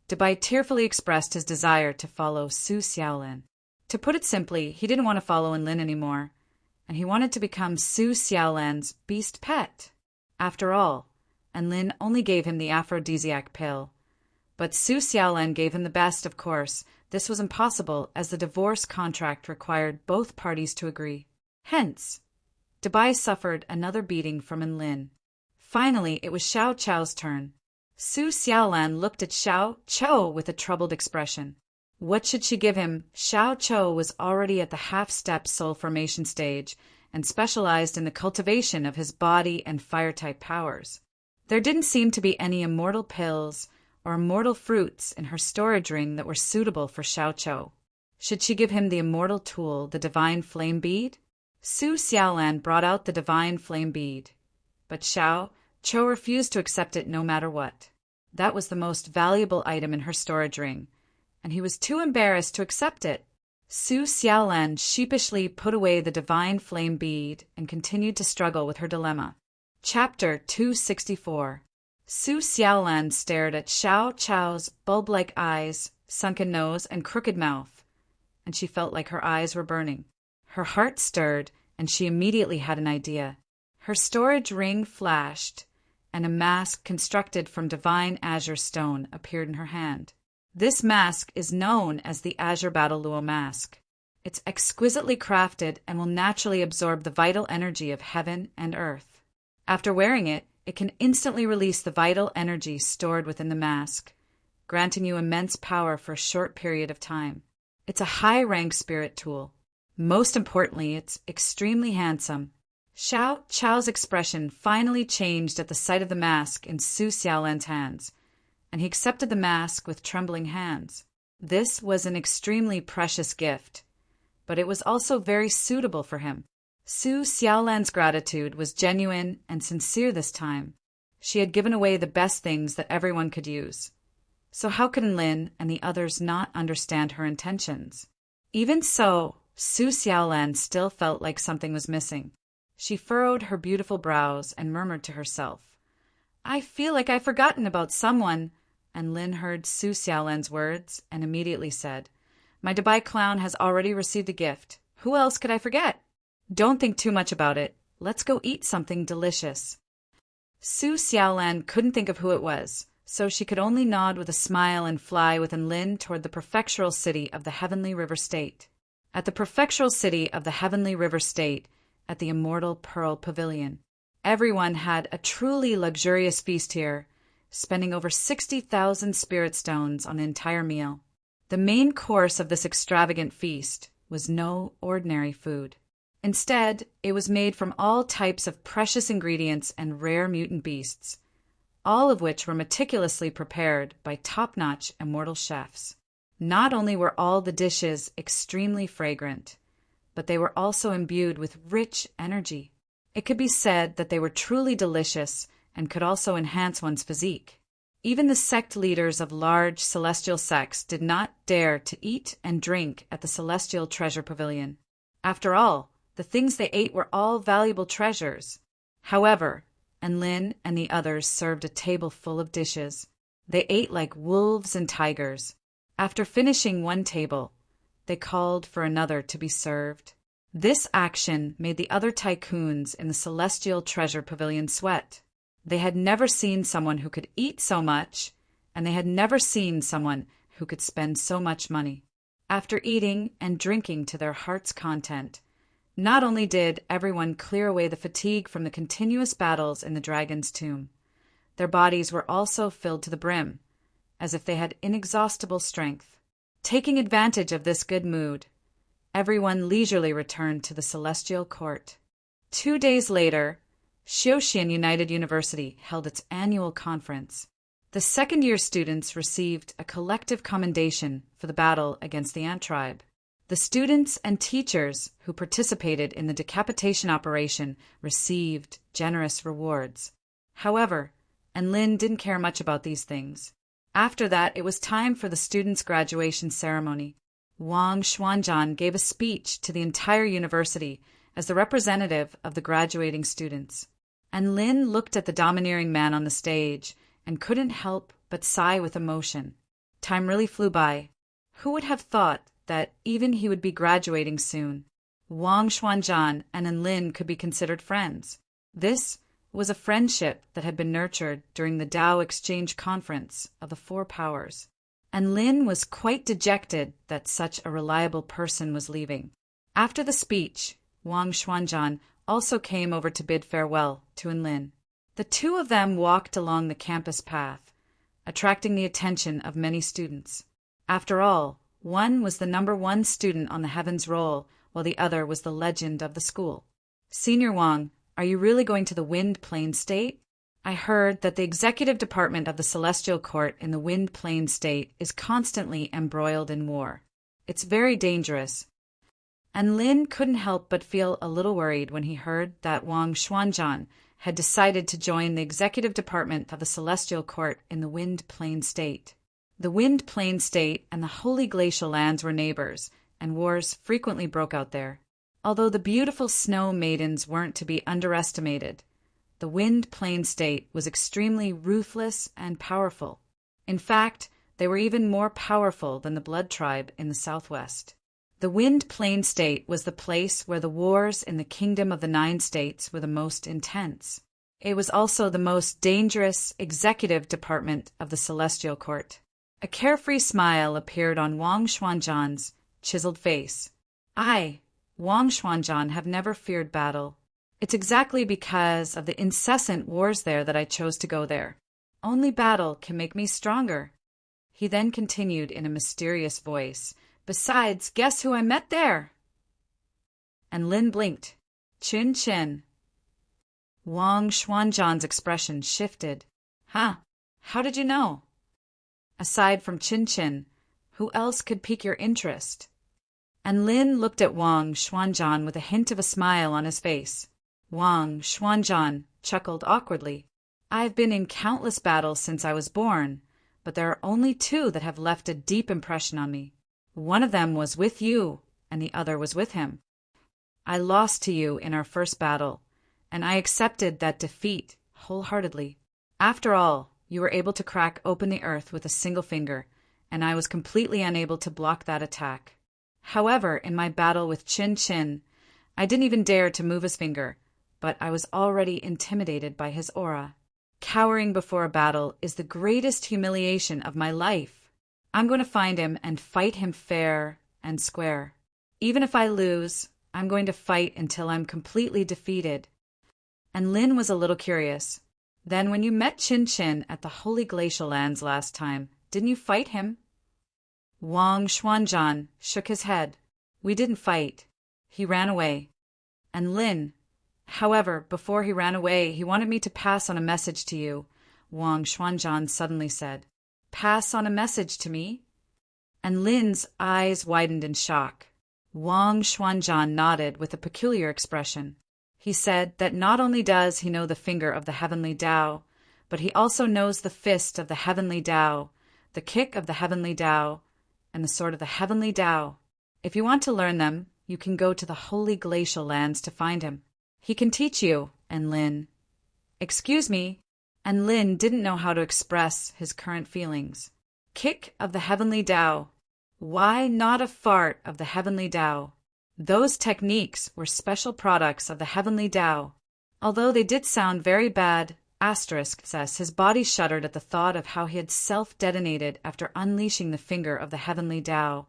Dabai tearfully expressed his desire to follow Su Xiaolan. To put it simply, he didn't want to follow Lin anymore, and he wanted to become Su Xiaolan's beast pet. After all, Lin only gave him the aphrodisiac pill. But Su Xiaolan gave him the best, of course. This was impossible, as the divorce contract required both parties to agree. Hence, Dabai suffered another beating from Lin. Finally, it was Xiao Chao's turn. Su Xiaolan looked at Xiao Chou with a troubled expression. What should she give him? Xiao Chou was already at the half-step soul formation stage and specialized in the cultivation of his body and fire-type powers. There didn't seem to be any immortal pills or immortal fruits in her storage ring that were suitable for Xiao Chou. Should she give him the immortal tool, the divine flame bead? Su Xiaolan brought out the divine flame bead, but Xiao Chou refused to accept it no matter what. That was the most valuable item in her storage ring, and he was too embarrassed to accept it. Su Xiaolan sheepishly put away the divine flame bead and continued to struggle with her dilemma. Chapter 264. Su Xiaolan stared at Xiao Chou's bulb-like eyes, sunken nose, and crooked mouth, and she felt like her eyes were burning. Her heart stirred, and she immediately had an idea. Her storage ring flashed, and a mask constructed from divine azure stone appeared in her hand. This mask is known as the Azure Battle Luo mask. It's exquisitely crafted and will naturally absorb the vital energy of heaven and earth. After wearing it, it can instantly release the vital energy stored within the mask, granting you immense power for a short period of time. It's a high-rank spirit tool. Most importantly, it's extremely handsome. Xiao Chou's expression finally changed at the sight of the mask in Su Xiaolan's hands, and he accepted the mask with trembling hands. This was an extremely precious gift, but it was also very suitable for him. Su Xiaolan's gratitude was genuine and sincere this time. She had given away the best things that everyone could use. So how could Enlin and the others not understand her intentions? Even so, Su Xiaolan still felt like something was missing. She furrowed her beautiful brows and murmured to herself, "I feel like I've forgotten about someone." And Lin heard Su Xiaolan's words and immediately said, "My Dubai clown has already received the gift. Who else could I forget? Don't think too much about it. Let's go eat something delicious." Su Xiaolan couldn't think of who it was, so she could only nod with a smile and fly with Enlin toward the prefectural city of the Heavenly River State. At the prefectural city of the Heavenly River State, at the Immortal Pearl Pavilion, everyone had a truly luxurious feast here, spending over 60,000 spirit stones on an entire meal. The main course of this extravagant feast was no ordinary food. Instead, it was made from all types of precious ingredients and rare mutant beasts, all of which were meticulously prepared by top-notch immortal chefs. Not only were all the dishes extremely fragrant, but they were also imbued with rich energy. It could be said that they were truly delicious and could also enhance one's physique. Even the sect leaders of large celestial sects did not dare to eat and drink at the Celestial Treasure Pavilion. After all, the things they ate were all valuable treasures. However, Enlin and the others served a table full of dishes. They ate like wolves and tigers. After finishing one table, they called for another to be served. This action made the other tycoons in the Celestial Treasure Pavilion sweat. They had never seen someone who could eat so much, and they had never seen someone who could spend so much money. After eating and drinking to their heart's content, not only did everyone clear away the fatigue from the continuous battles in the dragon's tomb, their bodies were also filled to the brim, as if they had inexhaustible strength. Taking advantage of this good mood, everyone leisurely returned to the Celestial Court. 2 days later, Xiaoxian United University held its annual conference. The second-year students received a collective commendation for the battle against the ant tribe. The students and teachers who participated in the decapitation operation received generous rewards. However, Enlin didn't care much about these things. After that, it was time for the students' graduation ceremony. Wang Xuanzhan gave a speech to the entire university as the representative of the graduating students. Enlin looked at the domineering man on the stage and couldn't help but sigh with emotion. Time really flew by. Who would have thought that even he would be graduating soon? Wang Xuanzhan and Enlin could be considered friends. This was a friendship that had been nurtured during the Tao Exchange Conference of the Four Powers. Enlin was quite dejected that such a reliable person was leaving. After the speech, Wang Xuanzhan also came over to bid farewell to Enlin. The two of them walked along the campus path, attracting the attention of many students. After all, one was the #1 student on the Heavens roll, while the other was the legend of the school. Senior Wang, are you really going to the Wind Plain State? I heard that the executive department of the Celestial Court in the Wind Plain State is constantly embroiled in war. It's very dangerous. And Lin couldn't help but feel a little worried when he heard that Wang Xuanzhan had decided to join the executive department of the Celestial Court in the Wind Plain State. The Wind Plain State and the Holy Glacial Lands were neighbors, and wars frequently broke out there. Although the beautiful snow maidens weren't to be underestimated, the Wind Plain State was extremely ruthless and powerful. In fact, they were even more powerful than the Blood Tribe in the southwest. The Wind Plain State was the place where the wars in the Kingdom of the 9 States were the most intense. It was also the most dangerous executive department of the Celestial Court. A carefree smile appeared on Wang Xuanzhan's chiseled face. I, Wang Xuanzhan, have never feared battle. It's exactly because of the incessant wars there that I chose to go there. Only battle can make me stronger. He then continued in a mysterious voice, Besides, guess who I met there? And Lin blinked. Chin Chin. Wang Xuanzhan's expression shifted. Huh? How did you know? Aside from Chin Chin, who else could pique your interest? And Lin looked at Wang Xuanzhan with a hint of a smile on his face. Wang Xuanzhan chuckled awkwardly. I've been in countless battles since I was born, but there are only 2 that have left a deep impression on me. One of them was with you, and the other was with him. I lost to you in our first battle, and I accepted that defeat wholeheartedly. After all, you were able to crack open the earth with a single finger, and I was completely unable to block that attack. However, in my battle with Chin Chin, I didn't even dare to move his finger, but I was already intimidated by his aura. Cowering before a battle is the greatest humiliation of my life. I'm going to find him and fight him fair and square. Even if I lose, I'm going to fight until I'm completely defeated. And Lin was a little curious. Then when you met Chin Chin at the Holy Glacial Lands last time, didn't you fight him? Wang Xuanzhan shook his head. We didn't fight. He ran away. And Lin, however, before he ran away, he wanted me to pass on a message to you, Wang Xuanzhan suddenly said. Pass on a message to me? And Lin's eyes widened in shock. Wang Xuanzhan nodded with a peculiar expression. He said that not only does he know the finger of the heavenly Tao, but he also knows the fist of the heavenly Tao, the kick of the heavenly Tao, and the sword of the heavenly Tao. If you want to learn them, you can go to the Holy Glacial Lands to find him. He can teach you, and Lin. Excuse me, and Lin didn't know how to express his current feelings. Kick of the heavenly Tao. Why not a fart of the heavenly Tao? Those techniques were special products of the heavenly Tao. Although they did sound very bad, says his body shuddered at the thought of how he had self-detonated after unleashing the finger of the heavenly Tao,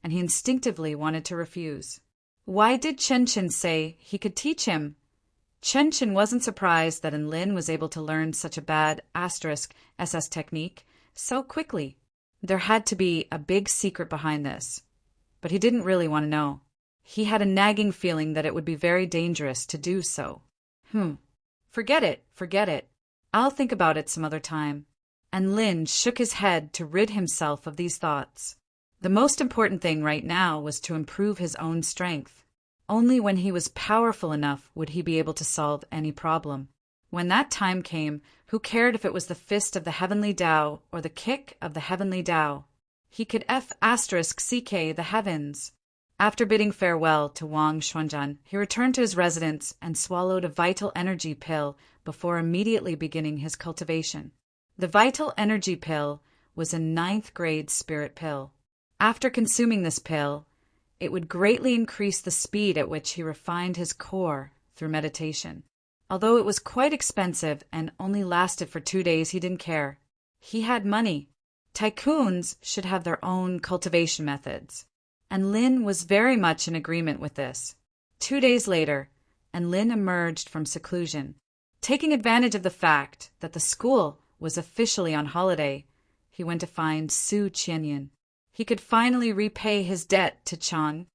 and he instinctively wanted to refuse. Why did Chen Chen say he could teach him? Chen Chen wasn't surprised that Lin was able to learn such a bad SS technique so quickly. There had to be a big secret behind this, but he didn't really want to know. He had a nagging feeling that it would be very dangerous to do so. Forget it. I'll think about it some other time. And Lin shook his head to rid himself of these thoughts. The most important thing right now was to improve his own strength. Only when he was powerful enough would he be able to solve any problem. When that time came, who cared if it was the fist of the heavenly Tao or the kick of the heavenly Tao? He could CK the heavens. After bidding farewell to Wang Xuanzhan, he returned to his residence and swallowed a vital energy pill before immediately beginning his cultivation. The vital energy pill was a 9th grade spirit pill. After consuming this pill, it would greatly increase the speed at which he refined his core through meditation. Although it was quite expensive and only lasted for 2 days, he didn't care. He had money. Tycoons should have their own cultivation methods. And Lin was very much in agreement with this. 2 days later, and Lin emerged from seclusion. Taking advantage of the fact that the school was officially on holiday, he went to find Su Qianyan. He could finally repay his debt to Chang.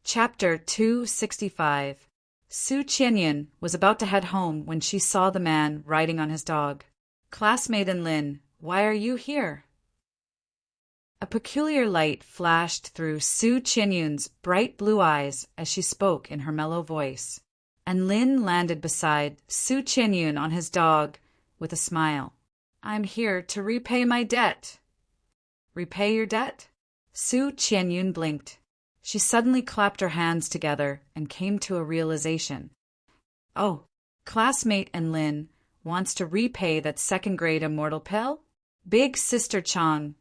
Chapter 265. Su Qianyan was about to head home when she saw the man riding on his dog. "Classmate and Lin, why are you here?" A peculiar light flashed through Su Qianyan's bright blue eyes as she spoke in her mellow voice, and Lin landed beside Su Qianyan on his dog with a smile. "I'm here to repay my debt." "Repay your debt?" Su Qianyan blinked. She suddenly clapped her hands together and came to a realization. "Oh, classmate and Lin wants to repay that second-grade immortal pill? Big Sister Chang,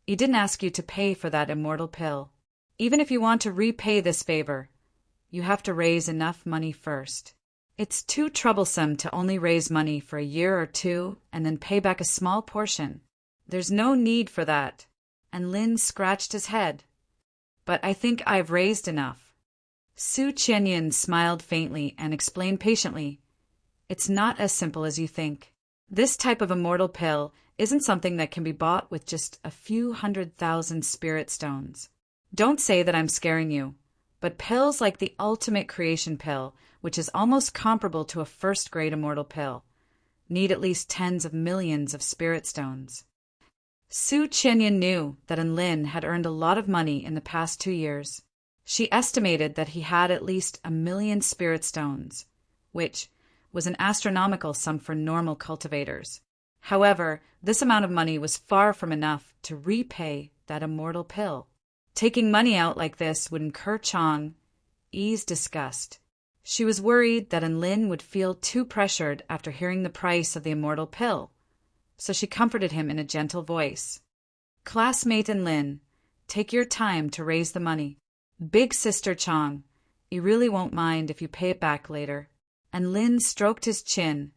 he didn't ask you to pay for that immortal pill. Even if you want to repay this favor, you have to raise enough money first. It's too troublesome to only raise money for a year or two and then pay back a small portion. There's no need for that." And Lin scratched his head. "But I think I've raised enough." Su Qianyan smiled faintly and explained patiently. "It's not as simple as you think. This type of immortal pill isn't something that can be bought with just a few 100,000 spirit stones. Don't say that I'm scaring you, but pills like the ultimate creation pill, which is almost comparable to a first-grade immortal pill, need at least tens of millions of spirit stones." Su Qianyan knew that Lin had earned a lot of money in the past 2 years. She estimated that he had at least 1,000,000 spirit stones, which was an astronomical sum for normal cultivators. However, this amount of money was far from enough to repay that immortal pill. Taking money out like this would incur Chang's disgust. She was worried that Lin would feel too pressured after hearing the price of the immortal pill, so she comforted him in a gentle voice. "Classmate and Lin, take your time to raise the money. Big Sister Chang, you really won't mind if you pay it back later." And Lin stroked his chin.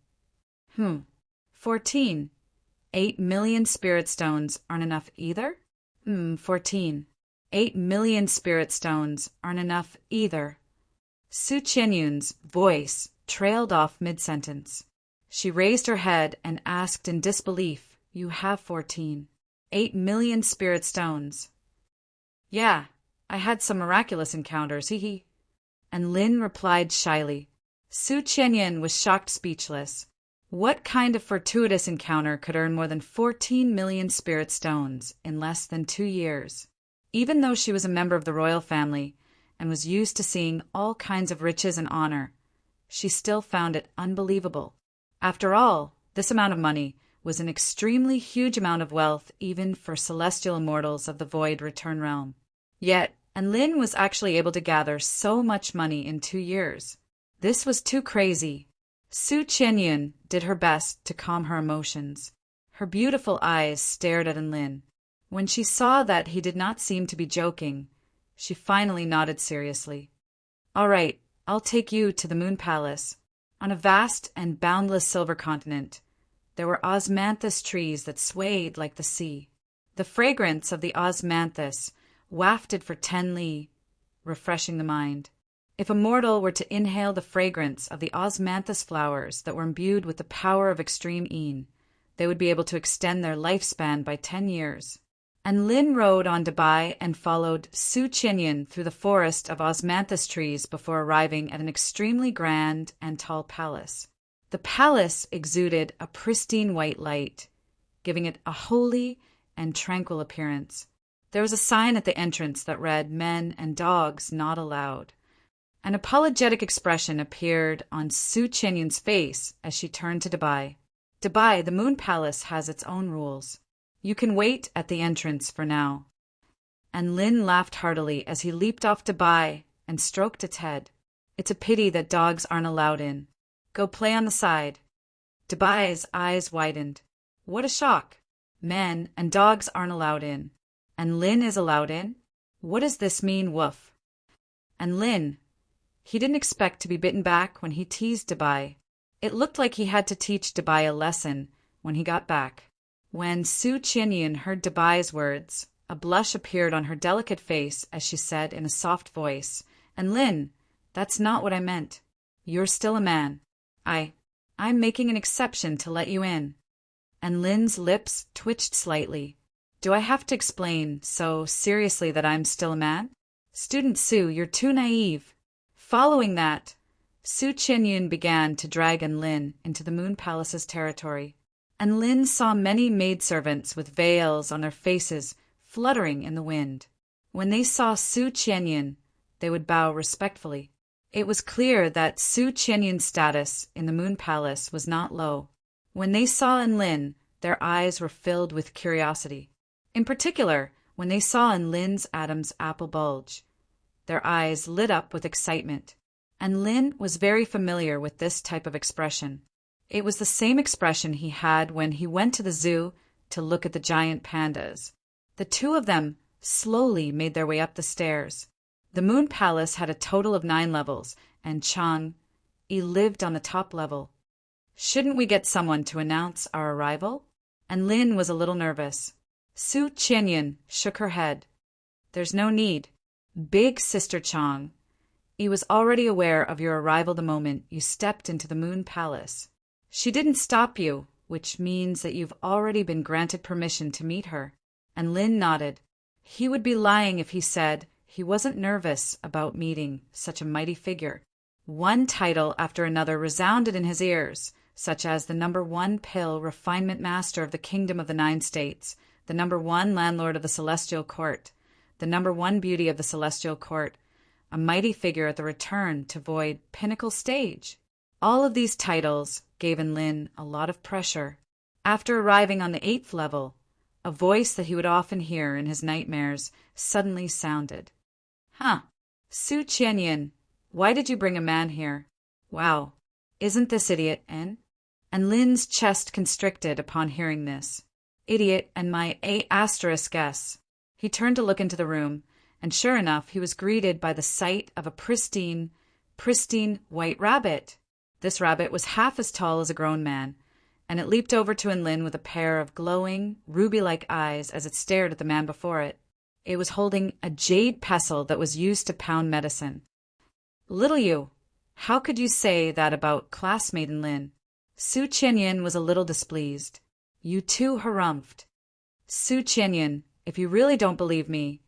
14. 8,000,000 spirit stones aren't enough either? 14. 8,000,000 spirit stones aren't enough either. Su Qianyan's voice trailed off mid-sentence. She raised her head and asked in disbelief, "You have 14. 8,000,000 spirit stones." "Yeah, I had some miraculous encounters, hee." And Lin replied shyly. Su Qianyan was shocked speechless. What kind of fortuitous encounter could earn more than 14,000,000 spirit stones in less than 2 years? Even though she was a member of the royal family and was used to seeing all kinds of riches and honor, she still found it unbelievable. After all, this amount of money was an extremely huge amount of wealth even for celestial immortals of the Void Return Realm. Yet, Lin was actually able to gather so much money in 2 years. This was too crazy. Su Qianyan did her best to calm her emotions. Her beautiful eyes stared at Lin. When she saw that he did not seem to be joking, she finally nodded seriously. "All right, I'll take you to the Moon Palace." On a vast and boundless silver continent, there were osmanthus trees that swayed like the sea. The fragrance of the osmanthus wafted for 10 li, refreshing the mind. If a mortal were to inhale the fragrance of the osmanthus flowers that were imbued with the power of extreme Yin, they would be able to extend their lifespan by 10 years. And Lin rode on Dubai and followed Su Qianyan through the forest of osmanthus trees before arriving at an extremely grand and tall palace. The palace exuded a pristine white light, giving it a holy and tranquil appearance. There was a sign at the entrance that read, "Men and dogs not allowed." An apologetic expression appeared on Su Qianyan's face as she turned to Dubai. "Dubai, the Moon Palace has its own rules. You can wait at the entrance for now." And Lin laughed heartily as he leaped off Dubai and stroked its head. "It's a pity that dogs aren't allowed in. Go play on the side." Dubai's eyes widened. What a shock! Men and dogs aren't allowed in. And Lin is allowed in? What does this mean, woof? And Lin, he didn't expect to be bitten back when he teased Dubai. It looked like he had to teach Dubai a lesson when he got back. When Su Qianyan heard Dubai's words, a blush appeared on her delicate face as she said in a soft voice, "And Lin, that's not what I meant. You're still a man. I'm making an exception to let you in." And Lin's lips twitched slightly. Do I have to explain so seriously that I'm still a man? Student Su, you're too naive. Following that, Su Qianyun began to drag Lin into the Moon Palace's territory, and Lin saw many maidservants with veils on their faces fluttering in the wind. When they saw Su Qianyun, they would bow respectfully. It was clear that Su Qianyun's status in the Moon Palace was not low. When they saw Lin, their eyes were filled with curiosity. In particular, when they saw Lin's Adam's apple bulge, their eyes lit up with excitement. And Lin was very familiar with this type of expression. It was the same expression he had when he went to the zoo to look at the giant pandas. The two of them slowly made their way up the stairs. The Moon Palace had a total of 9 levels, and Chang-yi lived on the top level. Shouldn't we get someone to announce our arrival? And Lin was a little nervous. Su Qianyun shook her head. There's no need. Big Sister Chang-yi was already aware of your arrival the moment you stepped into the Moon Palace. She didn't stop you, which means that you've already been granted permission to meet her. And Lin nodded. He would be lying if he said he wasn't nervous about meeting such a mighty figure. One title after another resounded in his ears, such as the #1 pill refinement master of the Kingdom of the 9 States, the #1 landlord of the Celestial Court, the #1 beauty of the Celestial Court, a mighty figure at the return to void pinnacle stage. All of these titles gave Lin a lot of pressure. After arriving on the 8th level, a voice that he would often hear in his nightmares suddenly sounded. Su Qianyun, why did you bring a man here? Wow, isn't this idiot N? And Lin's chest constricted upon hearing this. Idiot and my A*S. He turned to look into the room, and sure enough, he was greeted by the sight of a pristine white rabbit. This rabbit was half as tall as a grown man, and it leaped over to Lin with a pair of glowing, ruby-like eyes as it stared at the man before it. It was holding a jade pestle that was used to pound medicine. Little you, how could you say that about classmate Lin? Su Qianyun was a little displeased. You too harumphed. Su Qianyun, if you really don't believe me,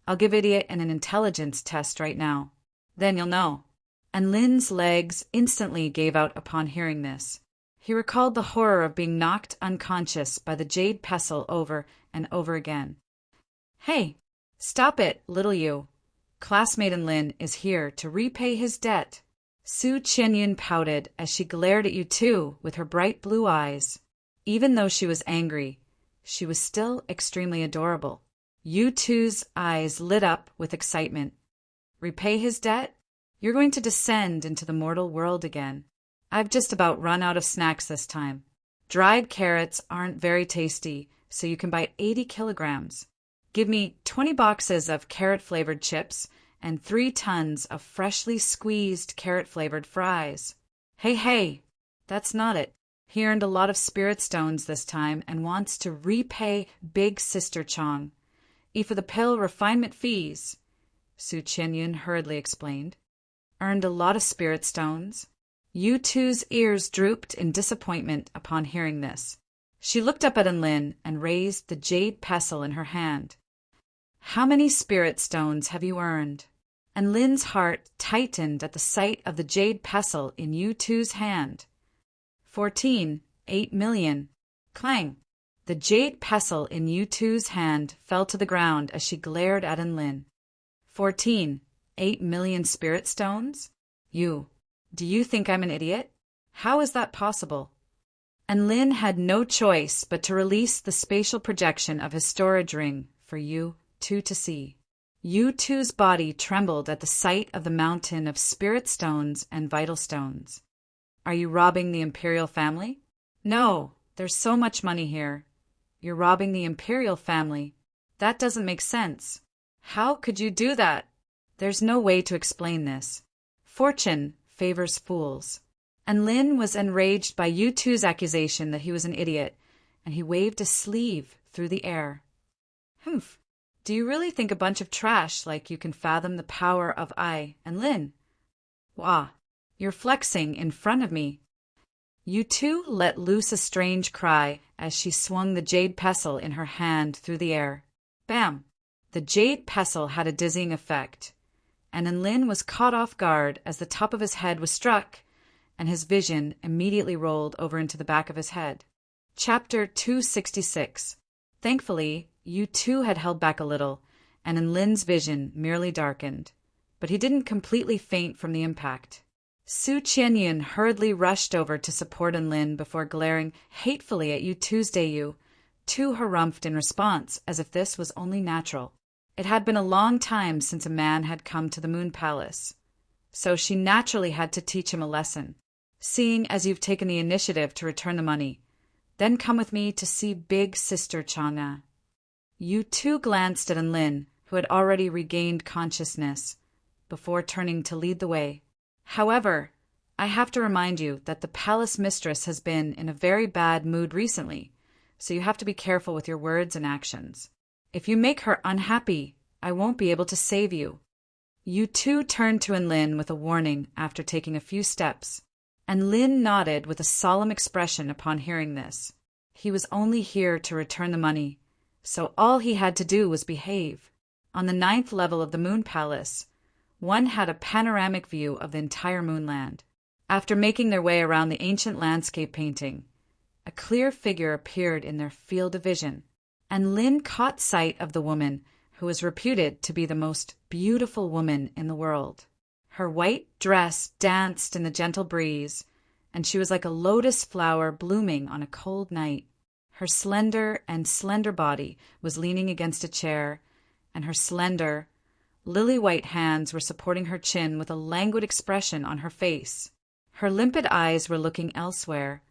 I'll give idiot an intelligence test right now. Then you'll know. And Lin's legs instantly gave out upon hearing this. He recalled the horror of being knocked unconscious by the jade pestle over and over again. Hey, stop it, little you. Classmate Lin is here to repay his debt. Su Qianyun pouted as she glared at you too with her bright blue eyes. Even though she was angry, she was still extremely adorable. You two's eyes lit up with excitement. Repay his debt? You're going to descend into the mortal world again. I've just about run out of snacks this time. Dried carrots aren't very tasty, so you can buy 80 kilograms. Give me 20 boxes of carrot-flavored chips and 3 tons of freshly squeezed carrot-flavored fries. Hey, that's not it. He earned a lot of spirit stones this time and wants to repay Big Sister Chang-yi for the pill refinement fees, Su Qianyun hurriedly explained. Earned a lot of spirit stones. You two's ears drooped in disappointment upon hearing this. She looked up at Lin and raised the jade pestle in her hand. How many spirit stones have you earned? And Lin's heart tightened at the sight of the jade pestle in you two's hand. 14, 8 million. Clang! The jade pestle in you two's hand fell to the ground as she glared at Lin. 14, 8 million spirit stones? Do you think I'm an idiot? How is that possible? And Lin had no choice but to release the spatial projection of his storage ring for you two to see. You two's body trembled at the sight of the mountain of spirit stones and vital stones. Are you robbing the imperial family? No, there's so much money here. You're robbing the imperial family. That doesn't make sense. How could you do that? There's no way to explain this. Fortune favors fools. And Lin was enraged by you two's accusation that he was an idiot, and he waved a sleeve through the air. Humph. Do you really think a bunch of trash like you can fathom the power of I and Lin? Wah, you're flexing in front of me. U2 let loose a strange cry as she swung the jade pestle in her hand through the air. Bam! The jade pestle had a dizzying effect, and Enlin was caught off guard as the top of his head was struck, and his vision immediately rolled over into the back of his head. Chapter 266. Thankfully, U2 had held back a little, and Enlin's vision merely darkened, but he didn't completely faint from the impact. Su Qianyun hurriedly rushed over to support Enlin before glaring hatefully at U2's Dayu, Tu harumphed in response as if this was only natural. It had been a long time since a man had come to the Moon Palace, so she naturally had to teach him a lesson. Seeing as you've taken the initiative to return the money, then come with me to see Big Sister Chang'e. U2 glanced at Enlin, who had already regained consciousness, before turning to lead the way. However, I have to remind you that the palace mistress has been in a very bad mood recently, so you have to be careful with your words and actions. If you make her unhappy, I won't be able to save you. U2 turned to Enlin with a warning after taking a few steps, and Lin nodded with a solemn expression upon hearing this. He was only here to return the money, so all he had to do was behave. On the 9th level of the Moon Palace, one had a panoramic view of the entire Moonland. After making their way around the ancient landscape painting, a clear figure appeared in their field of vision, and Lin caught sight of the woman who was reputed to be the most beautiful woman in the world. Her white dress danced in the gentle breeze, and she was like a lotus flower blooming on a cold night. Her slender body was leaning against a chair, and her slender, lily-white hands were supporting her chin with a languid expression on her face. Her limpid eyes were looking elsewhere,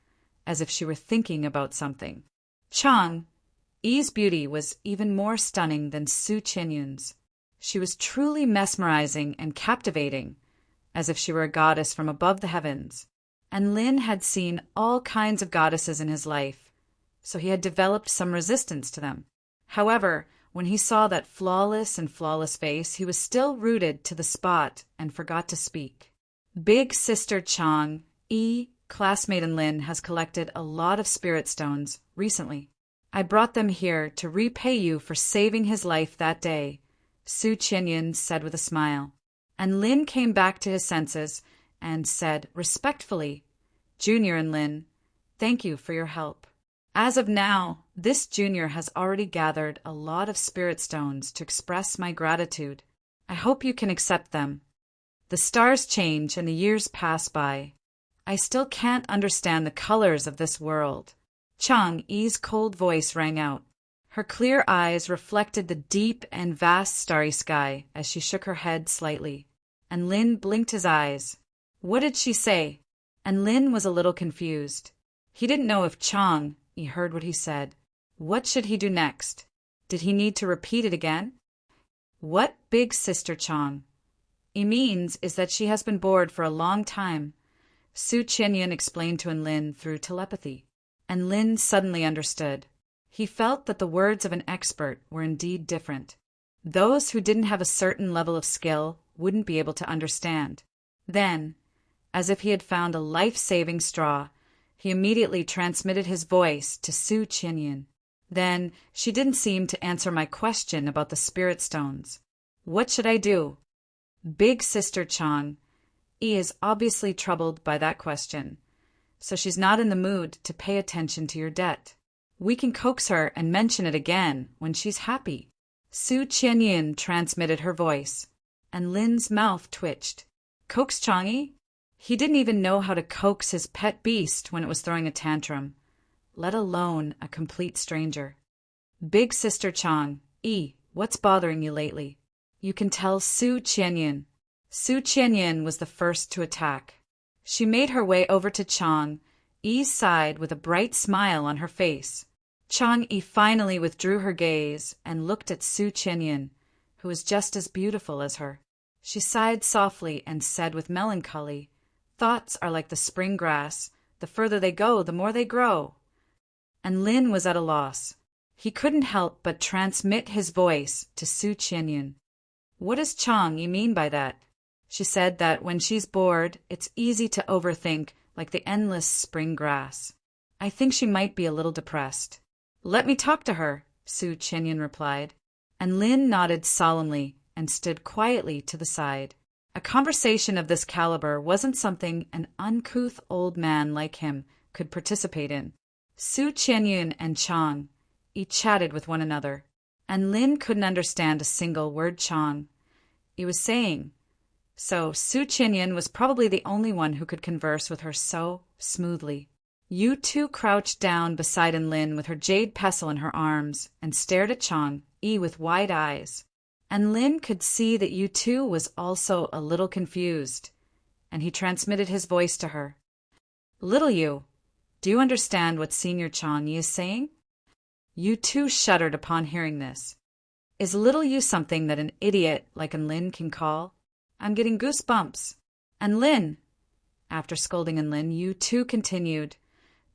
as if she were thinking about something. Chang'e's beauty was even more stunning than Su Qianyun's. She was truly mesmerizing and captivating, as if she were a goddess from above the heavens. And Lin had seen all kinds of goddesses in his life, so he had developed some resistance to them. However, when he saw that flawless face, he was still rooted to the spot and forgot to speak. Big Sister Chang'e, classmate Enlin, has collected a lot of spirit stones recently. I brought them here to repay you for saving his life that day, Su Qianyun said with a smile. And Lin came back to his senses and said respectfully, Junior Enlin, thank you for your help. As of now, this junior has already gathered a lot of spirit stones to express my gratitude. I hope you can accept them. The stars change and the years pass by. I still can't understand the colors of this world. Chang'e's cold voice rang out. Her clear eyes reflected the deep and vast starry sky as she shook her head slightly, and Lin blinked his eyes. What did she say? And Lin was a little confused. He didn't know if Chang'e heard what he said. What should he do next? Did he need to repeat it again? What Big Sister Chang'e means is that she has been bored for a long time, Su Qianyun explained to Enlin through telepathy. And Lin suddenly understood. He felt that the words of an expert were indeed different. Those who didn't have a certain level of skill wouldn't be able to understand. Then, as if he had found a life-saving straw, he immediately transmitted his voice to Su Qianyun. Then, she didn't seem to answer my question about the spirit stones. What should I do? Big Sister Chang'e is obviously troubled by that question, so she's not in the mood to pay attention to your debt. We can coax her and mention it again when she's happy. Su Qianyun transmitted her voice, and Lin's mouth twitched. Coax Chang'e? He didn't even know how to coax his pet beast when it was throwing a tantrum, let alone a complete stranger. Big Sister Chang'e, what's bothering you lately? You can tell Su Qianyun. Su Qianyun was the first to attack. She made her way over to Chang'e's side with a bright smile on her face. Chang'e finally withdrew her gaze and looked at Su Qianyun, who was just as beautiful as her. She sighed softly and said with melancholy, Thoughts are like the spring grass. The further they go, the more they grow. And Lin was at a loss. He couldn't help but transmit his voice to Su Qianyun. What does Chang'e mean by that? She said that when she's bored, it's easy to overthink like the endless spring grass. I think she might be a little depressed. Let me talk to her, Su Chenyan replied, and Lin nodded solemnly and stood quietly to the side. A conversation of this caliber wasn't something an uncouth old man like him could participate in. Su Chenyan and Chang each chatted with one another, and Lin couldn't understand a single word Chang was saying, so Su Chenyan was probably the only one who could converse with her so smoothly. Yu Tu crouched down beside Lin with her jade pestle in her arms and stared at Chang with wide eyes. And Lin could see that Yu Tu was also a little confused, and he transmitted his voice to her. Little Yu, do you understand what Senior Chang is saying? Yu Tu shuddered upon hearing this. Is little Yu something that an idiot like Lin can call? I'm getting goosebumps. And Lin, after scolding Lin, Yu Tu continued,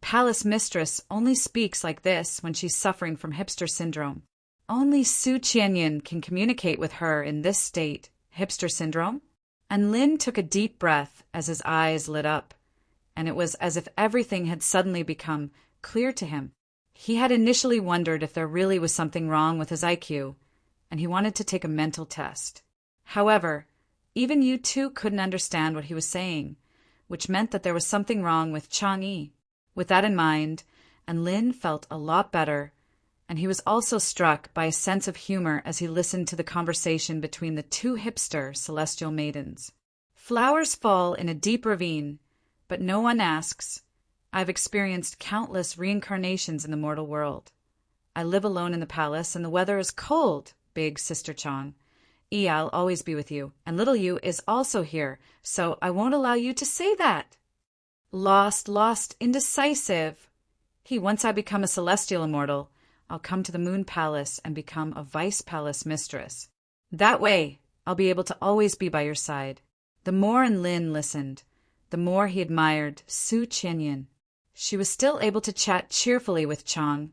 Palace Mistress only speaks like this when she's suffering from hipster syndrome. Only Su Qianyan can communicate with her in this state, hipster syndrome? And Lin took a deep breath as his eyes lit up, and it was as if everything had suddenly become clear to him. He had initially wondered if there really was something wrong with his IQ, and he wanted to take a mental test. However, even Yu Tu couldn't understand what he was saying, which meant that there was something wrong with Chang Yi. With that in mind, and Lin felt a lot better, and he was also struck by a sense of humor as he listened to the conversation between the two hipster celestial maidens. Flowers fall in a deep ravine, but no one asks. I've experienced countless reincarnations in the mortal world. I live alone in the palace, and the weather is cold, big Sister Chang. I'll always be with you, and little Yu is also here, so I won't allow you to say that. Lost, indecisive. Once I become a celestial immortal, I'll come to the Moon Palace and become a Vice Palace Mistress. That way, I'll be able to always be by your side. The more Lin listened, the more he admired Su Qianyan. She was still able to chat cheerfully with Chang,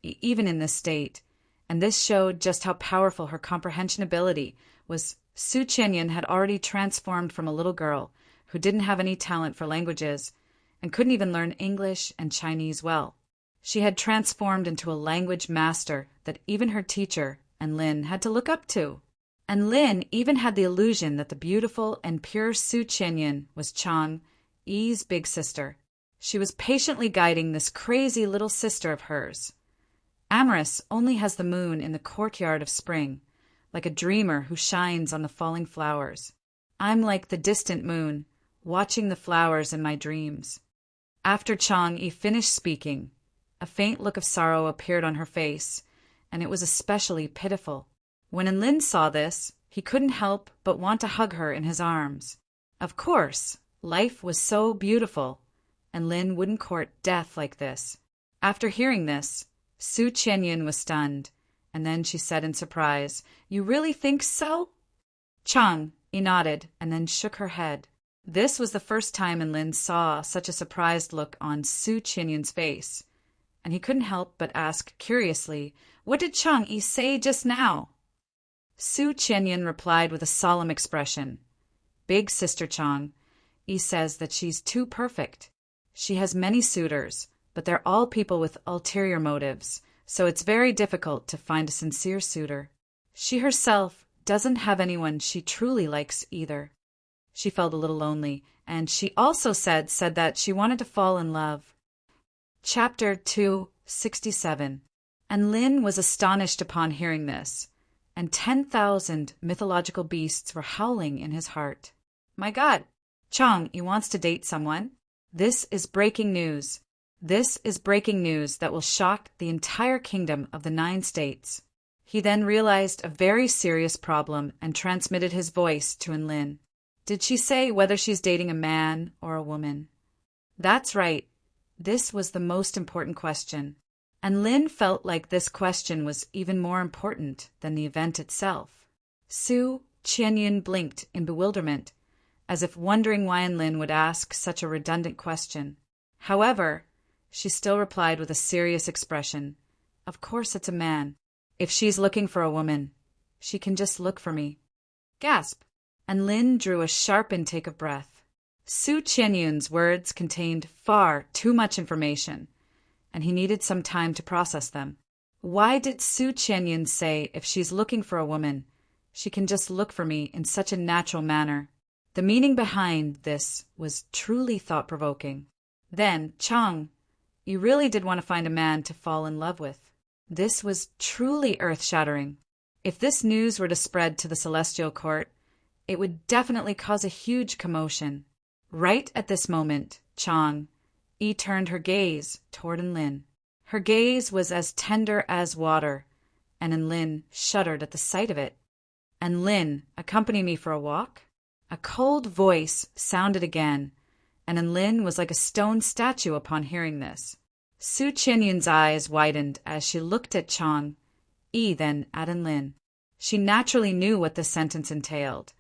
even in this state, and this showed just how powerful her comprehension ability was. Su Qianyan had already transformed from a little girl who didn't have any talent for languages and couldn't even learn English and Chinese well. She had transformed into a language master that even her teacher and Lin had to look up to. And Lin even had the illusion that the beautiful and pure Su Qianyan was Chang Yi's big sister. She was patiently guiding this crazy little sister of hers. Amorous only has the moon in the courtyard of spring, like a dreamer who shines on the falling flowers. I'm like the distant moon, watching the flowers in my dreams. After Chang Yi finished speaking, a faint look of sorrow appeared on her face, and it was especially pitiful. When Lin saw this, he couldn't help but want to hug her in his arms. Of course, life was so beautiful, and Lin wouldn't court death like this. After hearing this, Su Qianyan was stunned, and then she said in surprise, You really think so? Chang Yi nodded and then shook her head. This was the first time Lin saw such a surprised look on Su Qianyan's face, and he couldn't help but ask curiously, What did Chang Yi say just now? Su Qianyan replied with a solemn expression. Big Sister Chang Yi says that she's too perfect. She has many suitors, but they're all people with ulterior motives, so it's very difficult to find a sincere suitor. She herself doesn't have anyone she truly likes either. She felt a little lonely, and she also said that she wanted to fall in love. Chapter 267. And Lin was astonished upon hearing this, and 10,000 mythological beasts were howling in his heart. My God, Chang Yi wants to date someone? This is breaking news. This is breaking news that will shock the entire kingdom of the 9 states. He then realized a very serious problem and transmitted his voice to Lin. Did she say whether she's dating a man or a woman? That's right. This was the most important question. And Lin felt like this question was even more important than the event itself. Su Qianyan blinked in bewilderment, as if wondering why Lin would ask such a redundant question. However, she still replied with a serious expression. Of course it's a man. If she's looking for a woman, she can just look for me. Gasp! And Lin drew a sharp intake of breath. Su Qianyun's words contained far too much information, and he needed some time to process them. Why did Su Qianyun say if she's looking for a woman, she can just look for me in such a natural manner? The meaning behind this was truly thought-provoking. Then, Chang, you really did want to find a man to fall in love with. This was truly earth-shattering. If this news were to spread to the celestial court, it would definitely cause a huge commotion. Right at this moment, Chang Yi turned her gaze toward Enlin. Her gaze was as tender as water, and Enlin shuddered at the sight of it. Enlin, accompany me for a walk? A cold voice sounded again, and Enlin was like a stone statue upon hearing this. Su Qianyun's eyes widened as she looked at Chang Yi, then at Enlin. She naturally knew what this sentence entailed,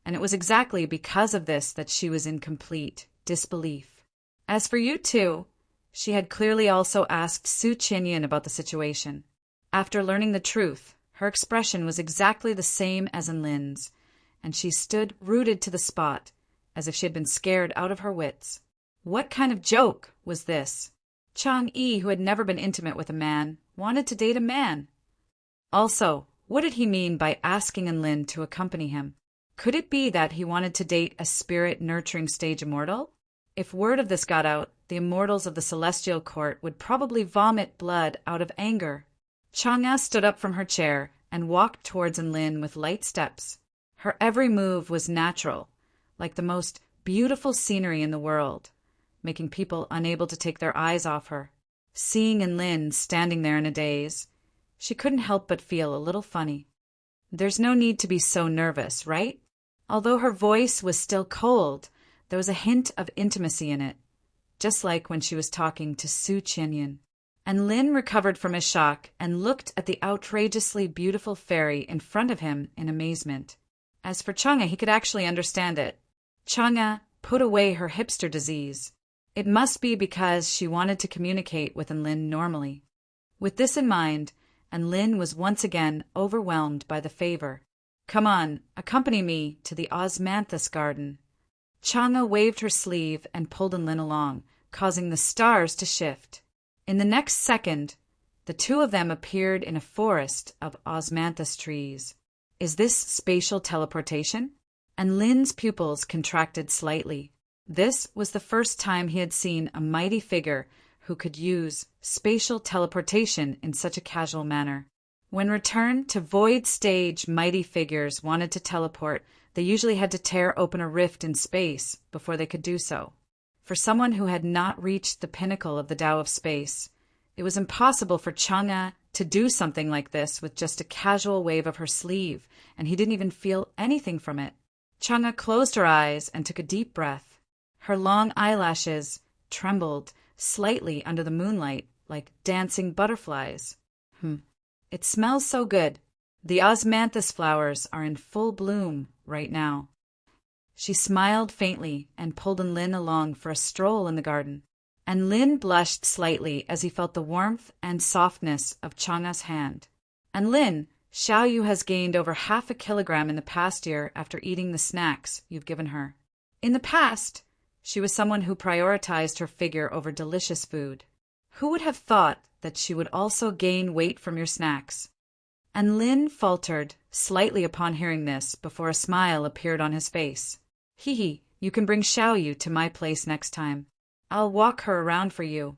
and it was exactly because of this that she was in complete disbelief. As for you two, she had clearly also asked Su Qianyun about the situation. After learning the truth, her expression was exactly the same as Enlin's, and she stood rooted to the spot, as if she had been scared out of her wits. What kind of joke was this? Chang Yi, who had never been intimate with a man, wanted to date a man. Also, what did he mean by asking Enlin to accompany him? Could it be that he wanted to date a spirit-nurturing stage immortal? If word of this got out, the immortals of the celestial court would probably vomit blood out of anger. Chang'e stood up from her chair and walked towards Enlin with light steps. Her every move was natural, like the most beautiful scenery in the world, making people unable to take their eyes off her. Seeing Enlin standing there in a daze, she couldn't help but feel a little funny. There's no need to be so nervous, right? Although her voice was still cold, there was a hint of intimacy in it, just like when she was talking to Su Qianyun. Enlin recovered from his shock and looked at the outrageously beautiful fairy in front of him in amazement. As for Chang'e, he could actually understand it. Chang'e put away her hipster disease. It must be because she wanted to communicate with Enlin normally. With this in mind, Enlin was once again overwhelmed by the favor. Come on, accompany me to the osmanthus garden. Chang'e waved her sleeve and pulled Enlin along, causing the stars to shift. In the next second, the two of them appeared in a forest of osmanthus trees. Is this spatial teleportation? Enlin's pupils contracted slightly. This was the first time he had seen a mighty figure who could use spatial teleportation in such a casual manner. When returned to void stage mighty figures wanted to teleport, they usually had to tear open a rift in space before they could do so. For someone who had not reached the pinnacle of the Tao of space, it was impossible for Chang'e to do something like this with just a casual wave of her sleeve, and he didn't even feel anything from it. Chang'e closed her eyes and took a deep breath. Her long eyelashes trembled slightly under the moonlight like dancing butterflies. It smells so good. The osmanthus flowers are in full bloom right now. She smiled faintly and pulled Enlin along for a stroll in the garden. Enlin blushed slightly as he felt the warmth and softness of Chang'e's hand. Enlin, Xiaoyu has gained over 0.5 kilogram in the past year after eating the snacks you've given her. In the past, she was someone who prioritized her figure over delicious food. Who would have thought that she would also gain weight from your snacks? Enlin faltered slightly upon hearing this before a smile appeared on his face. Hee, you can bring Xiaoyu to my place next time. I'll walk her around for you.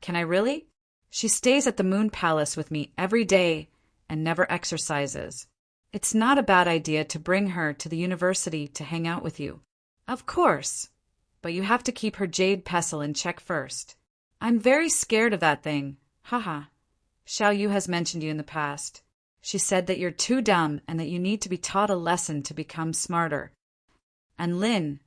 Can I really? She stays at the Moon Palace with me every day and never exercises. It's not a bad idea to bring her to the university to hang out with you. Of course, but you have to keep her jade pestle in check first. I'm very scared of that thing. Haha. Xiaoyu has mentioned you in the past. She said that you're too dumb and that you need to be taught a lesson to become smarter. Enlin.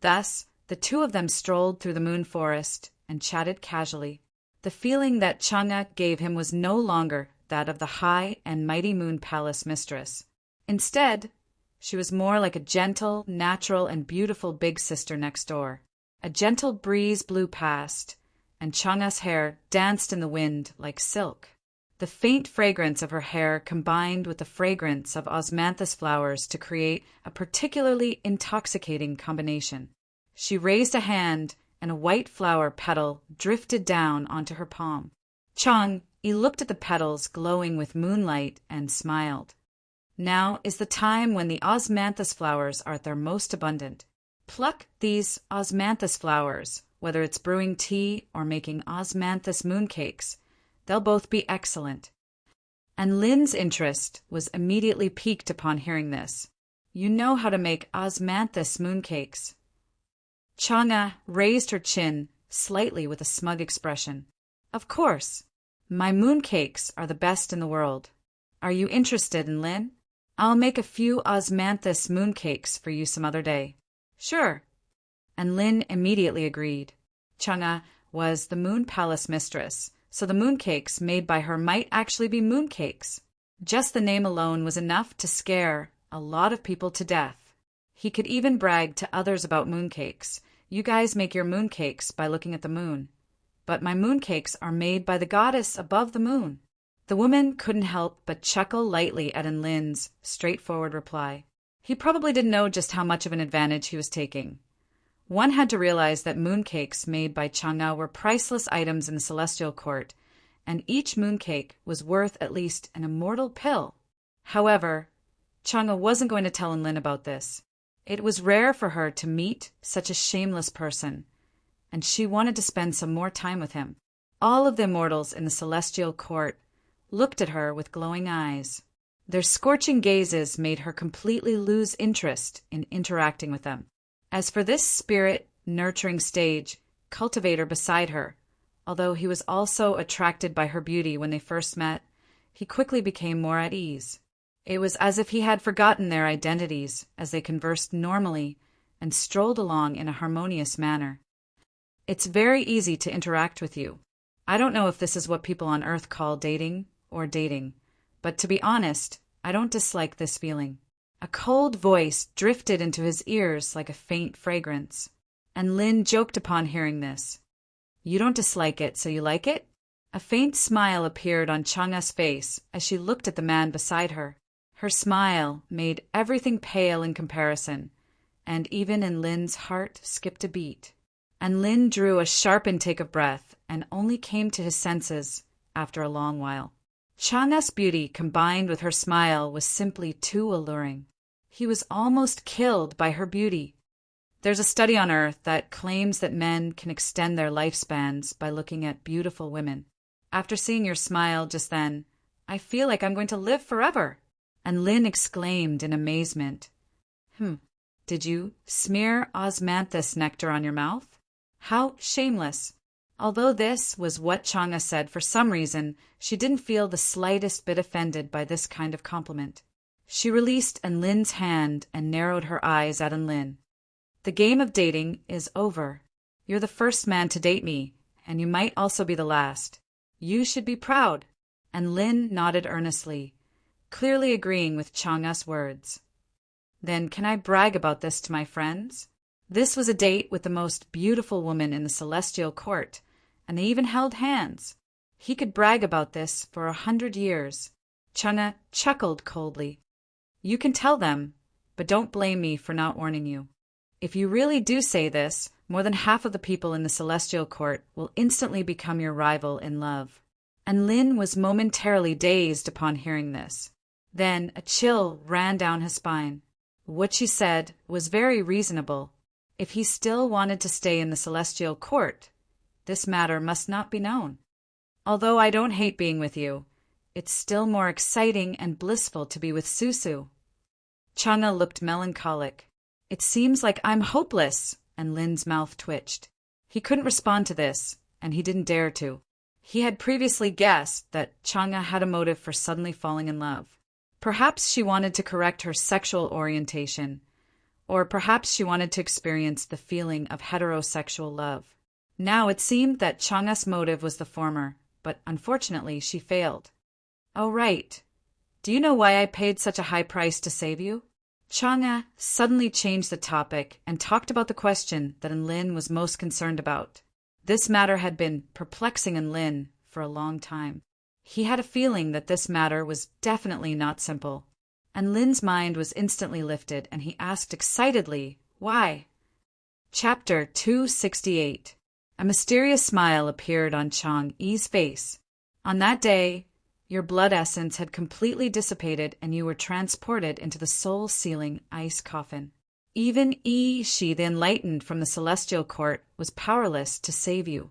Thus, the two of them strolled through the moon forest and chatted casually. The feeling that Chang'e gave him was no longer that of the high and mighty Moon Palace mistress. Instead, she was more like a gentle, natural, and beautiful big sister next door. A gentle breeze blew past, and Chang'e's hair danced in the wind like silk. The faint fragrance of her hair combined with the fragrance of osmanthus flowers to create a particularly intoxicating combination. She raised a hand, and a white flower petal drifted down onto her palm. Chang-yi looked at the petals glowing with moonlight and smiled. Now is the time when the osmanthus flowers are at their most abundant. Pluck these osmanthus flowers, whether it's brewing tea or making osmanthus mooncakes. They'll both be excellent. And Lin's interest was immediately piqued upon hearing this. You know how to make osmanthus mooncakes. Chang'e raised her chin slightly with a smug expression. Of course. My mooncakes are the best in the world. Are you interested in Lin? I'll make a few osmanthus mooncakes for you some other day. Sure. And Lin immediately agreed. Chang'e was the Moon Palace mistress, so the mooncakes made by her might actually be mooncakes. Just the name alone was enough to scare a lot of people to death. He could even brag to others about mooncakes. You guys make your mooncakes by looking at the moon. But my mooncakes are made by the goddess above the moon. The woman couldn't help but chuckle lightly at Lin's straightforward reply. He probably didn't know just how much of an advantage he was taking. One had to realize that mooncakes made by Chang'e were priceless items in the celestial court, and each mooncake was worth at least an immortal pill. However, Chang'e wasn't going to tell Lin about this. It was rare for her to meet such a shameless person, and she wanted to spend some more time with him. All of the immortals in the celestial court looked at her with glowing eyes. Their scorching gazes made her completely lose interest in interacting with them. As for this spirit-nurturing stage, Cultivator beside her, although he was also attracted by her beauty when they first met, he quickly became more at ease. It was as if he had forgotten their identities as they conversed normally and strolled along in a harmonious manner. It's very easy to interact with you. I don't know if this is what people on Earth call dating, but to be honest, I don't dislike this feeling. A cold voice drifted into his ears like a faint fragrance, and Lin joked upon hearing this. You don't dislike it, so you like it? A faint smile appeared on Chang'e's face as she looked at the man beside her. Her smile made everything pale in comparison, and even in Lin's heart skipped a beat. And Lin drew a sharp intake of breath and only came to his senses after a long while. Chang'e's beauty combined with her smile was simply too alluring. He was almost killed by her beauty. There's a study on Earth that claims that men can extend their lifespans by looking at beautiful women. After seeing your smile just then, I feel like I'm going to live forever. And Lin exclaimed in amazement. Did you smear osmanthus nectar on your mouth? How shameless. Although this was what Chang'e said, for some reason, she didn't feel the slightest bit offended by this kind of compliment. She released Lin's hand and narrowed her eyes at Lin. The game of dating is over. You're the first man to date me, and you might also be the last. You should be proud. And Lin nodded earnestly, clearly agreeing with Chang'e's words. Then can I brag about this to my friends? This was a date with the most beautiful woman in the celestial court, and they even held hands. He could brag about this for 100 years. Chang'e chuckled coldly. You can tell them, but don't blame me for not warning you. If you really do say this, more than half of the people in the celestial court will instantly become your rival in love. And Lin was momentarily dazed upon hearing this. Then a chill ran down his spine. What she said was very reasonable. If he still wanted to stay in the celestial court, this matter must not be known. Although I don't hate being with you, it's still more exciting and blissful to be with Susu. Chang'e looked melancholic. It seems like I'm hopeless, and Lin's mouth twitched. He couldn't respond to this, and he didn't dare to. He had previously guessed that Chang'e had a motive for suddenly falling in love. Perhaps she wanted to correct her sexual orientation, or perhaps she wanted to experience the feeling of heterosexual love. Now it seemed that Chang'e's motive was the former, but unfortunately she failed. Oh, right. Do you know why I paid such a high price to save you? Chang'e suddenly changed the topic and talked about the question that Lin was most concerned about. This matter had been perplexing Lin for a long time. He had a feeling that this matter was definitely not simple. And Lin's mind was instantly lifted, and he asked excitedly, why? Chapter 268. A mysterious smile appeared on Chang Yi's face. On that day, your blood essence had completely dissipated and you were transported into the soul-sealing ice coffin. Even Yi Shi, the enlightened from the celestial court, was powerless to save you.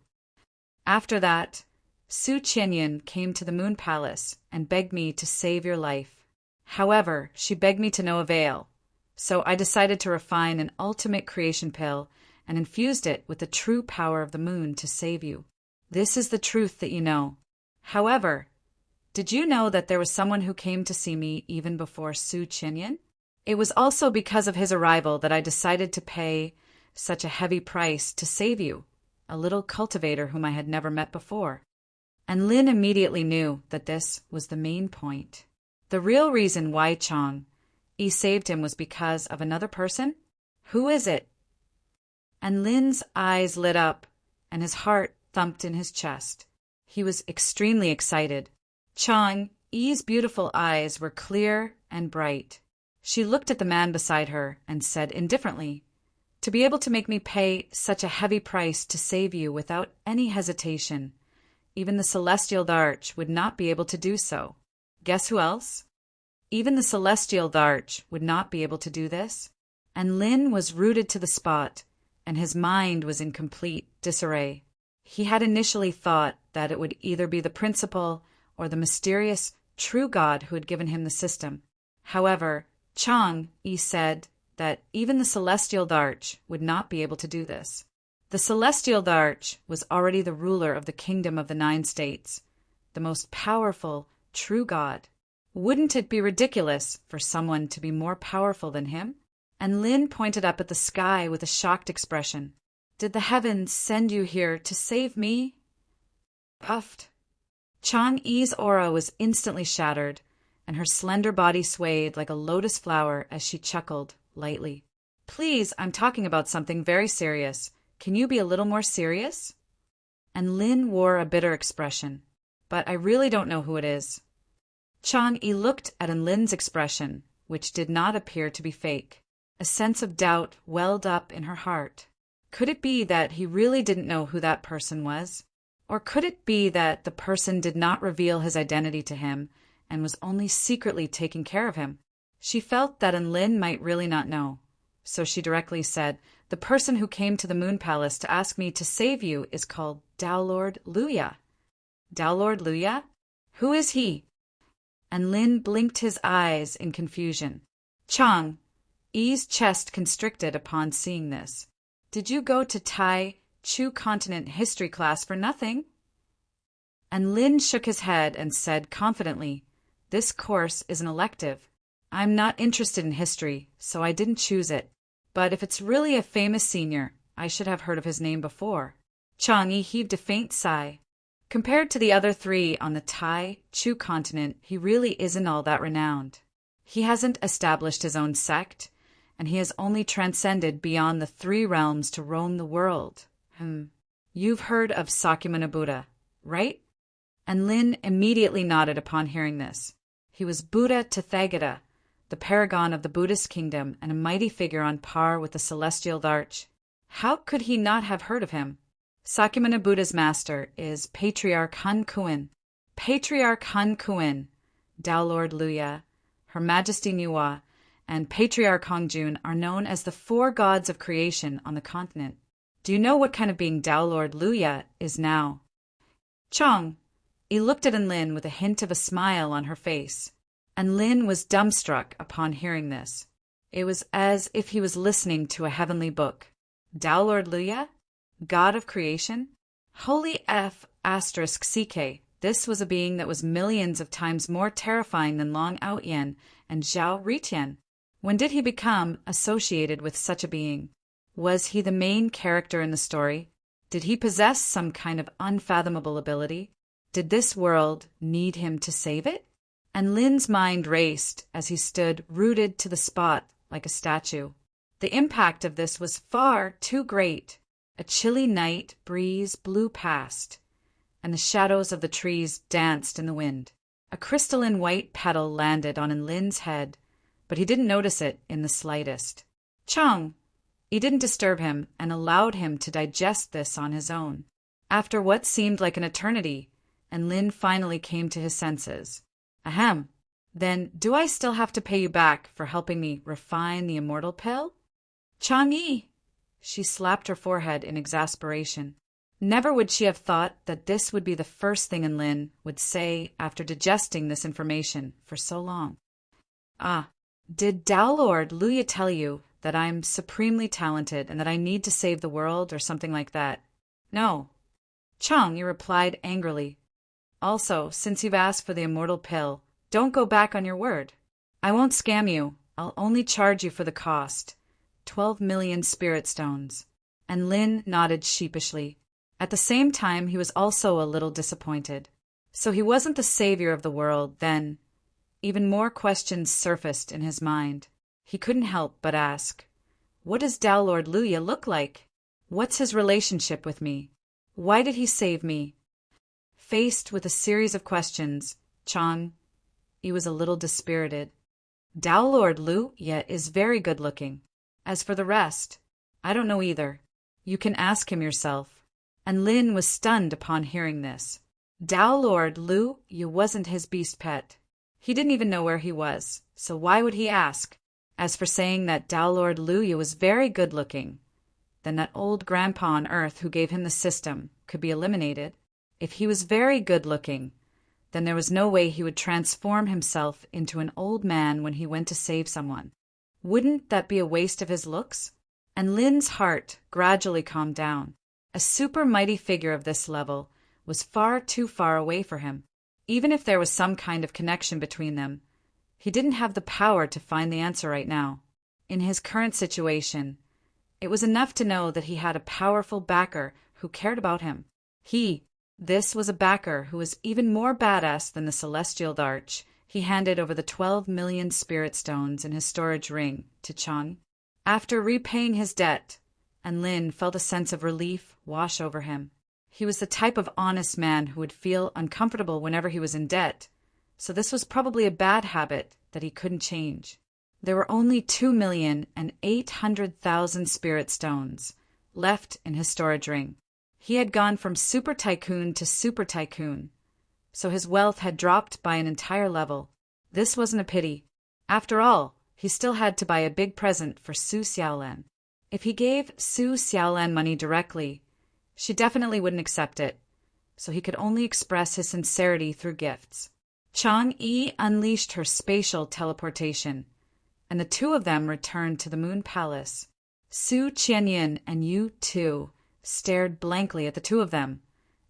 After that, Su Qianyan came to the Moon Palace and begged me to save your life. However, she begged me to no avail, so I decided to refine an ultimate creation pill and infused it with the true power of the moon to save you. This is the truth that you know. However, did you know that there was someone who came to see me even before Su Qianyan? It was also because of his arrival that I decided to pay such a heavy price to save you, a little cultivator whom I had never met before. And Lin immediately knew that this was the main point. The real reason why Chang Yi saved him was because of another person? Who is it? And Lin's eyes lit up, and his heart thumped in his chest. He was extremely excited. Chang Yi's beautiful eyes were clear and bright. She looked at the man beside her and said indifferently, "To be able to make me pay such a heavy price to save you without any hesitation, even the celestial Dharch would not be able to do so. Guess who else? Even the celestial Dharch would not be able to do this." And Lin was rooted to the spot, and his mind was in complete disarray. He had initially thought that it would either be the principal or the mysterious true God who had given him the system. However, Chang Yi said that even the celestial Dharch would not be able to do this. The celestial Dharch was already the ruler of the kingdom of the 9 states, the most powerful true God. Wouldn't it be ridiculous for someone to be more powerful than him? And Lin pointed up at the sky with a shocked expression. "Did the heavens send you here to save me?" Puffed. Chang Yi's aura was instantly shattered, and her slender body swayed like a lotus flower as she chuckled lightly. "Please, I'm talking about something very serious. Can you be a little more serious?" And Lin wore a bitter expression. "But I really don't know who it is." Chang Yi looked at Lin's expression, which did not appear to be fake. A sense of doubt welled up in her heart. Could it be that he really didn't know who that person was? Or could it be that the person did not reveal his identity to him and was only secretly taking care of him? She felt that Lin might really not know. So she directly said, "The person who came to the Moon Palace to ask me to save you is called Dao Lord Luya." "Dao Lord Luya? Who is he?" And Lin blinked his eyes in confusion. Chang Yi's chest constricted upon seeing this. "Did you go to Tai Chu Continent history class for nothing?" And Lin shook his head and said confidently, "This course is an elective. I'm not interested in history, so I didn't choose it. But if it's really a famous senior, I should have heard of his name before." Chang Yi heaved a faint sigh. Compared to the other 3 on the Tai Chu Continent, he really isn't all that renowned. He hasn't established his own sect, and he has only transcended beyond the 3 realms to roam the world. You've heard of Sakyamuni Buddha, right? And Lin immediately nodded upon hearing this. He was Buddha Tathagata, the paragon of the Buddhist kingdom and a mighty figure on par with the celestial Dharch. How could he not have heard of him? Sakyamuni Buddha's master is Patriarch Han Kuan. Patriarch Han Kuan, Dao Lord Luya, Her Majesty Niwa, and Patriarch Hongjun are known as the 4 gods of creation on the continent. Do you know what kind of being Dao Lord Luya is now? Chang Yi looked at Lin with a hint of a smile on her face, and Lin was dumbstruck upon hearing this. It was as if he was listening to a heavenly book. Dao Lord Luya? God of creation? Holy F***CK, this was a being that was millions of times more terrifying than Long Outyen and Zhao Ritian. When did he become associated with such a being? Was he the main character in the story? Did he possess some kind of unfathomable ability? Did this world need him to save it? And Lin's mind raced as he stood rooted to the spot like a statue. The impact of this was far too great. A chilly night breeze blew past, and the shadows of the trees danced in the wind. A crystalline white petal landed on Lin's head, but he didn't notice it in the slightest. Chang He didn't disturb him and allowed him to digest this on his own. After what seemed like an eternity, and Lin finally came to his senses. Ahem. Then do I still have to pay you back for helping me refine the immortal pill? Chang'e! She slapped her forehead in exasperation. Never would she have thought that this would be the first thing Lin would say after digesting this information for so long. Ah, did Tao Lord Luya tell you that I'm supremely talented and that I need to save the world or something like that? No. Chang'e replied angrily. Also, since you've asked for the immortal pill, don't go back on your word. I won't scam you. I'll only charge you for the cost. 12 million spirit stones. And Lin nodded sheepishly. At the same time, he was also a little disappointed. So he wasn't the savior of the world then. Even more questions surfaced in his mind. He couldn't help but ask, what does Tao Lord Luya look like? What's his relationship with me? Why did he save me? Faced with a series of questions, Chang'e was a little dispirited. Tao Lord Luya is very good-looking. As for the rest, I don't know either. You can ask him yourself. And Lin was stunned upon hearing this. Tao Lord Luya wasn't his beast pet. He didn't even know where he was, so why would he ask? As for saying that Tao Lord Luya was very good-looking, then that old grandpa on Earth who gave him the system could be eliminated. If he was very good-looking, then there was no way he would transform himself into an old man when he went to save someone. Wouldn't that be a waste of his looks? And Lin's heart gradually calmed down. A super mighty figure of this level was far too far away for him. Even if there was some kind of connection between them, he didn't have the power to find the answer right now. In his current situation, it was enough to know that he had a powerful backer who cared about him. This was a backer who was even more badass than the Celestial Darch. He handed over the 12 million spirit stones in his storage ring to Chang'e. After repaying his debt, and Lin felt a sense of relief wash over him. He was the type of honest man who would feel uncomfortable whenever he was in debt, so this was probably a bad habit that he couldn't change. There were only 2,800,000 spirit stones left in his storage ring. He had gone from super tycoon to super tycoon, so his wealth had dropped by an entire level. This wasn't a pity. After all, he still had to buy a big present for Su Xiaolan. If he gave Su Xiaolan money directly, she definitely wouldn't accept it, so he could only express his sincerity through gifts. Chang'e unleashed her spatial teleportation, and the two of them returned to the Moon Palace. Su Qianyin and Yu Tu stared blankly at the two of them,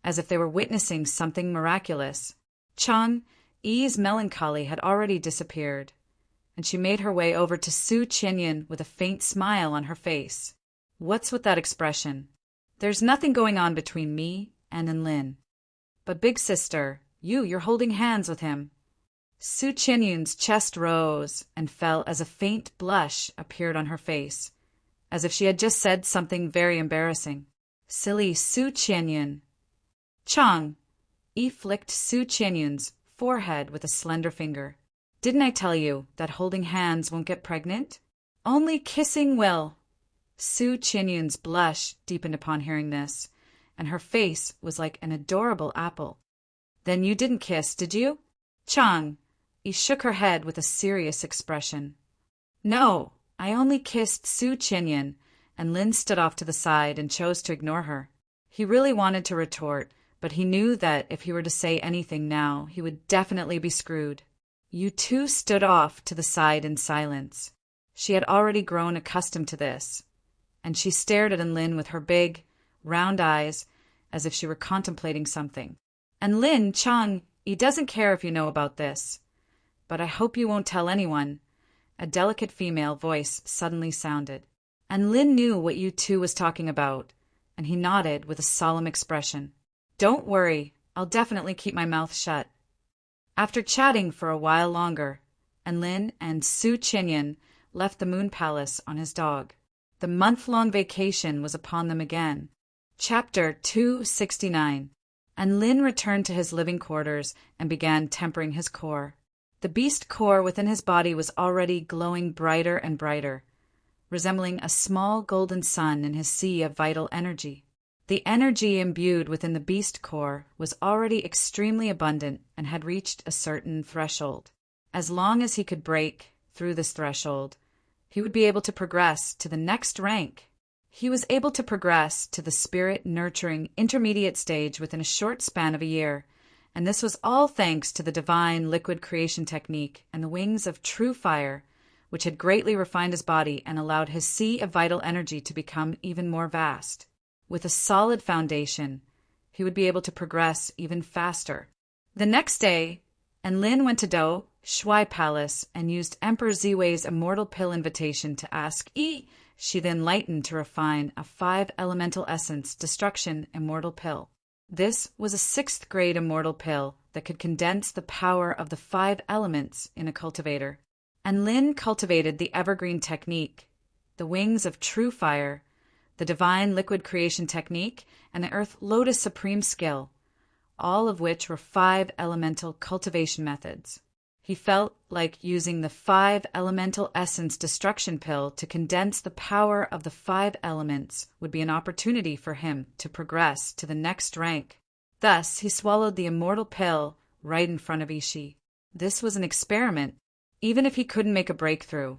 as if they were witnessing something miraculous. Chang'e's melancholy had already disappeared, and she made her way over to Su Qianyin with a faint smile on her face. What's with that expression? There's nothing going on between me and Lin. But big sister, you're holding hands with him. Su Qianyun's chest rose and fell as a faint blush appeared on her face, as if she had just said something very embarrassing. Silly Su Qianyun. Chang'e flicked Su Qianyun's forehead with a slender finger. Didn't I tell you that holding hands won't get pregnant? Only kissing will. Su Qianyun's blush deepened upon hearing this, and her face was like an adorable apple. Then you didn't kiss, did you? Chang'e shook her head with a serious expression. No, I only kissed Su Qianyin, and Lin stood off to the side and chose to ignore her. He really wanted to retort, but he knew that if he were to say anything now, he would definitely be screwed. You two stood off to the side in silence. She had already grown accustomed to this, and she stared at Lin with her big, round eyes as if she were contemplating something. And Lin, Chang'e doesn't care if you know about this, but I hope you won't tell anyone. A delicate female voice suddenly sounded. And Lin knew what you two was talking about, and he nodded with a solemn expression. Don't worry, I'll definitely keep my mouth shut. After chatting for a while longer, Lin and Su Qianyin left the Moon Palace on his dog. The month-long vacation was upon them again. Chapter 269. And Lin returned to his living quarters and began tempering his core. The beast core within his body was already glowing brighter and brighter, resembling a small golden sun in his sea of vital energy. The energy imbued within the beast core was already extremely abundant and had reached a certain threshold. As long as he could break through this threshold, he would be able to progress to the next rank. He was able to progress to the spirit-nurturing intermediate stage within a short span of a year, and this was all thanks to the divine liquid creation technique and the wings of true fire, which had greatly refined his body and allowed his sea of vital energy to become even more vast. With a solid foundation, he would be able to progress even faster. The next day, Enlin went to Do Shui Palace and used Emperor Ziwei's immortal pill invitation to ask Yi. She then lightened to refine a 5-elemental essence destruction immortal pill. This was a 6th grade immortal pill that could condense the power of the 5 elements in a cultivator. And Lin cultivated the evergreen technique, the wings of true fire, the divine liquid creation technique, and the earth lotus supreme skill, all of which were 5 elemental cultivation methods. He felt like using the 5 elemental essence destruction pill to condense the power of the 5 elements would be an opportunity for him to progress to the next rank. Thus, he swallowed the immortal pill right in front of Ishi. This was an experiment. Even if he couldn't make a breakthrough,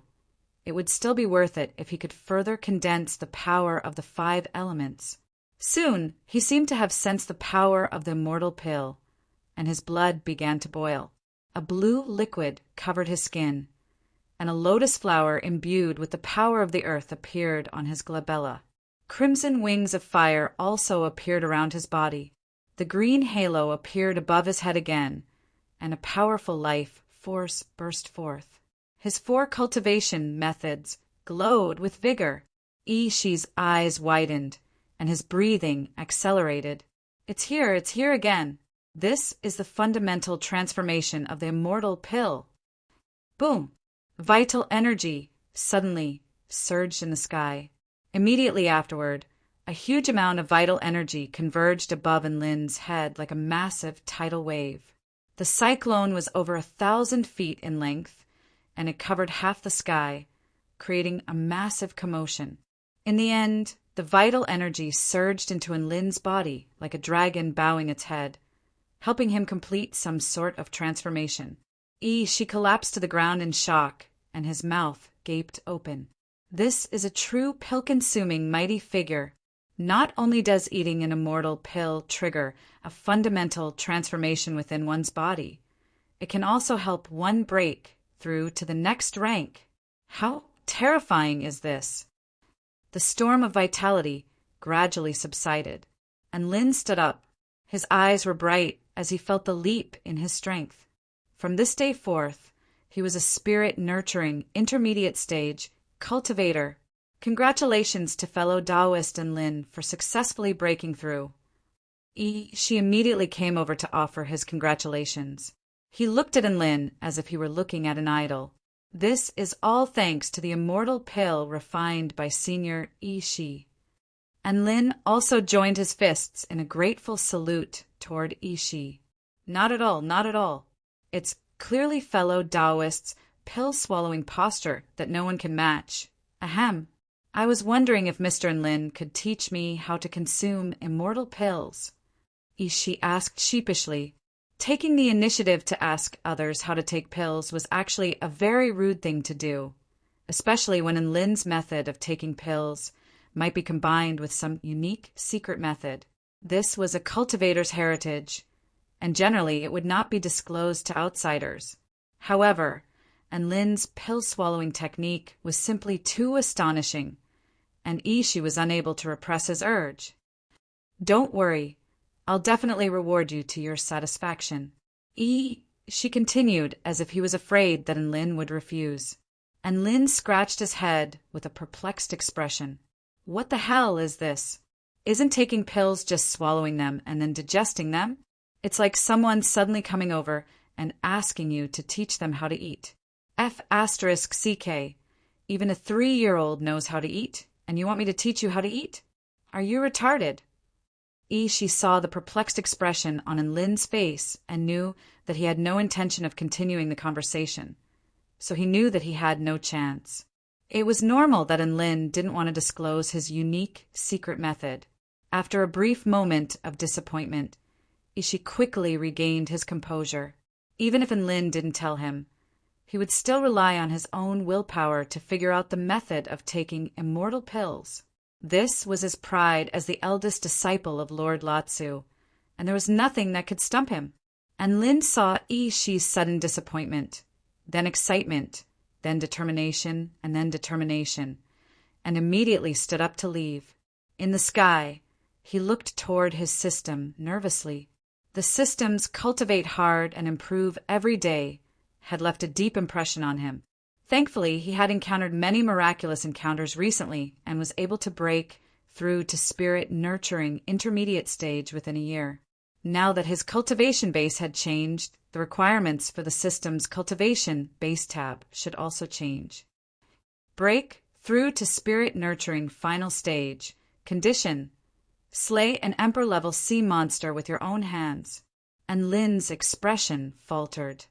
it would still be worth it if he could further condense the power of the 5 elements. Soon, he seemed to have sensed the power of the immortal pill, and his blood began to boil. A blue liquid covered his skin, and a lotus flower imbued with the power of the earth appeared on his glabella. Crimson wings of fire also appeared around his body. The green halo appeared above his head again, and a powerful life force burst forth. His 4 cultivation methods glowed with vigor. Ishi's eyes widened, and his breathing accelerated. It's here again. This is the fundamental transformation of the immortal pill. Boom! Vital energy suddenly surged in the sky. Immediately afterward, a huge amount of vital energy converged above Enlin's head like a massive tidal wave. The cyclone was over 1,000 feet in length, and it covered half the sky, creating a massive commotion. In the end, the vital energy surged into Enlin's body like a dragon bowing its head, helping him complete some sort of transformation. She collapsed to the ground in shock, and his mouth gaped open. This is a true pill-consuming mighty figure. Not only does eating an immortal pill trigger a fundamental transformation within one's body, it can also help one break through to the next rank. How terrifying is this? The storm of vitality gradually subsided, and Lin stood up. His eyes were bright as he felt the leap in his strength. From this day forth, he was a spirit-nurturing, intermediate stage cultivator. Congratulations to fellow Taoist and Lin for successfully breaking through. She immediately came over to offer his congratulations. He looked at Enlin as if he were looking at an idol. This is all thanks to the immortal pill refined by Senior Shi. And Lin also joined his fists in a grateful salute toward Ishi. Not at all, not at all. It's clearly fellow Taoists' pill-swallowing posture that no one can match. Ahem. I was wondering if Mr. Enlin could teach me how to consume immortal pills. Ishi asked sheepishly. Taking the initiative to ask others how to take pills was actually a very rude thing to do, especially when Enlin's method of taking pills might be combined with some unique secret method. This was a cultivator's heritage, and generally it would not be disclosed to outsiders. However, Enlin's pill-swallowing technique was simply too astonishing, and Ishi was unable to repress his urge. Don't worry, I'll definitely reward you to your satisfaction. She continued as if he was afraid that Enlin would refuse. Enlin scratched his head with a perplexed expression. What the hell is this? Isn't taking pills just swallowing them and then digesting them? It's like someone suddenly coming over and asking you to teach them how to eat. F***CK. Even a 3-year-old knows how to eat, and you want me to teach you how to eat? Are you retarded? She saw the perplexed expression on Enlin's face and knew that he had no intention of continuing the conversation, so he knew that he had no chance. It was normal that Lin didn't want to disclose his unique, secret method. After a brief moment of disappointment, Ishi quickly regained his composure. Even if Lin didn't tell him, he would still rely on his own willpower to figure out the method of taking immortal pills. This was his pride as the eldest disciple of Lord Latsu, and there was nothing that could stump him. And Lin saw Ishi's sudden disappointment, then excitement, then determination, and immediately stood up to leave. In the sky, he looked toward his system nervously. The system's cultivate hard and improve every day had left a deep impression on him. Thankfully, he had encountered many miraculous encounters recently and was able to break through to spirit nurturing intermediate stage within a year. Now that his cultivation base had changed, the requirements for the system's cultivation base tab should also change. Break through to spirit nurturing final stage. Condition: slay an Emperor-level sea monster with your own hands. And Lin's expression faltered.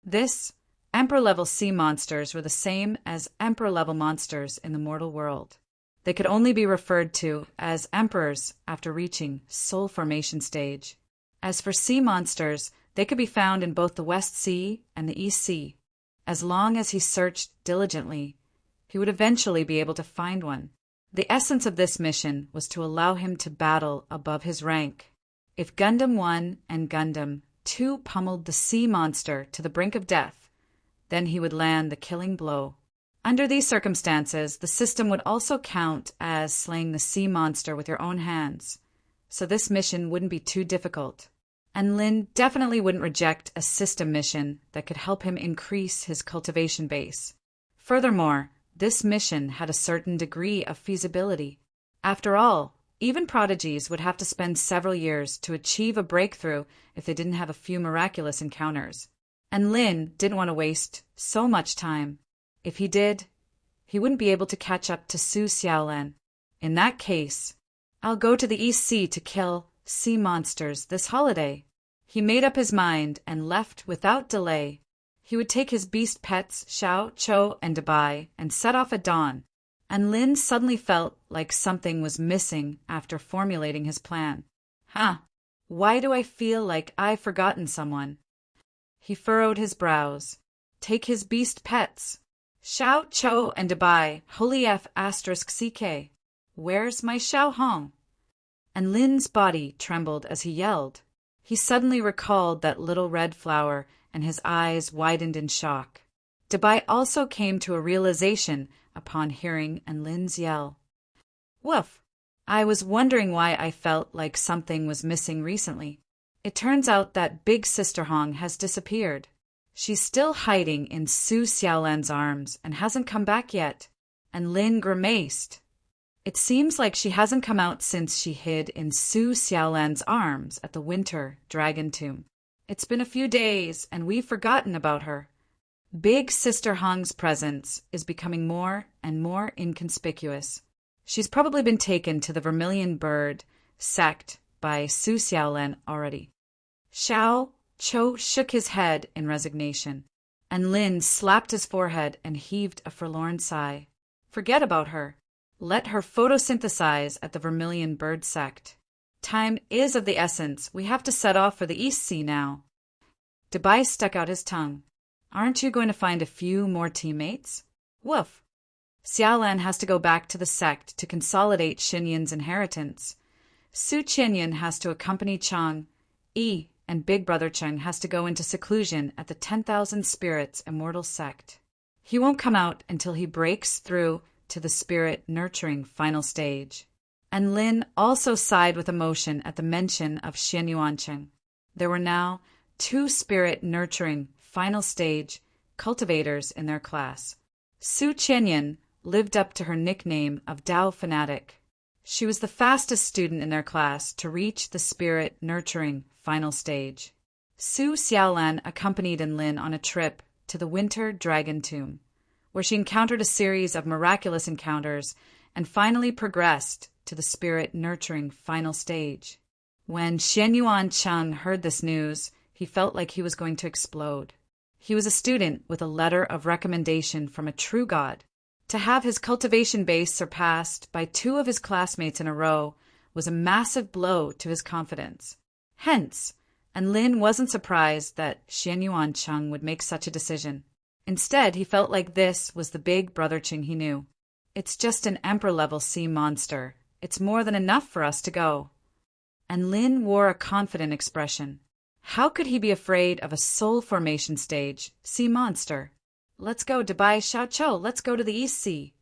This Emperor-level sea monsters were the same as Emperor-level monsters in the mortal world. They could only be referred to as Emperors after reaching soul formation stage. As for sea monsters, they could be found in both the West Sea and the East Sea. As long as he searched diligently, he would eventually be able to find one. The essence of this mission was to allow him to battle above his rank. If Gundam 1 and Gundam 2 pummeled the sea monster to the brink of death, then he would land the killing blow. Under these circumstances, the system would also count as slaying the sea monster with your own hands, so this mission wouldn't be too difficult. And Lin definitely wouldn't reject a system mission that could help him increase his cultivation base. Furthermore, this mission had a certain degree of feasibility. After all, even prodigies would have to spend several years to achieve a breakthrough if they didn't have a few miraculous encounters. And Lin didn't want to waste so much time. If he did, he wouldn't be able to catch up to Su Xiaolan. In that case, I'll go to the East Sea to kill sea monsters this holiday. He made up his mind and left without delay. He would take his beast pets, Xiao, Cho, and Dabai, and set off at dawn. And Lin suddenly felt like something was missing after formulating his plan. Why do I feel like I've forgotten someone? He furrowed his brows. Take his beast pets. Xiao, Cho, and Dabai, holy F *CK. Where's my Xiao Hong? And Lin's body trembled as he yelled. He suddenly recalled that little red flower, and his eyes widened in shock. Dabai also came to a realization upon hearing Lin's yell. Woof! I was wondering why I felt like something was missing recently. It turns out that Big Sister Hong has disappeared. She's still hiding in Su Xiaolan's arms and hasn't come back yet. And Lin grimaced. It seems like she hasn't come out since she hid in Su Xiaolan's arms at the winter dragon tomb. It's been a few days and we've forgotten about her. Big Sister Hong's presence is becoming more and more inconspicuous. She's probably been taken to the Vermilion Bird sect by Su Xiaolan already. Xiao Cho shook his head in resignation, and Lin slapped his forehead and heaved a forlorn sigh. Forget about her. Let her photosynthesize at the Vermilion Bird sect. Time is of the essence. We have to set off for the East Sea now. Dabai stuck out his tongue. Aren't you going to find a few more teammates? Woof. Xiaolan has to go back to the sect to consolidate Xinyan's inheritance. Su Qianyan has to accompany Chang, Yi, and Big Brother Cheng has to go into seclusion at the 10,000 Spirits Immortal Sect. He won't come out until he breaks through to the spirit nurturing final stage. And Lin also sighed with emotion at the mention of Xian Yuancheng. There were now 2 spirit nurturing final stage cultivators in their class. Su Qianyan lived up to her nickname of Dao Fanatic. She was the fastest student in their class to reach the spirit nurturing final stage. Su Xiaolan accompanied Lin on a trip to the Winter Dragon Tomb, where she encountered a series of miraculous encounters and finally progressed to the spirit nurturing final stage. When Xian Yuan Cheng heard this news, he felt like he was going to explode. He was a student with a letter of recommendation from a true god. To have his cultivation base surpassed by 2 of his classmates in a row was a massive blow to his confidence. Hence, and Lin wasn't surprised that Xian Yuancheng would make such a decision. Instead, he felt like this was the big brother Qing he knew. It's just an emperor-level sea monster. It's more than enough for us to go. And Lin wore a confident expression. How could he be afraid of a soul formation stage, sea monster? Let's go, Dubai Xiaoqiu, let's go to the East Sea.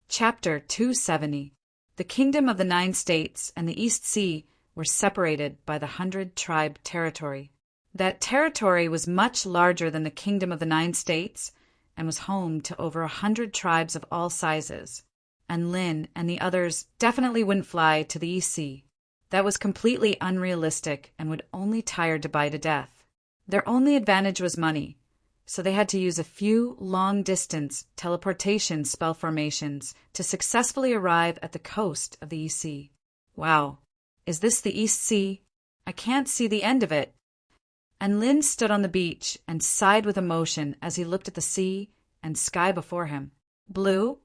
Chapter 270. The Kingdom of the 9 States and the East Sea were separated by the 100-tribe territory. That territory was much larger than the Kingdom of the 9 States and was home to over 100 tribes of all sizes. And Lin and the others definitely wouldn't fly to the East Sea. That was completely unrealistic and would only tire Dubai to death. Their only advantage was money, so they had to use a few long-distance teleportation spell formations to successfully arrive at the coast of the East Sea. Wow, is this the East Sea? I can't see the end of it. And Lin stood on the beach and sighed with emotion as he looked at the sea and sky before him. Blue,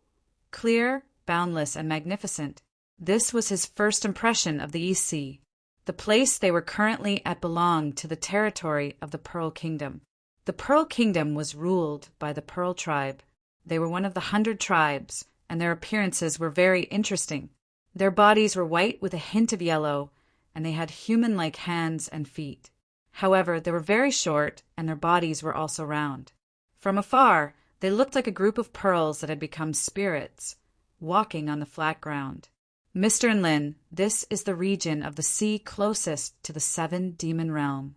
clear, boundless, and magnificent. This was his first impression of the East Sea. The place they were currently at belonged to the territory of the Pearl Kingdom. The Pearl Kingdom was ruled by the Pearl Tribe. They were one of the 100 tribes, and their appearances were very interesting. Their bodies were white with a hint of yellow, and they had human-like hands and feet. However, they were very short, and their bodies were also round. From afar, they looked like a group of pearls that had become spirits, walking on the flat ground. Mr. and Lin, this is the region of the sea closest to the 7 demon realm.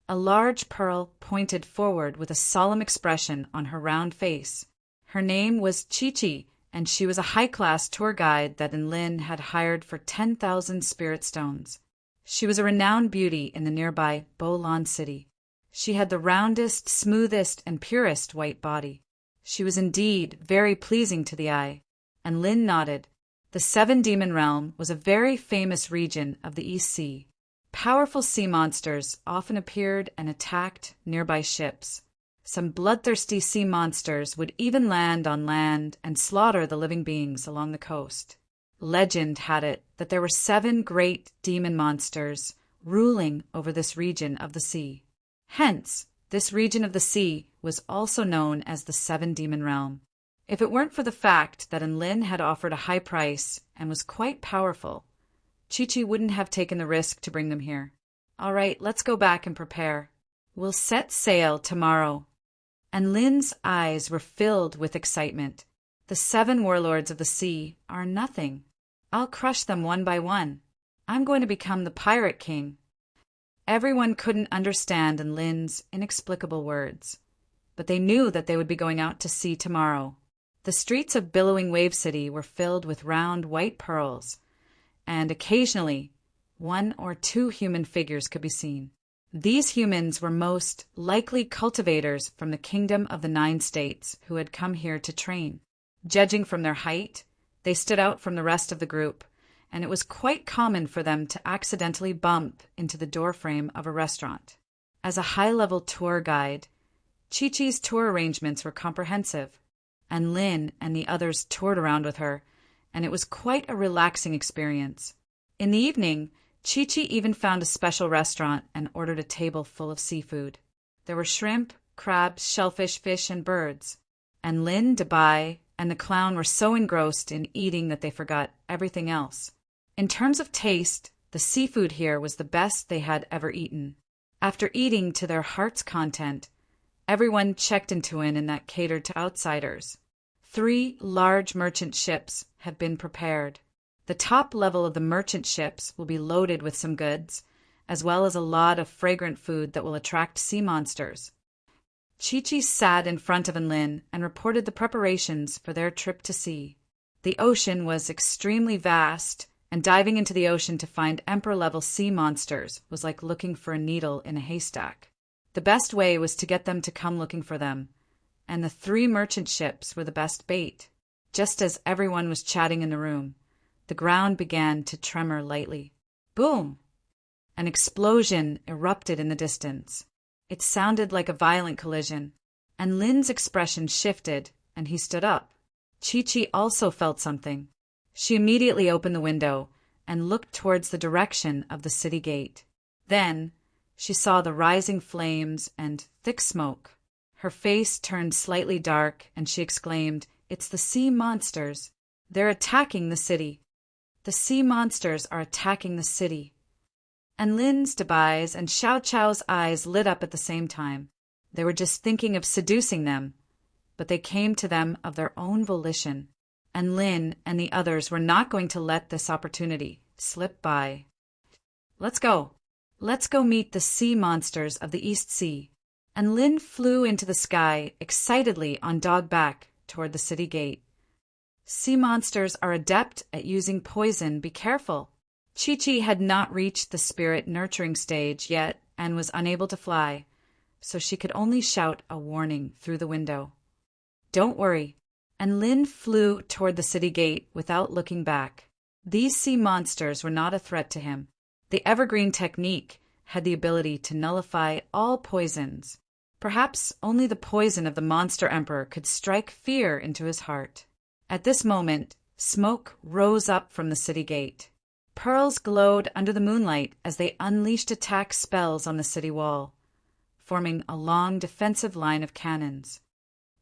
A large pearl pointed forward with a solemn expression on her round face. Her name was Chi-Chi, and she was a high-class tour guide that Lin had hired for 10,000 spirit stones. She was a renowned beauty in the nearby Bolan city. She had the roundest, smoothest, and purest white body. She was indeed very pleasing to the eye, and Lin nodded. The 7 demon realm was a very famous region of the East Sea. Powerful sea monsters often appeared and attacked nearby ships. Some bloodthirsty sea monsters would even land on land and slaughter the living beings along the coast. Legend had it that there were 7 great demon monsters ruling over this region of the sea. Hence, this region of the sea was also known as the 7 demon realm. If it weren't for the fact that Lin had offered a high price and was quite powerful, Chi-Chi wouldn't have taken the risk to bring them here. All right, let's go back and prepare. We'll set sail tomorrow. And Lin's eyes were filled with excitement. The 7 warlords of the sea are nothing. I'll crush them one by one. I'm going to become the pirate king. Everyone couldn't understand Lin's inexplicable words, but they knew that they would be going out to sea tomorrow. The streets of billowing Wave City were filled with round white pearls, and occasionally 1 or 2 human figures could be seen. These humans were most likely cultivators from the Kingdom of the 9 States who had come here to train. Judging from their height, they stood out from the rest of the group, and it was quite common for them to accidentally bump into the doorframe of a restaurant. As a high-level tour guide, Chi-Chi's tour arrangements were comprehensive, and Lin and the others toured around with her, and it was quite a relaxing experience. In the evening, Chi-Chi even found a special restaurant and ordered a table full of seafood. There were shrimp, crabs, shellfish, fish, and birds. And Lin, Dubai, and the clown were so engrossed in eating that they forgot everything else. In terms of taste, the seafood here was the best they had ever eaten. After eating to their heart's content, everyone checked into an inn that catered to outsiders. 3 large merchant ships have been prepared. The top level of the merchant ships will be loaded with some goods, as well as a lot of fragrant food that will attract sea monsters. Chi-Chi sat in front of Lin and reported the preparations for their trip to sea. The ocean was extremely vast, and diving into the ocean to find emperor-level sea monsters was like looking for a needle in a haystack. The best way was to get them to come looking for them, and the 3 merchant ships were the best bait. Just as everyone was chatting in the room, the ground began to tremor lightly. Boom! An explosion erupted in the distance. It sounded like a violent collision, and Lin's expression shifted, and he stood up. Chi-Chi also felt something. She immediately opened the window and looked towards the direction of the city gate. Then, she saw the rising flames and thick smoke. Her face turned slightly dark and she exclaimed, "It's the sea monsters. They're attacking the city. The sea monsters are attacking the city." And Lin's, Debai's, and Xiao Chao's eyes lit up at the same time. They were just thinking of seducing them, but they came to them of their own volition, and Lin and the others were not going to let this opportunity slip by. "Let's go. Let's go meet the sea monsters of the East Sea." And Lin flew into the sky excitedly on dog-back toward the city gate. "Sea monsters are adept at using poison. Be careful." Chi-Chi had not reached the spirit nurturing stage yet and was unable to fly, so she could only shout a warning through the window. "Don't worry." And Lin flew toward the city gate without looking back. These sea monsters were not a threat to him. The evergreen technique had the ability to nullify all poisons. Perhaps only the poison of the Monster Emperor could strike fear into his heart. At this moment, smoke rose up from the city gate. Pearls glowed under the moonlight as they unleashed attack spells on the city wall, forming a long defensive line of cannons.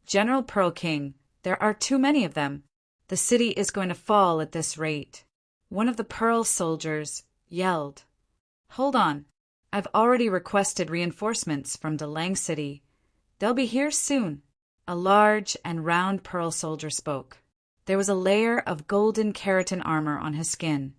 "General Pearl King, there are too many of them. The city is going to fall at this rate." One of the Pearl soldiers yelled. "Hold on. I've already requested reinforcements from Dalang City. They'll be here soon." A large and round Pearl soldier spoke. There was a layer of golden keratin armor on his skin,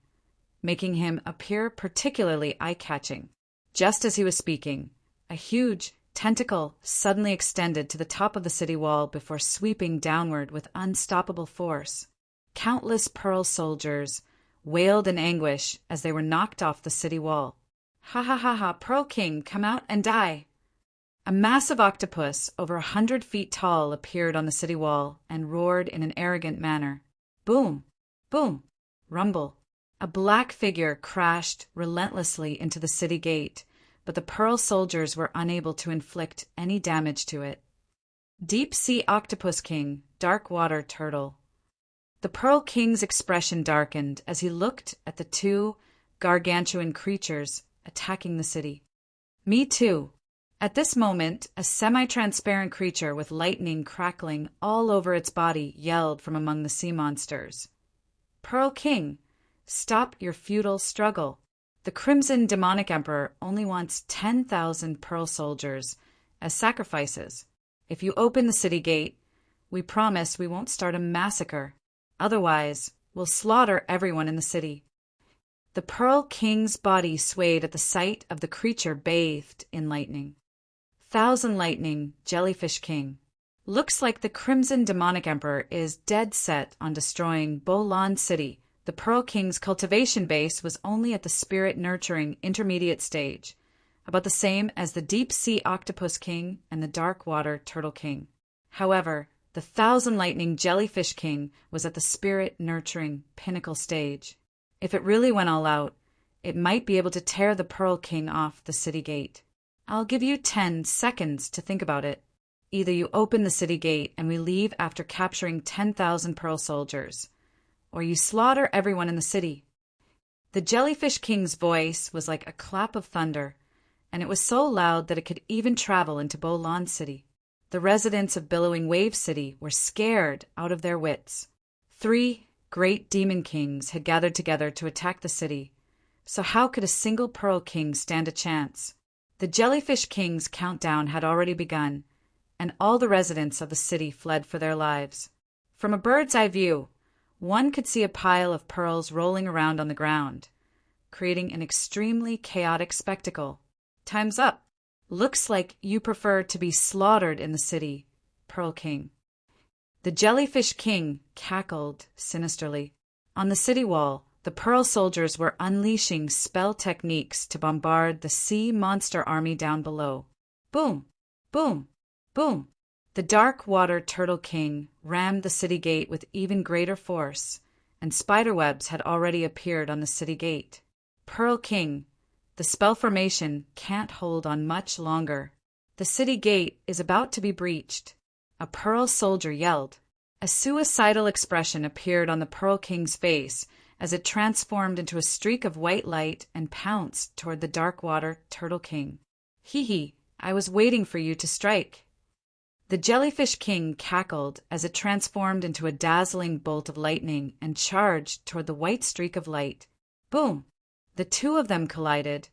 making him appear particularly eye-catching. Just as he was speaking, a huge tentacle suddenly extended to the top of the city wall before sweeping downward with unstoppable force. Countless Pearl soldiers wailed in anguish as they were knocked off the city wall. "Ha ha ha ha, Pearl King, come out and die!" A massive octopus over 100 feet tall appeared on the city wall and roared in an arrogant manner. Boom! Boom! Rumble! A black figure crashed relentlessly into the city gate, but the Pearl soldiers were unable to inflict any damage to it. Deep Sea Octopus King, Dark Water Turtle. The Pearl King's expression darkened as he looked at the two gargantuan creatures attacking the city. "Me too." At this moment, a semi-transparent creature with lightning crackling all over its body yelled from among the sea monsters. "Pearl King, stop your futile struggle. The Crimson Demonic Emperor only wants 10,000 Pearl soldiers as sacrifices. If you open the city gate, we promise we won't start a massacre. Otherwise, we'll slaughter everyone in the city." The Pearl King's body swayed at the sight of the creature bathed in lightning. "Thousand Lightning, Jellyfish King. Looks like the Crimson Demonic Emperor is dead set on destroying Bolan City. The Pearl King's cultivation base was only at the spirit-nurturing intermediate stage, about the same as the Deep Sea Octopus King and the Dark Water Turtle King. However, the Thousand Lightning Jellyfish King was at the spirit-nurturing pinnacle stage. If it really went all out, it might be able to tear the Pearl King off the city gate. I'll give you 10 seconds to think about it. Either you open the city gate and we leave after capturing 10,000 Pearl soldiers, or you slaughter everyone in the city. The Jellyfish King's voice was like a clap of thunder, and it was so loud that it could even travel into Bolan City. The residents of Billowing Wave City were scared out of their wits. 3 great demon kings had gathered together to attack the city, so how could a single Pearl King stand a chance? The Jellyfish King's countdown had already begun, and all the residents of the city fled for their lives. From a bird's eye view, one could see a pile of pearls rolling around on the ground, creating an extremely chaotic spectacle. "Time's up. Looks like you prefer to be slaughtered in the city, Pearl King." The Jellyfish King cackled sinisterly. On the city wall, the Pearl soldiers were unleashing spell techniques to bombard the sea monster army down below. Boom! Boom! Boom! The Dark Water Turtle King rammed the city gate with even greater force, and spiderwebs had already appeared on the city gate. "Pearl King, the spell formation can't hold on much longer. The city gate is about to be breached." A Pearl soldier yelled. A suicidal expression appeared on the Pearl King's face as it transformed into a streak of white light and pounced toward the Darkwater Turtle King. Hee, I was waiting for you to strike. The Jellyfish King cackled as it transformed into a dazzling bolt of lightning and charged toward the white streak of light. Boom! The two of them collided,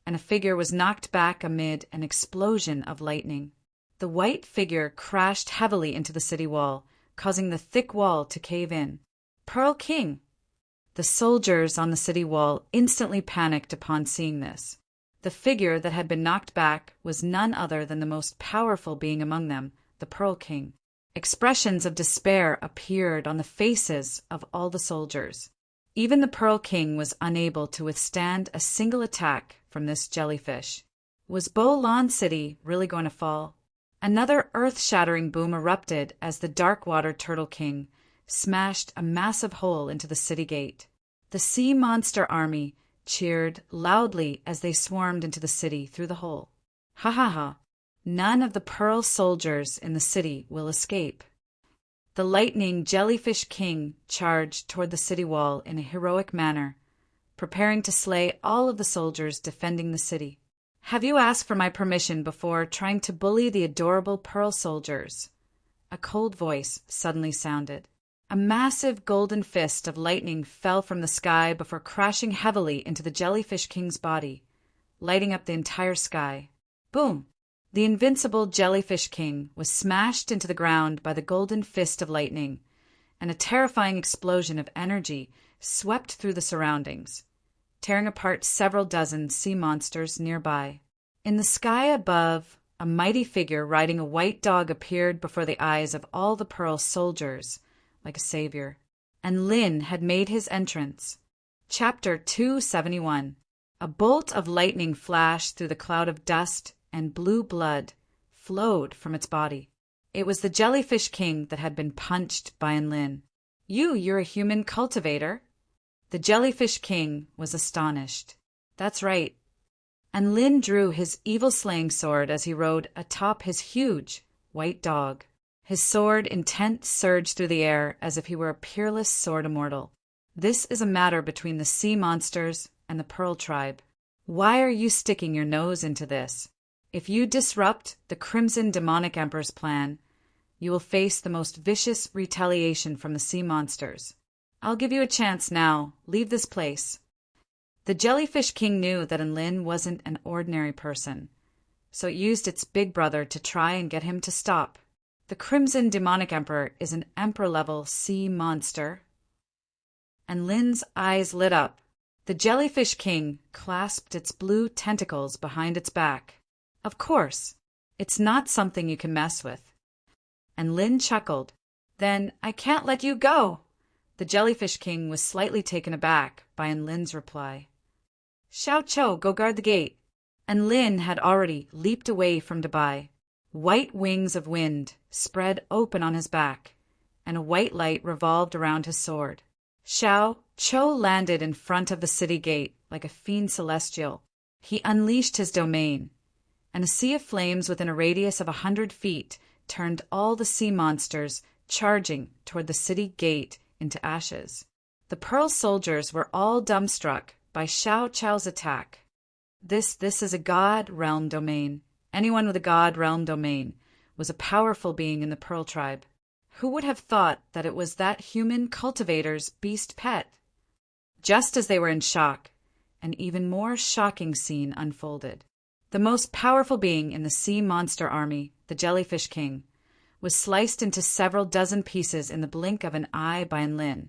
and a figure was knocked back amid an explosion of lightning. The white figure crashed heavily into the city wall, causing the thick wall to cave in. Pearl King! The soldiers on the city wall instantly panicked upon seeing this. The figure that had been knocked back was none other than the most powerful being among them, the Pearl King. Expressions of despair appeared on the faces of all the soldiers. Even the Pearl King was unable to withstand a single attack from this jellyfish. Was Bo-Lan City really going to fall? Another earth-shattering boom erupted as the Darkwater Turtle King smashed a massive hole into the city gate. The sea monster army cheered loudly as they swarmed into the city through the hole. Ha ha ha! None of the Pearl soldiers in the city will escape. The Lightning Jellyfish King charged toward the city wall in a heroic manner, preparing to slay all of the soldiers defending the city. Have you asked for my permission before trying to bully the adorable Pearl soldiers? A cold voice suddenly sounded. A massive golden fist of lightning fell from the sky before crashing heavily into the Jellyfish King's body, lighting up the entire sky. Boom! The invincible Jellyfish King was smashed into the ground by the golden fist of lightning, and a terrifying explosion of energy swept through the surroundings, tearing apart several dozen sea monsters nearby. In the sky above, a mighty figure riding a white dog appeared before the eyes of all the Pearl soldiers, like a savior. And Lin had made his entrance. Chapter 271. A bolt of lightning flashed through the cloud of dust, and blue blood flowed from its body. It was the Jellyfish King that had been punched by Lin. You're a human cultivator? The Jellyfish King was astonished. That's right. And Lin drew his evil slaying sword as he rode atop his huge white dog. His sword intent surged through the air as if he were a peerless sword immortal. This is a matter between the sea monsters and the Pearl tribe. Why are you sticking your nose into this? If you disrupt the Crimson Demonic Emperor's plan, you will face the most vicious retaliation from the sea monsters. I'll give you a chance now. Leave this place. The Jellyfish King knew that Lin wasn't an ordinary person, so it used its big brother to try and get him to stop. The Crimson Demonic Emperor is an emperor-level sea monster. And Lin's eyes lit up. The Jellyfish King clasped its blue tentacles behind its back. Of course, it's not something you can mess with. And Lin chuckled. Then I can't let you go. The Jellyfish King was slightly taken aback by Lin's reply. Xiao Cho, go guard the gate. And Lin had already leaped away from Dubai. White wings of wind spread open on his back, and a white light revolved around his sword. Xiao Cho landed in front of the city gate like a fiend celestial. He unleashed his domain, and a sea of flames within a radius of 100 feet turned all the sea monsters charging toward the city gate into ashes. The Pearl soldiers were all dumbstruck by Xiao Chao's attack. This is a God realm domain. Anyone with a God realm domain was a powerful being in the Pearl tribe. Who would have thought that it was that human cultivator's beast pet? Just as they were in shock, an even more shocking scene unfolded. The most powerful being in the sea monster army, the Jellyfish King, was sliced into several dozen pieces in the blink of an eye by Lin,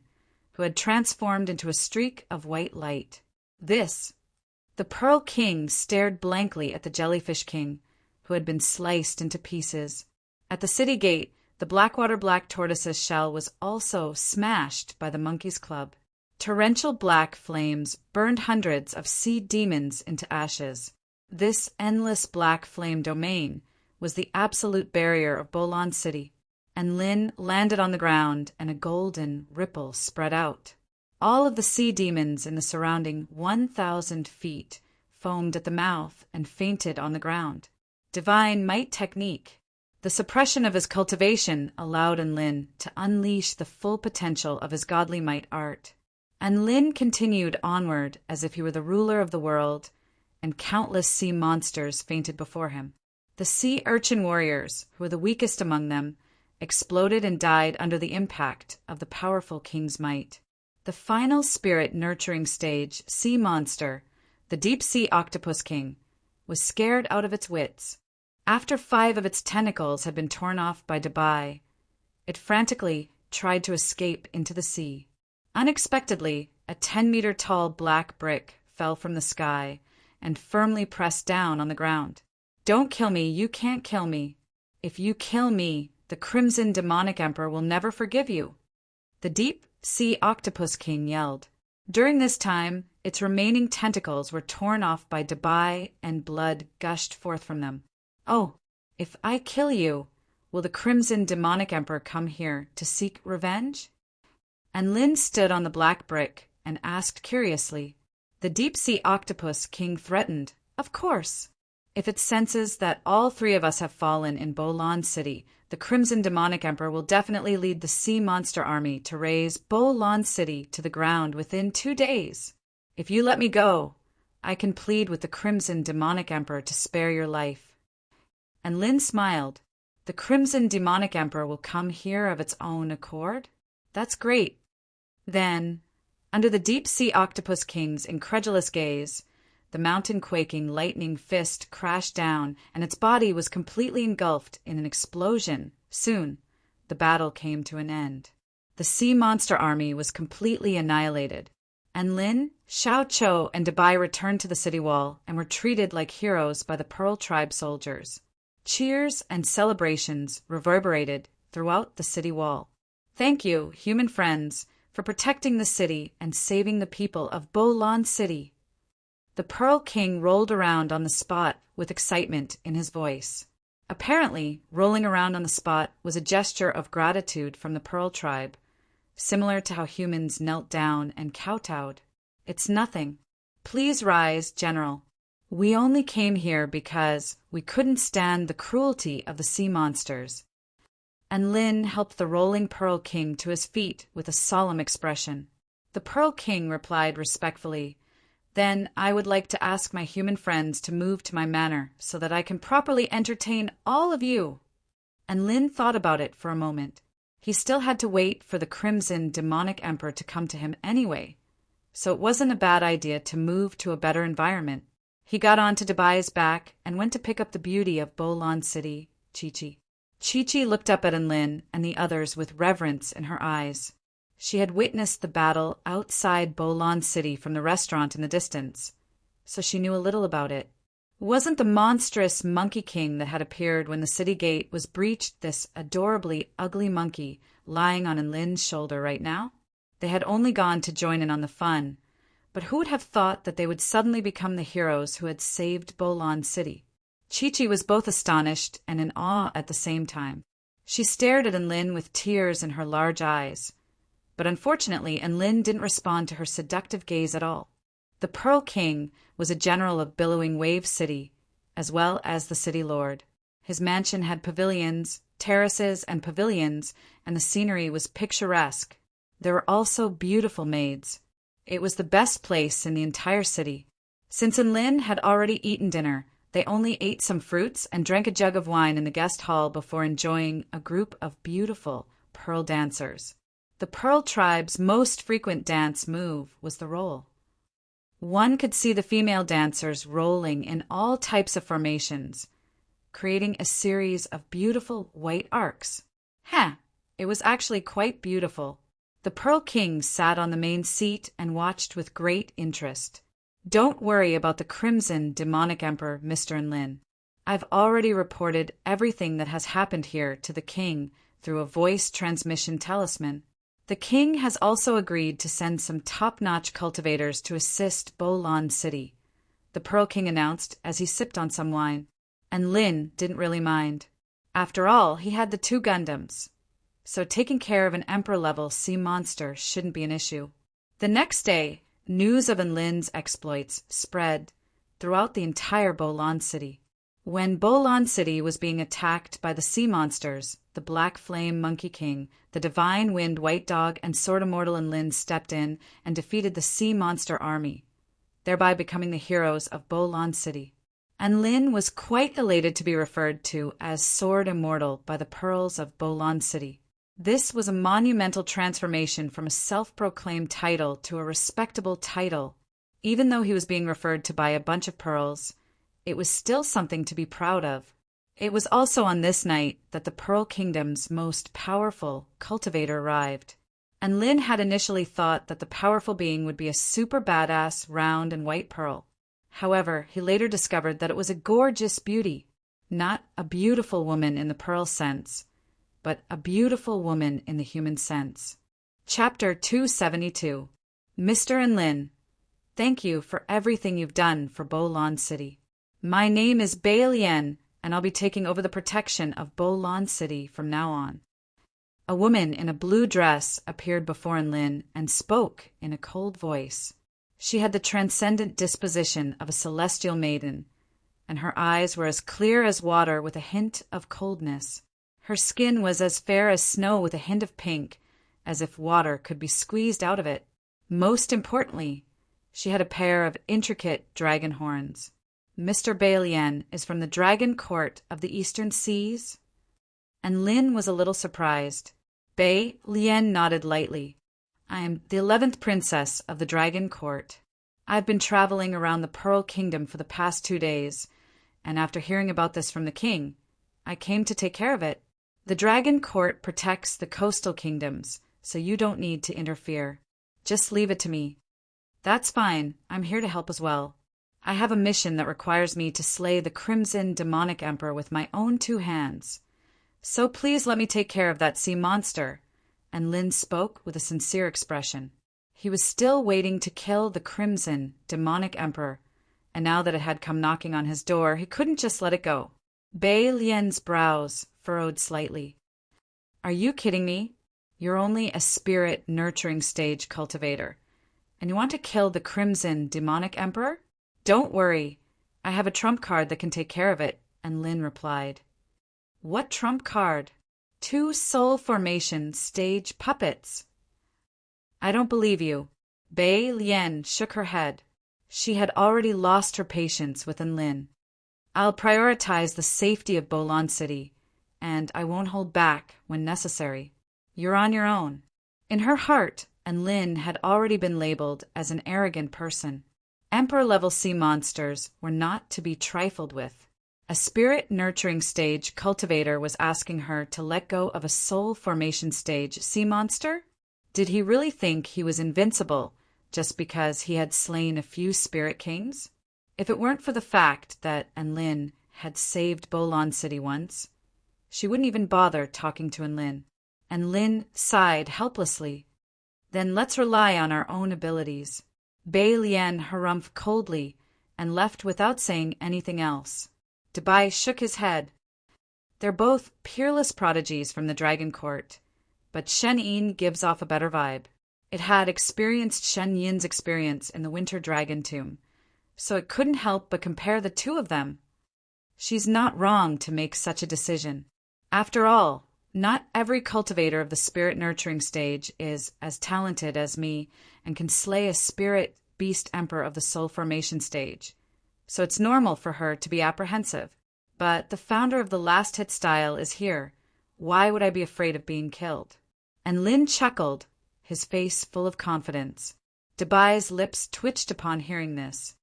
who had transformed into a streak of white light. The Pearl King stared blankly at the Jellyfish King, who had been sliced into pieces. At the city gate, the Blackwater Black Tortoise's shell was also smashed by the Monkey's Club. Torrential black flames burned hundreds of sea demons into ashes. This endless black flame domain was the absolute barrier of Bo-Lan City, and Lin landed on the ground and a golden ripple spread out. All of the sea demons in the surrounding 1,000 feet foamed at the mouth and fainted on the ground. Divine might technique. The suppression of his cultivation allowed Enlin to unleash the full potential of his godly might art. Enlin continued onward as if he were the ruler of the world, and countless sea monsters fainted before him. The sea urchin warriors, who were the weakest among them, exploded and died under the impact of the powerful king's might. The final spirit-nurturing stage, sea monster, the deep-sea octopus king, was scared out of its wits. After 5 of its tentacles had been torn off by Dubai, it frantically tried to escape into the sea. Unexpectedly, a 10-meter-tall black brick fell from the sky and firmly pressed down on the ground. "Don't kill me, you can't kill me. If you kill me, the Crimson Demonic Emperor will never forgive you," the deep-sea octopus king yelled. During this time, its remaining tentacles were torn off by Dubai and blood gushed forth from them. "Oh, if I kill you, will the Crimson Demonic Emperor come here to seek revenge?" And Lin stood on the black brick and asked curiously. The deep-sea octopus king threatened, "Of course. If it senses that all 3 of us have fallen in Bolan City, the Crimson Demonic Emperor will definitely lead the sea monster army to raze Bolan City to the ground within 2 days. If you let me go, I can plead with the Crimson Demonic Emperor to spare your life." And Lin smiled. "The Crimson Demonic Emperor will come here of its own accord? That's great." Then, under the deep-sea octopus king's incredulous gaze, the mountain-quaking lightning fist crashed down, and its body was completely engulfed in an explosion. Soon, the battle came to an end. The sea monster army was completely annihilated, and Lin, Xiao Chou, and Dubai returned to the city wall and were treated like heroes by the Pearl Tribe soldiers. Cheers and celebrations reverberated throughout the city wall. "Thank you, human friends, for protecting the city and saving the people of Bolan City." The Pearl King rolled around on the spot with excitement in his voice. Apparently, rolling around on the spot was a gesture of gratitude from the Pearl Tribe, similar to how humans knelt down and kowtowed. "It's nothing. Please rise, General. We only came here because we couldn't stand the cruelty of the sea monsters." And Lin helped the rolling Pearl King to his feet with a solemn expression. The Pearl King replied respectfully, "Then I would like to ask my human friends to move to my manor so that I can properly entertain all of you." And Lin thought about it for a moment. He still had to wait for the Crimson Demonic Emperor to come to him anyway, so it wasn't a bad idea to move to a better environment. He got onto Dubai's back and went to pick up the beauty of Bolan City, Chi-Chi. Chi-Chi looked up at Enlin and the others with reverence in her eyes. She had witnessed the battle outside Bolan City from the restaurant in the distance, so she knew a little about it. It wasn't the monstrous Monkey King that had appeared when the city gate was breached this adorably ugly monkey lying on Enlin's shoulder right now. They had only gone to join in on the fun, but who would have thought that they would suddenly become the heroes who had saved Bolan City? Chi-Chi was both astonished and in awe at the same time. She stared at Enlin with tears in her large eyes, but unfortunately Enlin didn't respond to her seductive gaze at all. The Pearl King was a general of billowing Wave City, as well as the city lord. His mansion had pavilions, terraces, and pavilions, and the scenery was picturesque. There were also beautiful maids. It was the best place in the entire city. Since Enlin had already eaten dinner, they only ate some fruits and drank a jug of wine in the guest hall before enjoying a group of beautiful pearl dancers. The Pearl Tribe's most frequent dance move was the roll. One could see the female dancers rolling in all types of formations, creating a series of beautiful white arcs. It was actually quite beautiful. The Pearl King sat on the main seat and watched with great interest. "Don't worry about the Crimson Demonic Emperor, Mr. Enlin. I've already reported everything that has happened here to the king through a voice transmission talisman. The king has also agreed to send some top-notch cultivators to assist Bolan City," the Pearl King announced as he sipped on some wine. And Lin didn't really mind. After all, he had the 2 Gundams, so taking care of an Emperor-level sea monster shouldn't be an issue. The next day, news of Enlin's exploits spread throughout the entire Bolan City. When Bolon City was being attacked by the sea monsters, the Black Flame Monkey King, the Divine Wind White Dog, and Sword Immortal and Lin stepped in and defeated the sea monster army, thereby becoming the heroes of Bolon City. And Lin was quite elated to be referred to as Sword Immortal by the Pearls of Bolon City. This was a monumental transformation from a self-proclaimed title to a respectable title. Even though he was being referred to by a bunch of pearls, it was still something to be proud of. It was also on this night that the Pearl Kingdom's most powerful Cultivator arrived. And Lin had initially thought that the powerful being would be a super badass, round and white pearl. However, he later discovered that it was a gorgeous beauty. Not a beautiful woman in the pearl sense, but a beautiful woman in the human sense. Chapter 272. Mr. and Lin, thank you for everything you've done for Bolon City. My name is Bai Lian, and I'll be taking over the protection of Bolon City from now on. A woman in a blue dress appeared before Lin and spoke in a cold voice. She had the transcendent disposition of a celestial maiden, and her eyes were as clear as water with a hint of coldness. Her skin was as fair as snow with a hint of pink, as if water could be squeezed out of it. Most importantly, she had a pair of intricate dragon horns. Mr. Bai Lian is from the Dragon Court of the Eastern Seas? And Lin was a little surprised. Bai Lian nodded lightly. I am the 11th princess of the Dragon Court. I've been traveling around the Pearl Kingdom for the past 2 days, and after hearing about this from the king, I came to take care of it. The Dragon Court protects the coastal kingdoms, so you don't need to interfere. Just leave it to me. That's fine. I'm here to help as well. I have a mission that requires me to slay the Crimson Demonic Emperor with my own 2 hands. So please let me take care of that sea monster. And Lin spoke with a sincere expression. He was still waiting to kill the Crimson Demonic Emperor, and now that it had come knocking on his door, he couldn't just let it go. Bai Lian's brows furrowed slightly. Are you kidding me? You're only a spirit nurturing stage cultivator, and you want to kill the Crimson Demonic Emperor? Don't worry, I have a trump card that can take care of it, and Lin replied. What trump card? 2 soul formation stage puppets. I don't believe you. Bai Lian shook her head. She had already lost her patience with Lin. I'll prioritize the safety of Bolon City, and I won't hold back when necessary. You're on your own. In her heart, Lin had already been labeled as an arrogant person. Emperor-level sea monsters were not to be trifled with. A spirit-nurturing stage cultivator was asking her to let go of a soul formation stage sea monster? Did he really think he was invincible just because he had slain a few spirit kings? If it weren't for the fact that Lin had saved Bolon City once, she wouldn't even bother talking to Lin. And Lin sighed helplessly. Then let's rely on our own abilities. Bai Lian harumphed coldly and left without saying anything else. Dabai shook his head. They're both peerless prodigies from the Dragon Court, but Shen Yin gives off a better vibe. It had experienced Shen Yin's experience in the Winter Dragon Tomb, so it couldn't help but compare the 2 of them. She's not wrong to make such a decision. After all, not every cultivator of the spirit nurturing stage is as talented as me and can slay a spirit beast emperor of the soul formation stage, so it's normal for her to be apprehensive. But the founder of the last hit style is here. Why would I be afraid of being killed? And Lin chuckled, his face full of confidence. Dabai's lips twitched upon hearing this.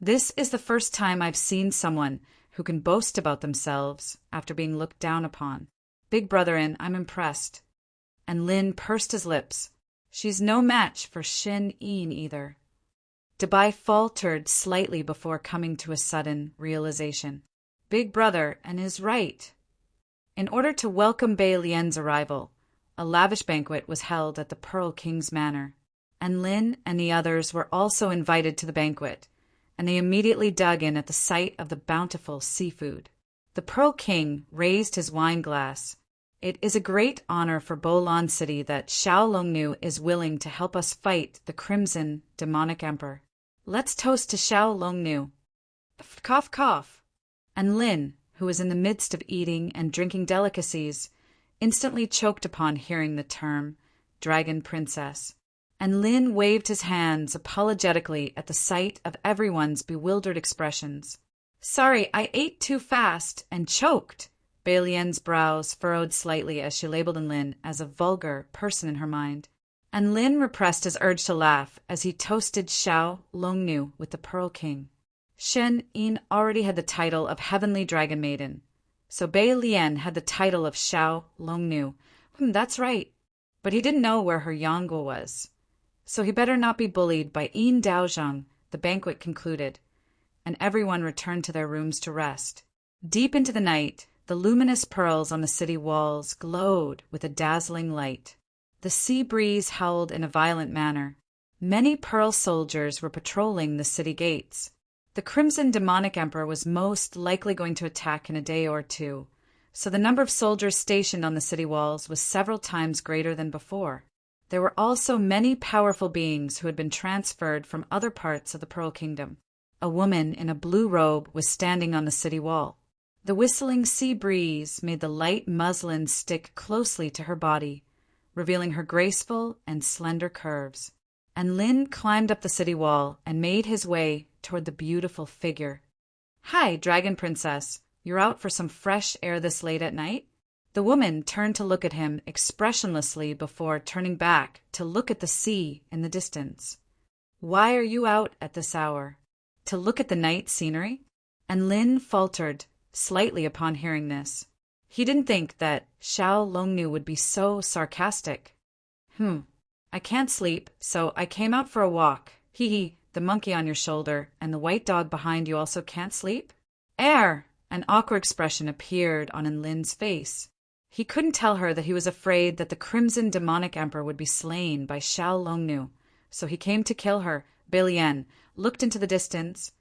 This is the first time I've seen someone who can boast about themselves after being looked down upon. Big Brotherin, I'm impressed. And Lin pursed his lips. She's no match for Shen Yin either. Dabai faltered slightly before coming to a sudden realization. Big Brother and is right. In order to welcome Bai Lian's arrival, a lavish banquet was held at the Pearl King's manor, and Lin and the others were also invited to the banquet, and they immediately dug in at the sight of the bountiful seafood. The Pearl King raised his wine glass. It is a great honor for Bolon City that Xiao Longnu is willing to help us fight the Crimson Demonic Emperor. Let's toast to Xiao Longnu. Cough, cough. and Lin, who was in the midst of eating and drinking delicacies, instantly choked upon hearing the term Dragon Princess, and Lin waved his hands apologetically at the sight of everyone's bewildered expressions. "Sorry, I ate too fast and choked." Bei Lian's brows furrowed slightly as she labeled Lin as a vulgar person in her mind. And Lin repressed his urge to laugh as he toasted Xiao Longnu with the Pearl King. Shen Yin already had the title of Heavenly Dragon Maiden, so Bei Lian had the title of Xiao Longnu. That's right. But he didn't know where her Yangguo was. So he better not be bullied by Yin Daozhang. The banquet concluded, and everyone returned to their rooms to rest. Deep into the night, the luminous pearls on the city walls glowed with a dazzling light. The sea breeze howled in a violent manner. Many pearl soldiers were patrolling the city gates. The Crimson Demonic Emperor was most likely going to attack in a day or two, so the number of soldiers stationed on the city walls was several times greater than before. There were also many powerful beings who had been transferred from other parts of the Pearl Kingdom. A woman in a blue robe was standing on the city wall. The whistling sea breeze made the light muslin stick closely to her body, revealing her graceful and slender curves. And Lin climbed up the city wall and made his way toward the beautiful figure. "Hi, Dragon Princess. You're out for some fresh air this late at night?" The woman turned to look at him expressionlessly before turning back to look at the sea in the distance. "Why are you out at this hour? To look at the night scenery?" And Lin faltered slightly upon hearing this. He didn't think that Xiao Longnu would be so sarcastic. I can't sleep, so I came out for a walk. Hee, the monkey on your shoulder and the white dog behind you also can't sleep? Air! An awkward expression appeared on Lin's face. He couldn't tell her that he was afraid that the Crimson Demonic Emperor would be slain by Xiao Longnu, so he came to kill her. Bei Lian looked into the distance,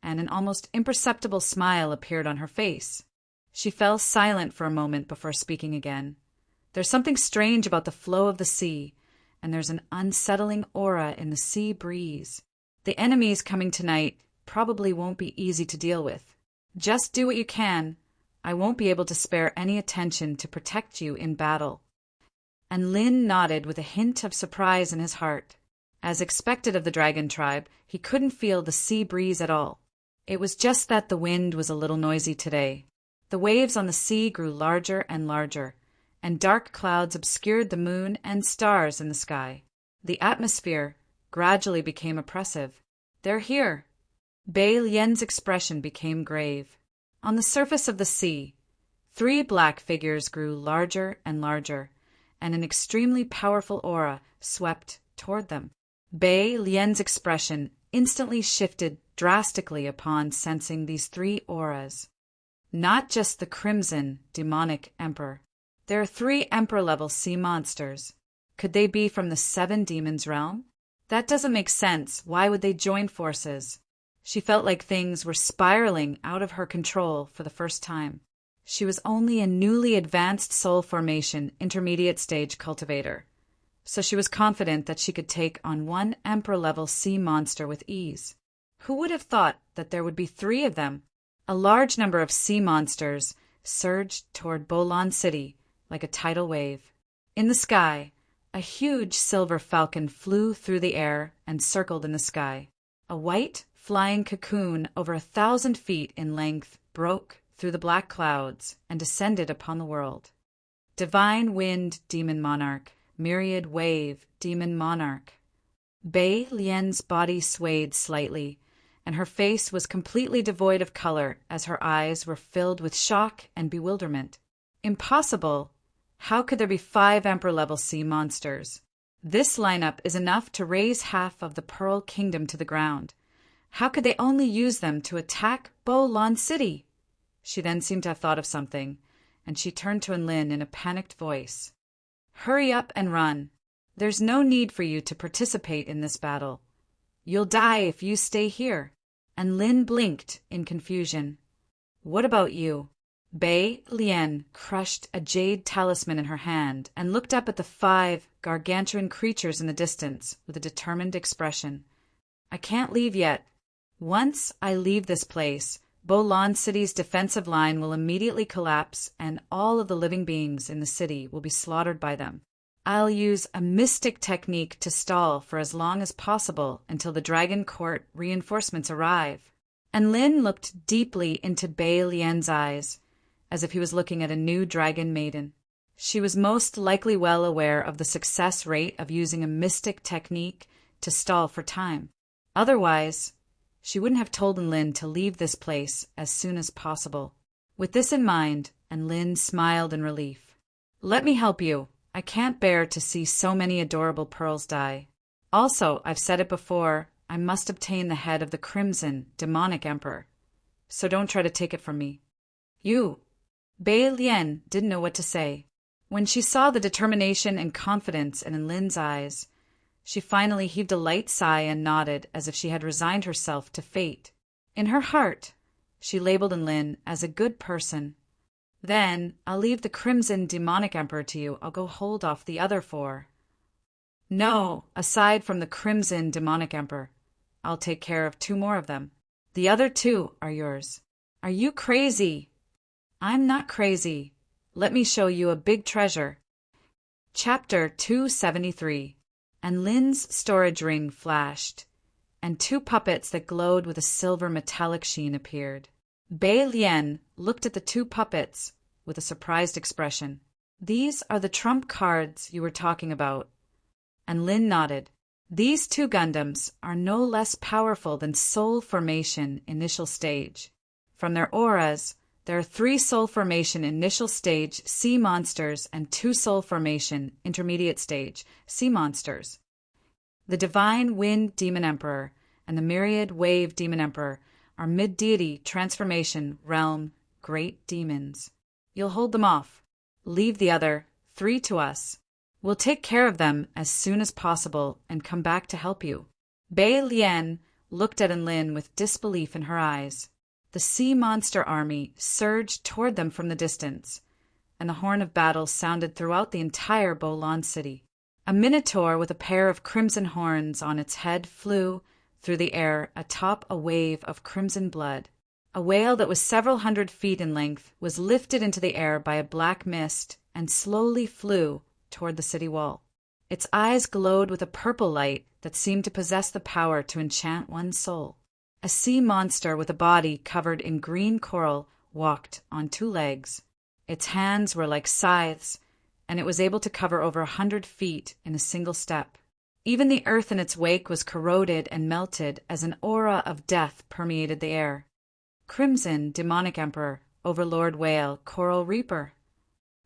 and an almost imperceptible smile appeared on her face. She fell silent for a moment before speaking again. "There's something strange about the flow of the sea, and there's an unsettling aura in the sea breeze. The enemies coming tonight probably won't be easy to deal with. Just do what you can. I won't be able to spare any attention to protect you in battle." And Lin nodded with a hint of surprise in his heart. As expected of the dragon tribe, he couldn't feel the sea breeze at all. It was just that the wind was a little noisy today. The waves on the sea grew larger and larger, and dark clouds obscured the moon and stars in the sky. The atmosphere gradually became oppressive. "They're here." Bei Lian's expression became grave. On the surface of the sea, 3 black figures grew larger and larger, and an extremely powerful aura swept toward them. Bei Lian's expression instantly shifted drastically upon sensing these 3 auras. Not just the Crimson Demonic Emperor. There are 3 Emperor-level sea monsters. Could they be from the 7 Demons realm? That doesn't make sense. Why would they join forces? She felt like things were spiraling out of her control for the first time. She was only a newly advanced soul formation intermediate stage cultivator, so she was confident that she could take on 1 Emperor-level sea monster with ease. Who would have thought that there would be 3 of them? A large number of sea monsters surged toward Bolan City like a tidal wave. In the sky, a huge silver falcon flew through the air and circled in the sky. A white, flying cocoon over 1,000 feet in length broke through the black clouds and descended upon the world. Divine Wind Demon Monarch, Myriad Wave Demon Monarch. Bei Lian's body swayed slightly, and her face was completely devoid of color as her eyes were filled with shock and bewilderment. Impossible! How could there be 5 Emperor-level sea monsters? This lineup is enough to raise half of the Pearl Kingdom to the ground. How could they only use them to attack Bolan City? She then seemed to have thought of something, and she turned to Lin in a panicked voice. "Hurry up and run. There's no need for you to participate in this battle. You'll die if you stay here." And Lin blinked in confusion. "What about you?" Bei Lian crushed a jade talisman in her hand and looked up at the 5 gargantuan creatures in the distance with a determined expression. "I can't leave yet. Once I leave this place, Bolan City's defensive line will immediately collapse and all of the living beings in the city will be slaughtered by them. I'll use a mystic technique to stall for as long as possible until the Dragon Court reinforcements arrive. And Lin looked deeply into Bai Lian's eyes, as if he was looking at a new dragon maiden. She was most likely well aware of the success rate of using a mystic technique to stall for time. Otherwise, she wouldn't have told Lin to leave this place as soon as possible. With this in mind, Lin smiled in relief. "Let me help you. I can't bear to see so many adorable pearls die. Also, I've said it before, I must obtain the head of the Crimson, demonic emperor. So don't try to take it from me." Bai Lian didn't know what to say. When she saw the determination and confidence in Lin's eyes, she finally heaved a light sigh and nodded as if she had resigned herself to fate. In her heart, she labeled Lin as a good person. "Then, I'll leave the Crimson Demonic Emperor to you. I'll go hold off the other 4. "No, aside from the Crimson Demonic Emperor, I'll take care of 2 more of them. The other 2 are yours." "Are you crazy?" "I'm not crazy. Let me show you a big treasure." Chapter 273. And Lin's storage ring flashed, and 2 puppets that glowed with a silver metallic sheen appeared. Bai Lian looked at the 2 puppets with a surprised expression. "These are the trump cards you were talking about." And Lin nodded. "These 2 Gundams are no less powerful than Soul Formation Initial Stage. From their auras, there are 3 Soul Formation Initial Stage Sea Monsters and 2 Soul Formation Intermediate Stage Sea Monsters. The Divine Wind Demon Emperor and the Myriad Wave Demon Emperor are mid-deity transformation realm great demons. You'll hold them off. Leave the other 3 to us. We'll take care of them as soon as possible and come back to help you." Bai Lian looked at Lin with disbelief in her eyes. The sea monster army surged toward them from the distance, and the horn of battle sounded throughout the entire Bolan City. A minotaur with a pair of crimson horns on its head flew through the air atop a wave of crimson blood. A whale that was several hundred feet in length was lifted into the air by a black mist and slowly flew toward the city wall. Its eyes glowed with a purple light that seemed to possess the power to enchant one's soul. A sea monster with a body covered in green coral walked on 2 legs. Its hands were like scythes, and it was able to cover over 100 feet in a single step. Even the earth in its wake was corroded and melted as an aura of death permeated the air. Crimson Demonic Emperor, Overlord Whale, Coral Reaper.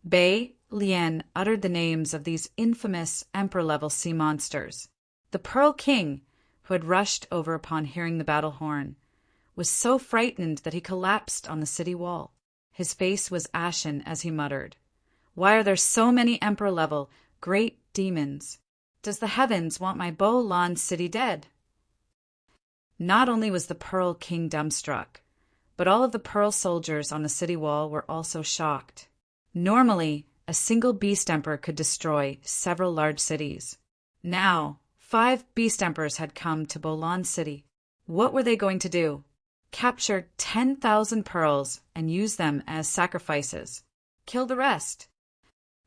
Bai Lian uttered the names of these infamous emperor-level sea monsters. The Pearl King, who had rushed over upon hearing the battle horn, was so frightened that he collapsed on the city wall. His face was ashen as he muttered, "Why are there so many emperor-level great demons? Does the heavens want my Bolan City dead?" Not only was the Pearl King dumbstruck, but all of the Pearl soldiers on the city wall were also shocked. Normally, a single Beast Emperor could destroy several large cities. Now, 5 Beast Emperors had come to Bolan City. What were they going to do? Capture 10,000 pearls and use them as sacrifices. Kill the rest.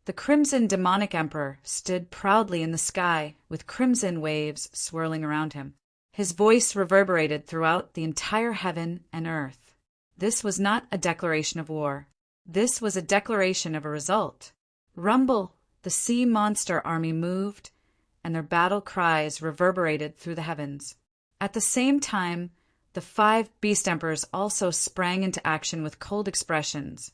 The Crimson Demonic Emperor stood proudly in the sky with crimson waves swirling around him. His voice reverberated throughout the entire heaven and earth. This was not a declaration of war. This was a declaration of a result. Rumble! The sea monster army moved, and their battle cries reverberated through the heavens. At the same time, the 5 Beast Emperors also sprang into action with cold expressions,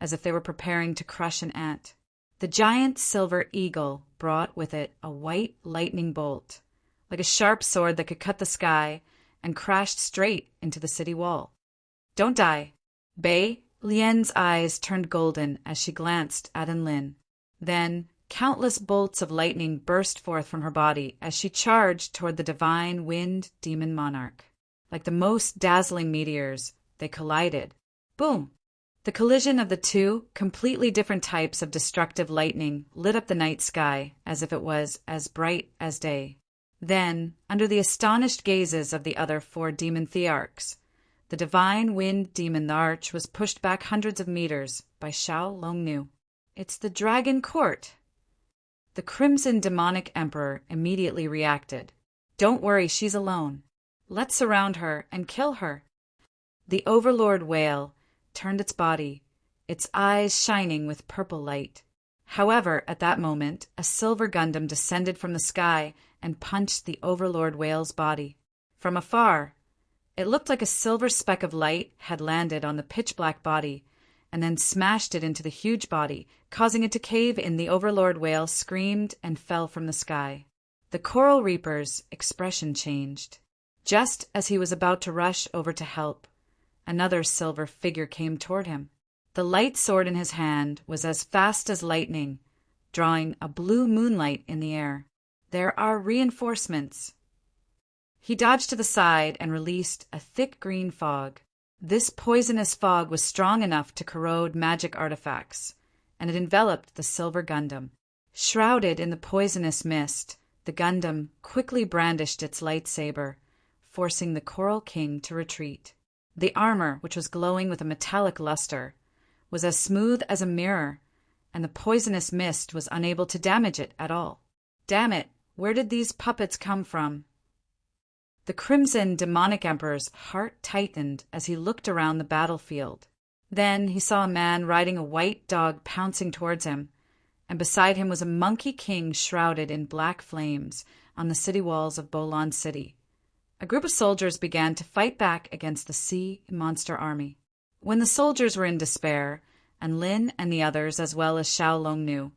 as if they were preparing to crush an ant. The giant silver eagle brought with it a white lightning bolt, like a sharp sword that could cut the sky, and crashed straight into the city wall. "Don't die." Bai Lian's eyes turned golden as she glanced at Lin. Then, countless bolts of lightning burst forth from her body as she charged toward the divine wind demon monarch. Like the most dazzling meteors, they collided. Boom! The collision of the 2 completely different types of destructive lightning lit up the night sky as if it was as bright as day. Then, under the astonished gazes of the other 4 demon thearchs, The divine wind demon, the Arch, was pushed back hundreds of meters by Xiao Longnu. It's the Dragon Court! The Crimson Demonic Emperor immediately reacted. Don't worry, she's alone. Let's surround her and kill her. The Overlord whale turned its body, its eyes shining with purple light. However, at that moment, a silver Gundam descended from the sky and punched the Overlord whale's body. From afar, it looked like a silver speck of light had landed on the pitch-black body and then smashed it into the huge body, causing it to cave in. The Overlord whale screamed and fell from the sky. The Coral Reaper's expression changed. Just as he was about to rush over to help, another silver figure came toward him. The light sword in his hand was as fast as lightning, drawing a blue moonlight in the air. There are reinforcements. He dodged to the side and released a thick green fog. This poisonous fog was strong enough to corrode magic artifacts, and it enveloped the silver Gundam. Shrouded in the poisonous mist, the Gundam quickly brandished its lightsaber, forcing the Coral King to retreat. The armor, which was glowing with a metallic luster, was as smooth as a mirror, and the poisonous mist was unable to damage it at all. Damn it, where did these puppets come from? The Crimson Demonic Emperor's heart tightened as he looked around the battlefield. Then he saw a man riding a white dog pouncing towards him, and beside him was a monkey king shrouded in black flames on the city walls of Bolan City. A group of soldiers began to fight back against the sea monster army. When the soldiers were in despair, and Lin and the others, as well as Xiao Longnu,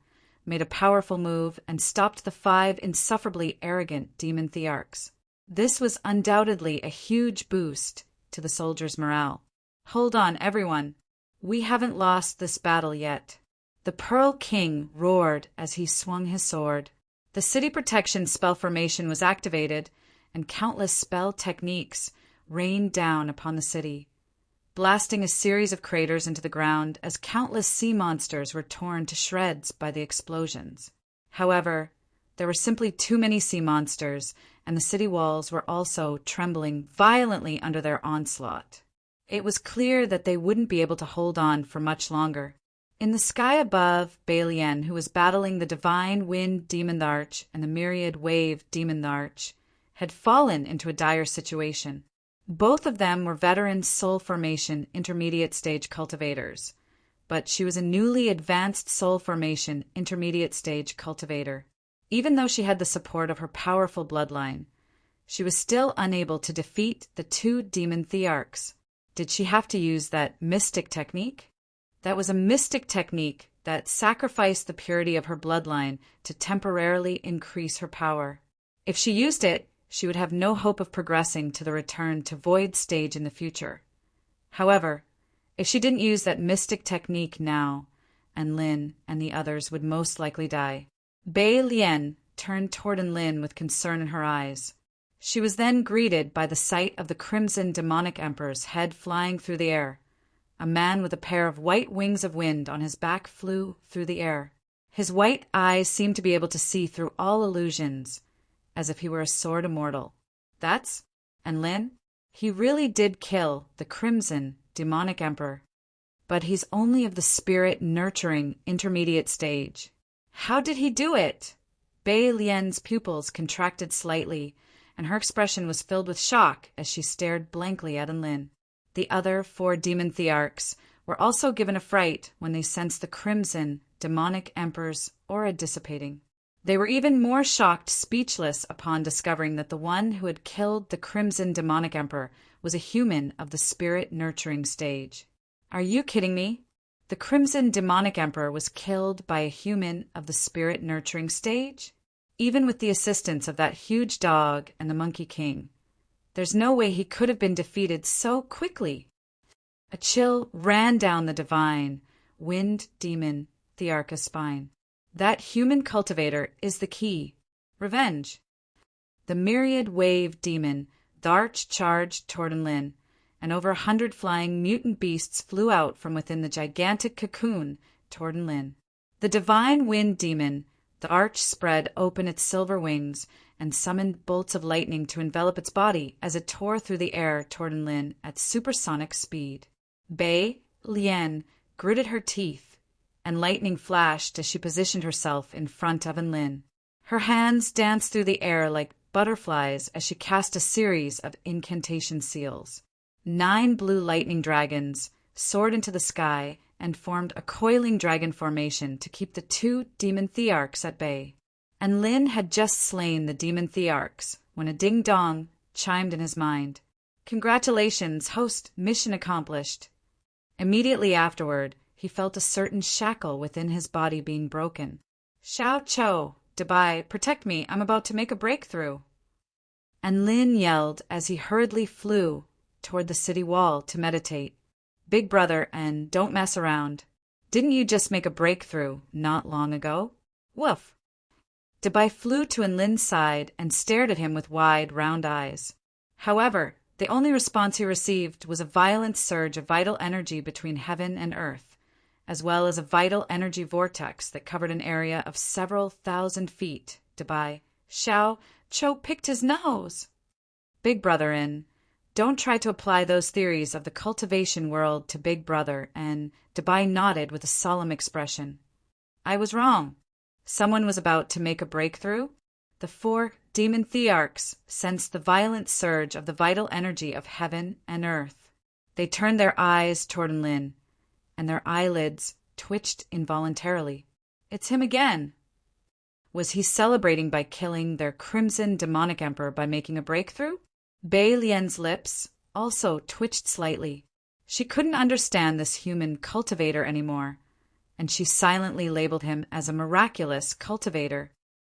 made a powerful move and stopped the 5 insufferably arrogant demon thearchs. This was undoubtedly a huge boost to the soldiers' morale. Hold on, everyone. We haven't lost this battle yet. The Pearl King roared as he swung his sword. The city protection spell formation was activated, and countless spell techniques rained down upon the city, blasting a series of craters into the ground as countless sea monsters were torn to shreds by the explosions. However, there were simply too many sea monsters, and the city walls were also trembling violently under their onslaught. It was clear that they wouldn't be able to hold on for much longer. In the sky above, Bailien, who was battling the Divine Wind Demon Arch and the Myriad Wave Demon Arch, had fallen into a dire situation. Both of them were veteran soul formation intermediate stage cultivators, but she was a newly advanced soul formation intermediate stage cultivator. Even though she had the support of her powerful bloodline, she was still unable to defeat the 2 demon thearchs. Did she have to use that mystic technique? That was a mystic technique that sacrificed the purity of her bloodline to temporarily increase her power. If she used it, she would have no hope of progressing to the return to Void stage in the future. However, if she didn't use that mystic technique now, and Lin and the others would most likely die. Bei Lien turned toward Lin with concern in her eyes. She was then greeted by the sight of the Crimson Demonic Emperor's head flying through the air. A man with a pair of white wings of wind on his back flew through the air. His white eyes seemed to be able to see through all illusions, as if he were a sword immortal. That's Lin? He really did kill the Crimson Demonic Emperor. But he's only of the spirit nurturing intermediate stage. How did he do it? Bei Lien's pupils contracted slightly, and her expression was filled with shock as she stared blankly at Lin. The other 4 demon thearchs were also given a fright when they sensed the Crimson Demonic Emperor's aura dissipating. They were even more shocked, speechless, upon discovering that the one who had killed the Crimson Demonic Emperor was a human of the spirit nurturing stage. Are you kidding me? The Crimson Demonic Emperor was killed by a human of the spirit nurturing stage? Even with the assistance of that huge dog and the Monkey King, there's no way he could have been defeated so quickly. A chill ran down the divine Wind Demon Thearcha's spine. That human cultivator is the key. Revenge. The Myriad Wave Demon Tharch charged toward Lin, and over 100 flying mutant beasts flew out from within the gigantic cocoon toward Lin. The Divine Wind Demon The arch spread open its silver wings and summoned bolts of lightning to envelop its body as it tore through the air toward Enlil at supersonic speed. Bei Lian gritted her teeth, and lightning flashed as she positioned herself in front of Enlil. Her hands danced through the air like butterflies as she cast a series of incantation seals. 9 blue lightning dragons soared into the sky and formed a coiling dragon formation to keep the 2 demon thearchs at bay. Enlil had just slain the demon thearchs when a ding-dong chimed in his mind. "Congratulations, host, mission accomplished." Immediately afterward, he felt a certain shackle within his body being broken. "Xiao Cho, Dabai, protect me, I'm about to make a breakthrough." Enlil yelled as he hurriedly flew toward the city wall to meditate. "Big brother, and don't mess around. Didn't you just make a breakthrough not long ago?" "Woof." Dabai flew to Enlin's side and stared at him with wide, round eyes. However, the only response he received was a violent surge of vital energy between heaven and earth, as well as a vital energy vortex that covered an area of several thousand feet. Dabai, "Xiao Cho picked his nose." "Big brother don't try to apply those theories of the cultivation world to Big Brother," and Dabai nodded with a solemn expression. "I was wrong. Someone was about to make a breakthrough." The 4 demon thearchs sensed the violent surge of the vital energy of heaven and earth. They turned their eyes toward Enlil, and their eyelids twitched involuntarily. "It's him again." Was he celebrating by killing their crimson demonic emperor by making a breakthrough? Bei Lian's lips also twitched slightly. She couldn't understand this human cultivator anymore, and she silently labeled him as a miraculous cultivator.